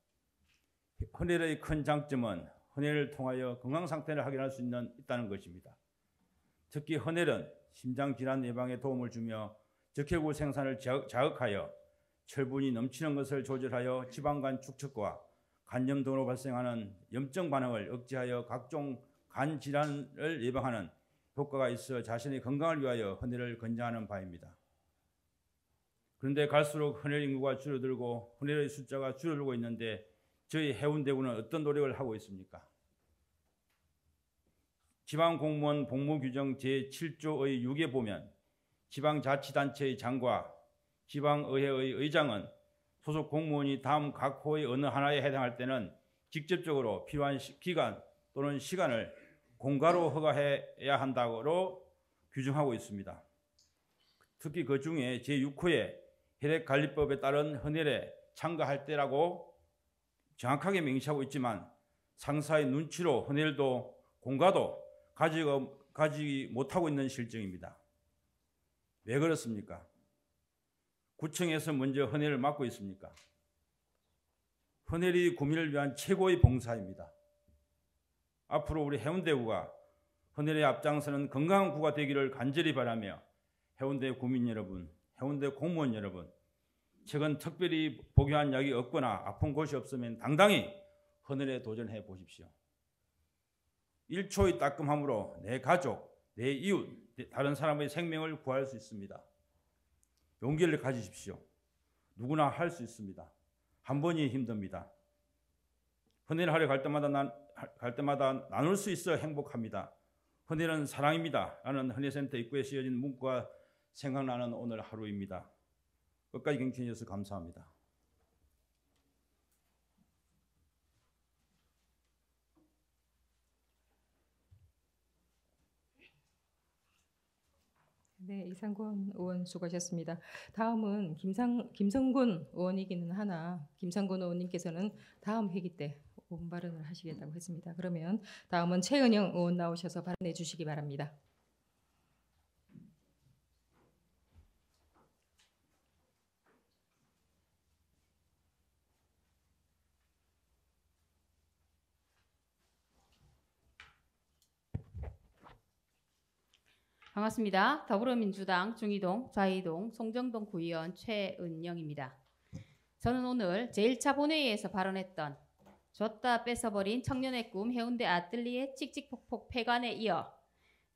헌혈의 큰 장점은 헌혈을 통하여 건강 상태를 확인할 수 있다는 것입니다. 특히 헌혈은 심장 질환 예방에 도움을 주며 적혈구 생산을 자극하여 철분이 넘치는 것을 조절하여 지방간 축적과 간염 등으로 발생하는 염증 반응을 억제하여 각종 간 질환을 예방하는 효과가 있어 자신의 건강을 위하여 헌혈을 권장하는 바입니다. 그런데 갈수록 헌혈 인구가 줄어들고 헌혈의 숫자가 줄어들고 있는데 저희 해운대구는 어떤 노력을 하고 있습니까? 지방공무원 복무규정 제7조의 6에 보면 지방자치단체의 장과 지방의회의 의장은 소속 공무원이 다음 각 호의 어느 하나에 해당할 때는 직접적으로 필요한 기간 또는 시간을 공가로 허가해야 한다고 규정하고 있습니다. 특히 그 중에 제6호에 혈액관리법에 따른 헌혈에 참가할 때라고 정확하게 명시하고 있지만 상사의 눈치로 헌혈도 공가도 가지지 못하고 있는 실정입니다. 왜 그렇습니까? 구청에서 먼저 헌혈을 맡고 있습니까? 헌혈이 구민을 위한 최고의 봉사입니다. 앞으로 우리 해운대구가 헌혈에 앞장서는 건강한 구가 되기를 간절히 바라며 해운대 구민 여러분, 해운대 공무원 여러분, 최근 특별히 복용한 약이 없거나 아픈 곳이 없으면 당당히 헌혈에 도전해 보십시오. 1초의 따끔함으로 내 가족, 내 이웃, 다른 사람의 생명을 구할 수 있습니다. 용기를 가지십시오. 누구나 할 수 있습니다. 한 번이 힘듭니다. 헌혈하러 갈 때마다 나눌 수 있어 행복합니다. 헌혈은 사랑입니다. 라는 헌혈센터 입구에 쓰여진 문구가 생각나는 오늘 하루입니다. 끝까지 경청해 주셔서 감사합니다. 네, 이상권 의원 수고하셨습니다. 다음은 김성군 의원이기는 하나 김성군 의원님께서는 다음 회기 때 5분 발언을 하시겠다고 했습니다. 그러면 다음은 최은영 의원 나오셔서 발언해 주시기 바랍니다. 반갑습니다. 더불어민주당 중이동, 좌이동, 송정동 구의원 최은영입니다. 저는 오늘 제1차 본회의에서 발언했던 줬다 뺏어버린 청년의 꿈 해운대 아뜰리에 찍찍폭폭 폐관에 이어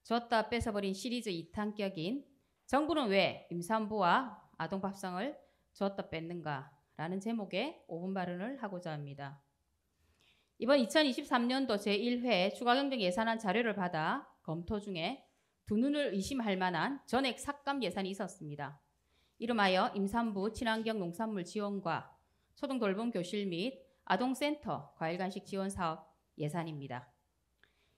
줬다 뺏어버린 시리즈 2탄격인 정부는 왜 임산부와 아동밥상을 줬다 뺐는가 라는 제목의 5분 발언을 하고자 합니다. 이번 2023년도 제1회 추가경정 예산안 자료를 받아 검토 중에 두 눈을 의심할 만한 전액 삭감 예산이 있었습니다. 이름하여 임산부 친환경 농산물 지원과 초등돌봄 교실 및 아동센터 과일간식 지원 사업 예산입니다.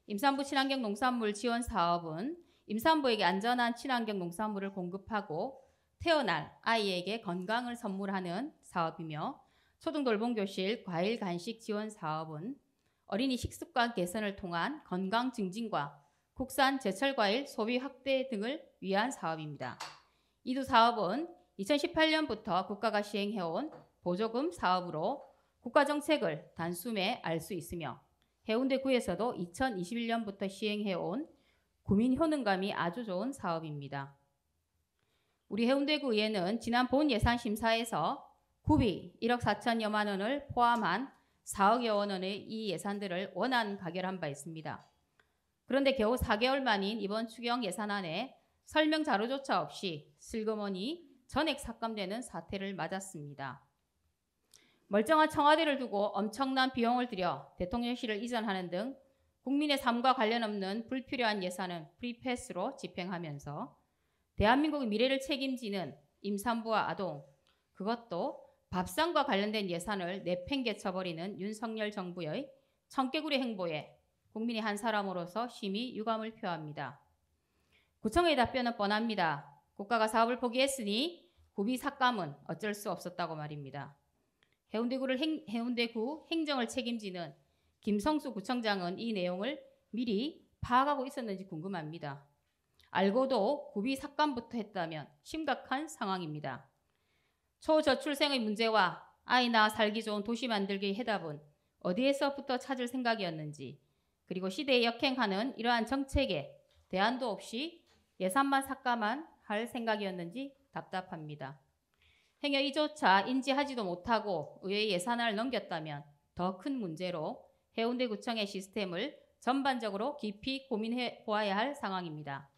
임산부 친환경 농산물 지원 사업은 임산부에게 안전한 친환경 농산물을 공급하고 태어날 아이에게 건강을 선물하는 사업이며 초등돌봄 교실 과일간식 지원 사업은 어린이 식습관 개선을 통한 건강 증진과 국산 제철과일 소비 확대 등을 위한 사업입니다. 이 두 사업은 2018년부터 국가가 시행해온 보조금 사업으로 국가정책을 단숨에 알 수 있으며 해운대구에서도 2021년부터 시행해온 구민 효능감이 아주 좋은 사업입니다. 우리 해운대구 의회는 지난 본 예산 심사에서 구비 1억 4천여만 원을 포함한 4억여 원의 이 예산들을 원안 가결한 바 있습니다. 그런데 겨우 4개월 만인 이번 추경 예산안에 설명 자료조차 없이 슬그머니 전액 삭감되는 사태를 맞았습니다. 멀쩡한 청와대를 두고 엄청난 비용을 들여 대통령실을 이전하는 등 국민의 삶과 관련 없는 불필요한 예산은 프리패스로 집행하면서 대한민국의 미래를 책임지는 임산부와 아동, 그것도 밥상과 관련된 예산을 내팽개쳐버리는 윤석열 정부의 청개구리 행보에 국민이 한 사람으로서 심히 유감을 표합니다. 구청의 답변은 뻔합니다. 국가가 사업을 포기했으니 구비 삭감은 어쩔 수 없었다고 말입니다. 해운대구 행정을 책임지는 김성수 구청장은 이 내용을 미리 파악하고 있었는지 궁금합니다. 알고도 구비 삭감부터 했다면 심각한 상황입니다. 초저출생의 문제와 아이 낳아 살기 좋은 도시 만들기의 해답은 어디에서부터 찾을 생각이었는지, 그리고 시대에 역행하는 이러한 정책에 대안도 없이 예산만 삭감만 할 생각이었는지 답답합니다. 행여 이조차 인지하지도 못하고 의회의 예산안을 넘겼다면 더 큰 문제로 해운대구청의 시스템을 전반적으로 깊이 고민해 보아야 할 상황입니다.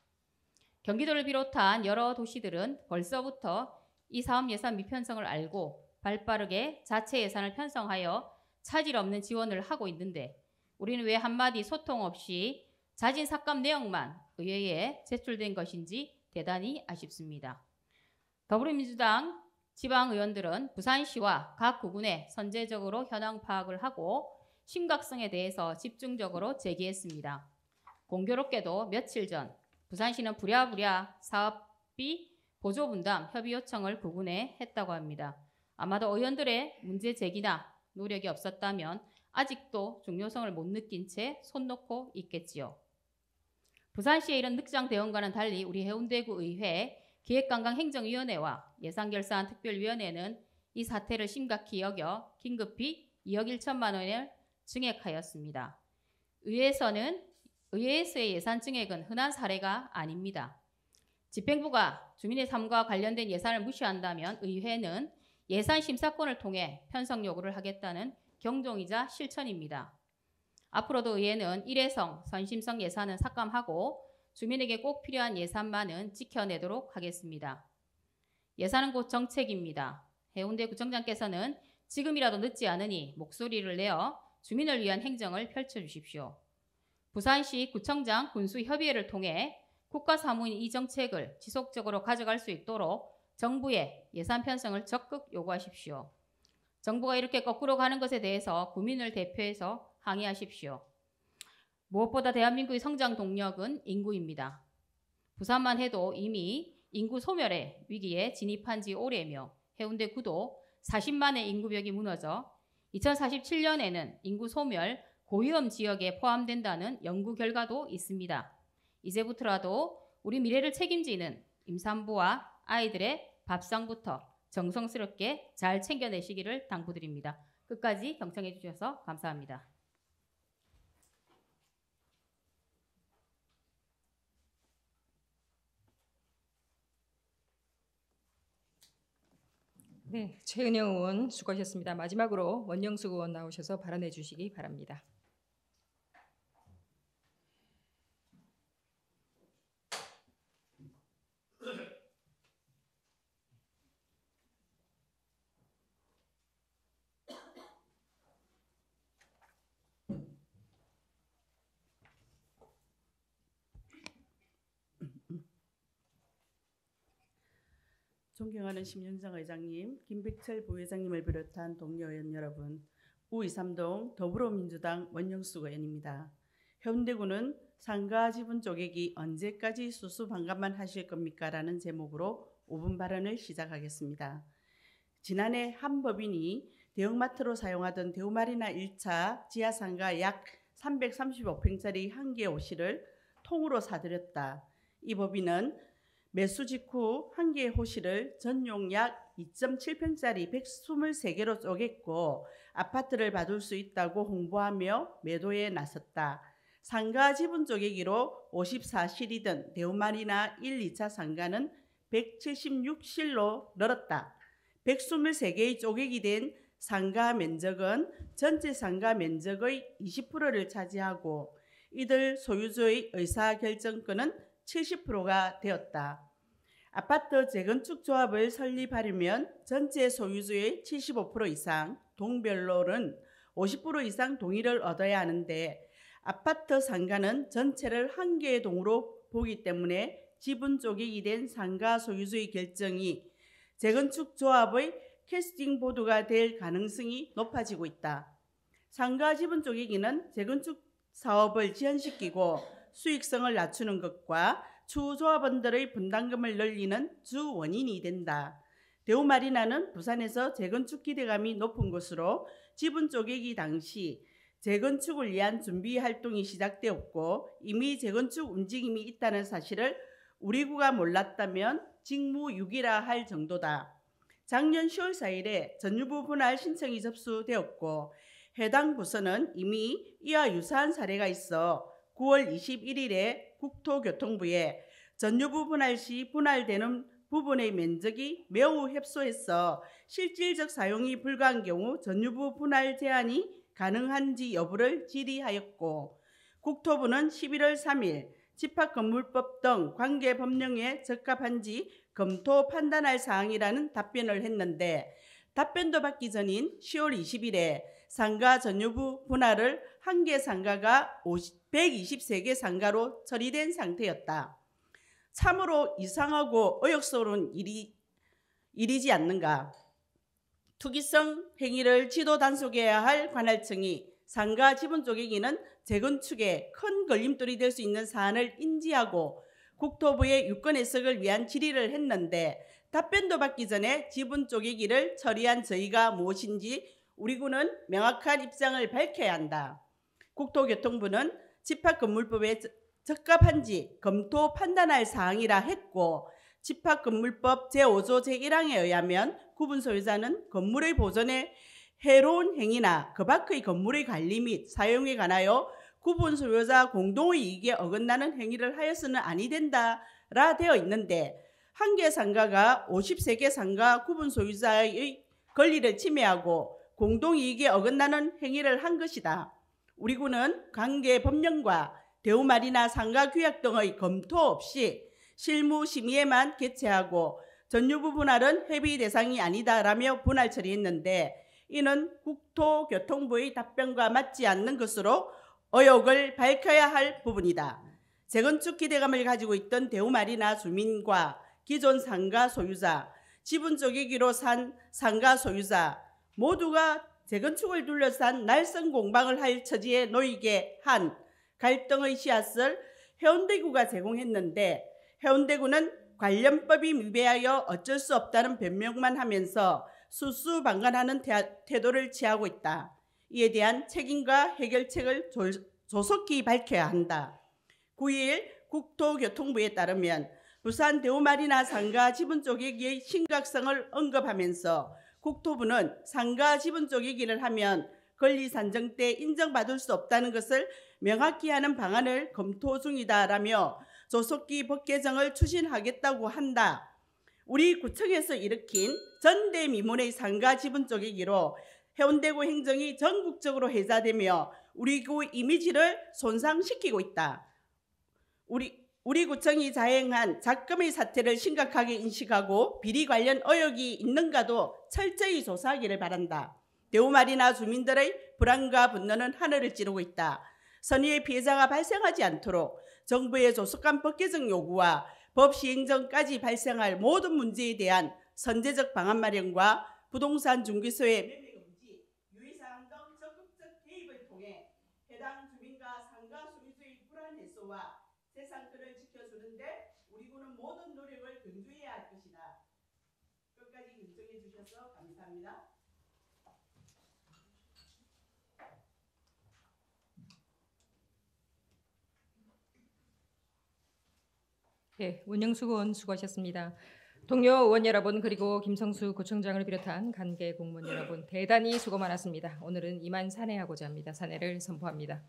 경기도를 비롯한 여러 도시들은 벌써부터 이 사업 예산 미편성을 알고 발빠르게 자체 예산을 편성하여 차질 없는 지원을 하고 있는데 우리는 왜 한마디 소통 없이 자진 삭감 내용만 의회에 제출된 것인지 대단히 아쉽습니다. 더불어민주당 지방의원들은 부산시와 각 구군에 선제적으로 현황 파악을 하고 심각성에 대해서 집중적으로 제기했습니다. 공교롭게도 며칠 전 부산시는 부랴부랴 사업비 보조 분담 협의 요청을 구군에 했다고 합니다. 아마도 의원들의 문제 제기나 노력이 없었다면 아직도 중요성을 못 느낀 채 손 놓고 있겠지요. 부산시의 이런 늑장 대응과는 달리 우리 해운대구 의회 기획관광행정위원회와 예산결산 특별위원회는 이 사태를 심각히 여겨 긴급히 2억 1천만 원을 증액하였습니다. 의회에서의 예산 증액은 흔한 사례가 아닙니다. 집행부가 주민의 삶과 관련된 예산을 무시한다면 의회는 예산 심사권을 통해 편성 요구를 하겠다는 경종이자 실천입니다. 앞으로도 의회는 일회성, 선심성 예산은 삭감하고 주민에게 꼭 필요한 예산만은 지켜내도록 하겠습니다. 예산은 곧 정책입니다. 해운대 구청장께서는 지금이라도 늦지 않으니 목소리를 내어 주민을 위한 행정을 펼쳐주십시오. 부산시 구청장 군수협의회를 통해 국가사무인 이 정책을 지속적으로 가져갈 수 있도록 정부의 예산 편성을 적극 요구하십시오. 정부가 이렇게 거꾸로 가는 것에 대해서 국민을 대표해서 항의하십시오. 무엇보다 대한민국의 성장 동력은 인구입니다. 부산만 해도 이미 인구 소멸의 위기에 진입한 지 오래며 해운대구도 40만의 인구벽이 무너져 2047년에는 인구 소멸 고위험 지역에 포함된다는 연구 결과도 있습니다. 이제부터라도 우리 미래를 책임지는 임산부와 아이들의 밥상부터 정성스럽게 잘 챙겨내시기를 당부드립니다. 끝까지 경청해 주셔서 감사합니다. 네, 최은영 의원 수고하셨습니다. 마지막으로 원영숙 의원 나오셔서 발언해 주시기 바랍니다. 존경하는 심윤정 의장님, 김백철 부회장님을 비롯한 동료 의원 여러분, 우23동 더불어민주당 원영숙 의원입니다. 해운대구는 상가 지분 쪼개기 언제까지 수수방관만 하실 겁니까? 라는 제목으로 5분 발언을 시작하겠습니다. 지난해 한 법인이 대형마트로 사용하던 대우마리나 1차 지하상가 약 335평짜리 한 개 옷실을 통으로 사들였다. 이 법인은 매수 직후 한 개의 호실을 전용 약 2.7평짜리 123개로 쪼갰고 아파트를 받을 수 있다고 홍보하며 매도에 나섰다. 상가 지분 쪼개기로 54실이던 대우마리나 1, 2차 상가는 176실로 늘었다. 123개의 쪼개기 된 상가 면적은 전체 상가 면적의 20%를 차지하고 이들 소유주의 의사결정권은 70%가 되었다. 아파트 재건축 조합을 설립하려면 전체 소유주의 75% 이상, 동별로는 50% 이상 동의를 얻어야 하는데 아파트 상가는 전체를 한 개의 동으로 보기 때문에 지분 쪼개기 된 상가 소유주의 결정이 재건축 조합의 캐스팅 보드가 될 가능성이 높아지고 있다. 상가 지분 쪼개기는 재건축 사업을 지연시키고 수익성을 낮추는 것과 추후 조합원들의 분담금을 늘리는 주 원인이 된다. 대우마리나는 부산에서 재건축 기대감이 높은 곳으로 지분 쪼개기 당시 재건축을 위한 준비 활동이 시작되었고 이미 재건축 움직임이 있다는 사실을 우리 구가 몰랐다면 직무유기라 할 정도다. 작년 10월 4일에 전유부 분할 신청이 접수되었고 해당 부서는 이미 이와 유사한 사례가 있어 9월 21일에 국토교통부에 전유부 분할 시 분할되는 부분의 면적이 매우 협소해서 실질적 사용이 불가한 경우 전유부 분할 제한이 가능한지 여부를 질의하였고 국토부는 11월 3일 집합건물법 등 관계 법령에 적합한지 검토 판단할 사항이라는 답변을 했는데 답변도 받기 전인 10월 20일에 상가 전유부 분할을 한 개 상가가 123개 상가로 처리된 상태였다. 참으로 이상하고 의욕스러운 일이지 않는가. 투기성 행위를 지도 단속해야 할 관할청이 상가 지분 쪼개기는 재건축에 큰 걸림돌이 될 수 있는 사안을 인지하고 국토부의 유권 해석을 위한 질의를 했는데 답변도 받기 전에 지분 쪼개기를 처리한 저희가 무엇인지 우리 구는 명확한 입장을 밝혀야 한다. 국토교통부는 집합건물법에 적합한지 검토 판단할 사항이라 했고 집합건물법 제5조 제1항에 의하면 구분 소유자는 건물의 보존에 해로운 행위나 그 밖의 건물의 관리 및 사용에 관하여 구분 소유자 공동의 이익에 어긋나는 행위를 하여서는 아니 된다라 되어 있는데 한 개 상가가 53개 상가 구분 소유자의 권리를 침해하고 공동이익에 어긋나는 행위를 한 것이다. 우리 구는 관계 법령과 대우마리나 상가 규약 등의 검토 없이 실무 심의에만 개최하고 전유부 분할은 협의 대상이 아니다라며 분할 처리했는데 이는 국토교통부의 답변과 맞지 않는 것으로 의혹을 밝혀야 할 부분이다. 재건축 기대감을 가지고 있던 대우마리나 주민과 기존 상가 소유자, 지분 쪼개기로 산 상가 소유자 모두가 재건축을 둘러싼 날선 공방을 할 처지에 놓이게 한 갈등의 씨앗을 해운대구가 제공했는데 해운대구는 관련법이 미비하여 어쩔 수 없다는 변명만 하면서 수수방관하는 태도를 취하고 있다. 이에 대한 책임과 해결책을 조속히 밝혀야 한다. 9일 국토교통부에 따르면 부산 대우마리나 상가 지분 쪼개기의 심각성을 언급하면서 국토부는 상가 지분 쪼개기를 하면 권리 산정 때 인정받을 수 없다는 것을 명확히 하는 방안을 검토 중이다라며 조속히 법 개정을 추진하겠다고 한다. 우리 구청에서 일으킨 전대미문의 상가 지분 쪼개기로 해운대구 행정이 전국적으로 회자되며 우리 구 이미지를 손상시키고 있다. 우리 구청이 자행한 작금의 사태를 심각하게 인식하고 비리 관련 의혹이 있는가도 철저히 조사하기를 바란다. 대우마리나 주민들의 불안과 분노는 하늘을 찌르고 있다. 선의의 피해자가 발생하지 않도록 정부의 조속한 법 개정 요구와 법 시행 전까지 발생할 모든 문제에 대한 선제적 방안 마련과 부동산 중개소의 매매 금지, 유의사항 등 적극적 개입을 통해 해당 주민과 상가 소유주의 불안 해소와 재산권을 지켜주는데 우리 구는 모든 노력을 경주해야 할 것이다. 끝까지 경청해 주셔서 감사합니다. 예, 원영수 의원 수고하셨습니다. 동료 의원 여러분 그리고 김성수 구청장을 비롯한 관계 공무원 여러분 대단히 수고 많았습니다. 오늘은 이만 산회하고자 합니다. 산회를 선포합니다.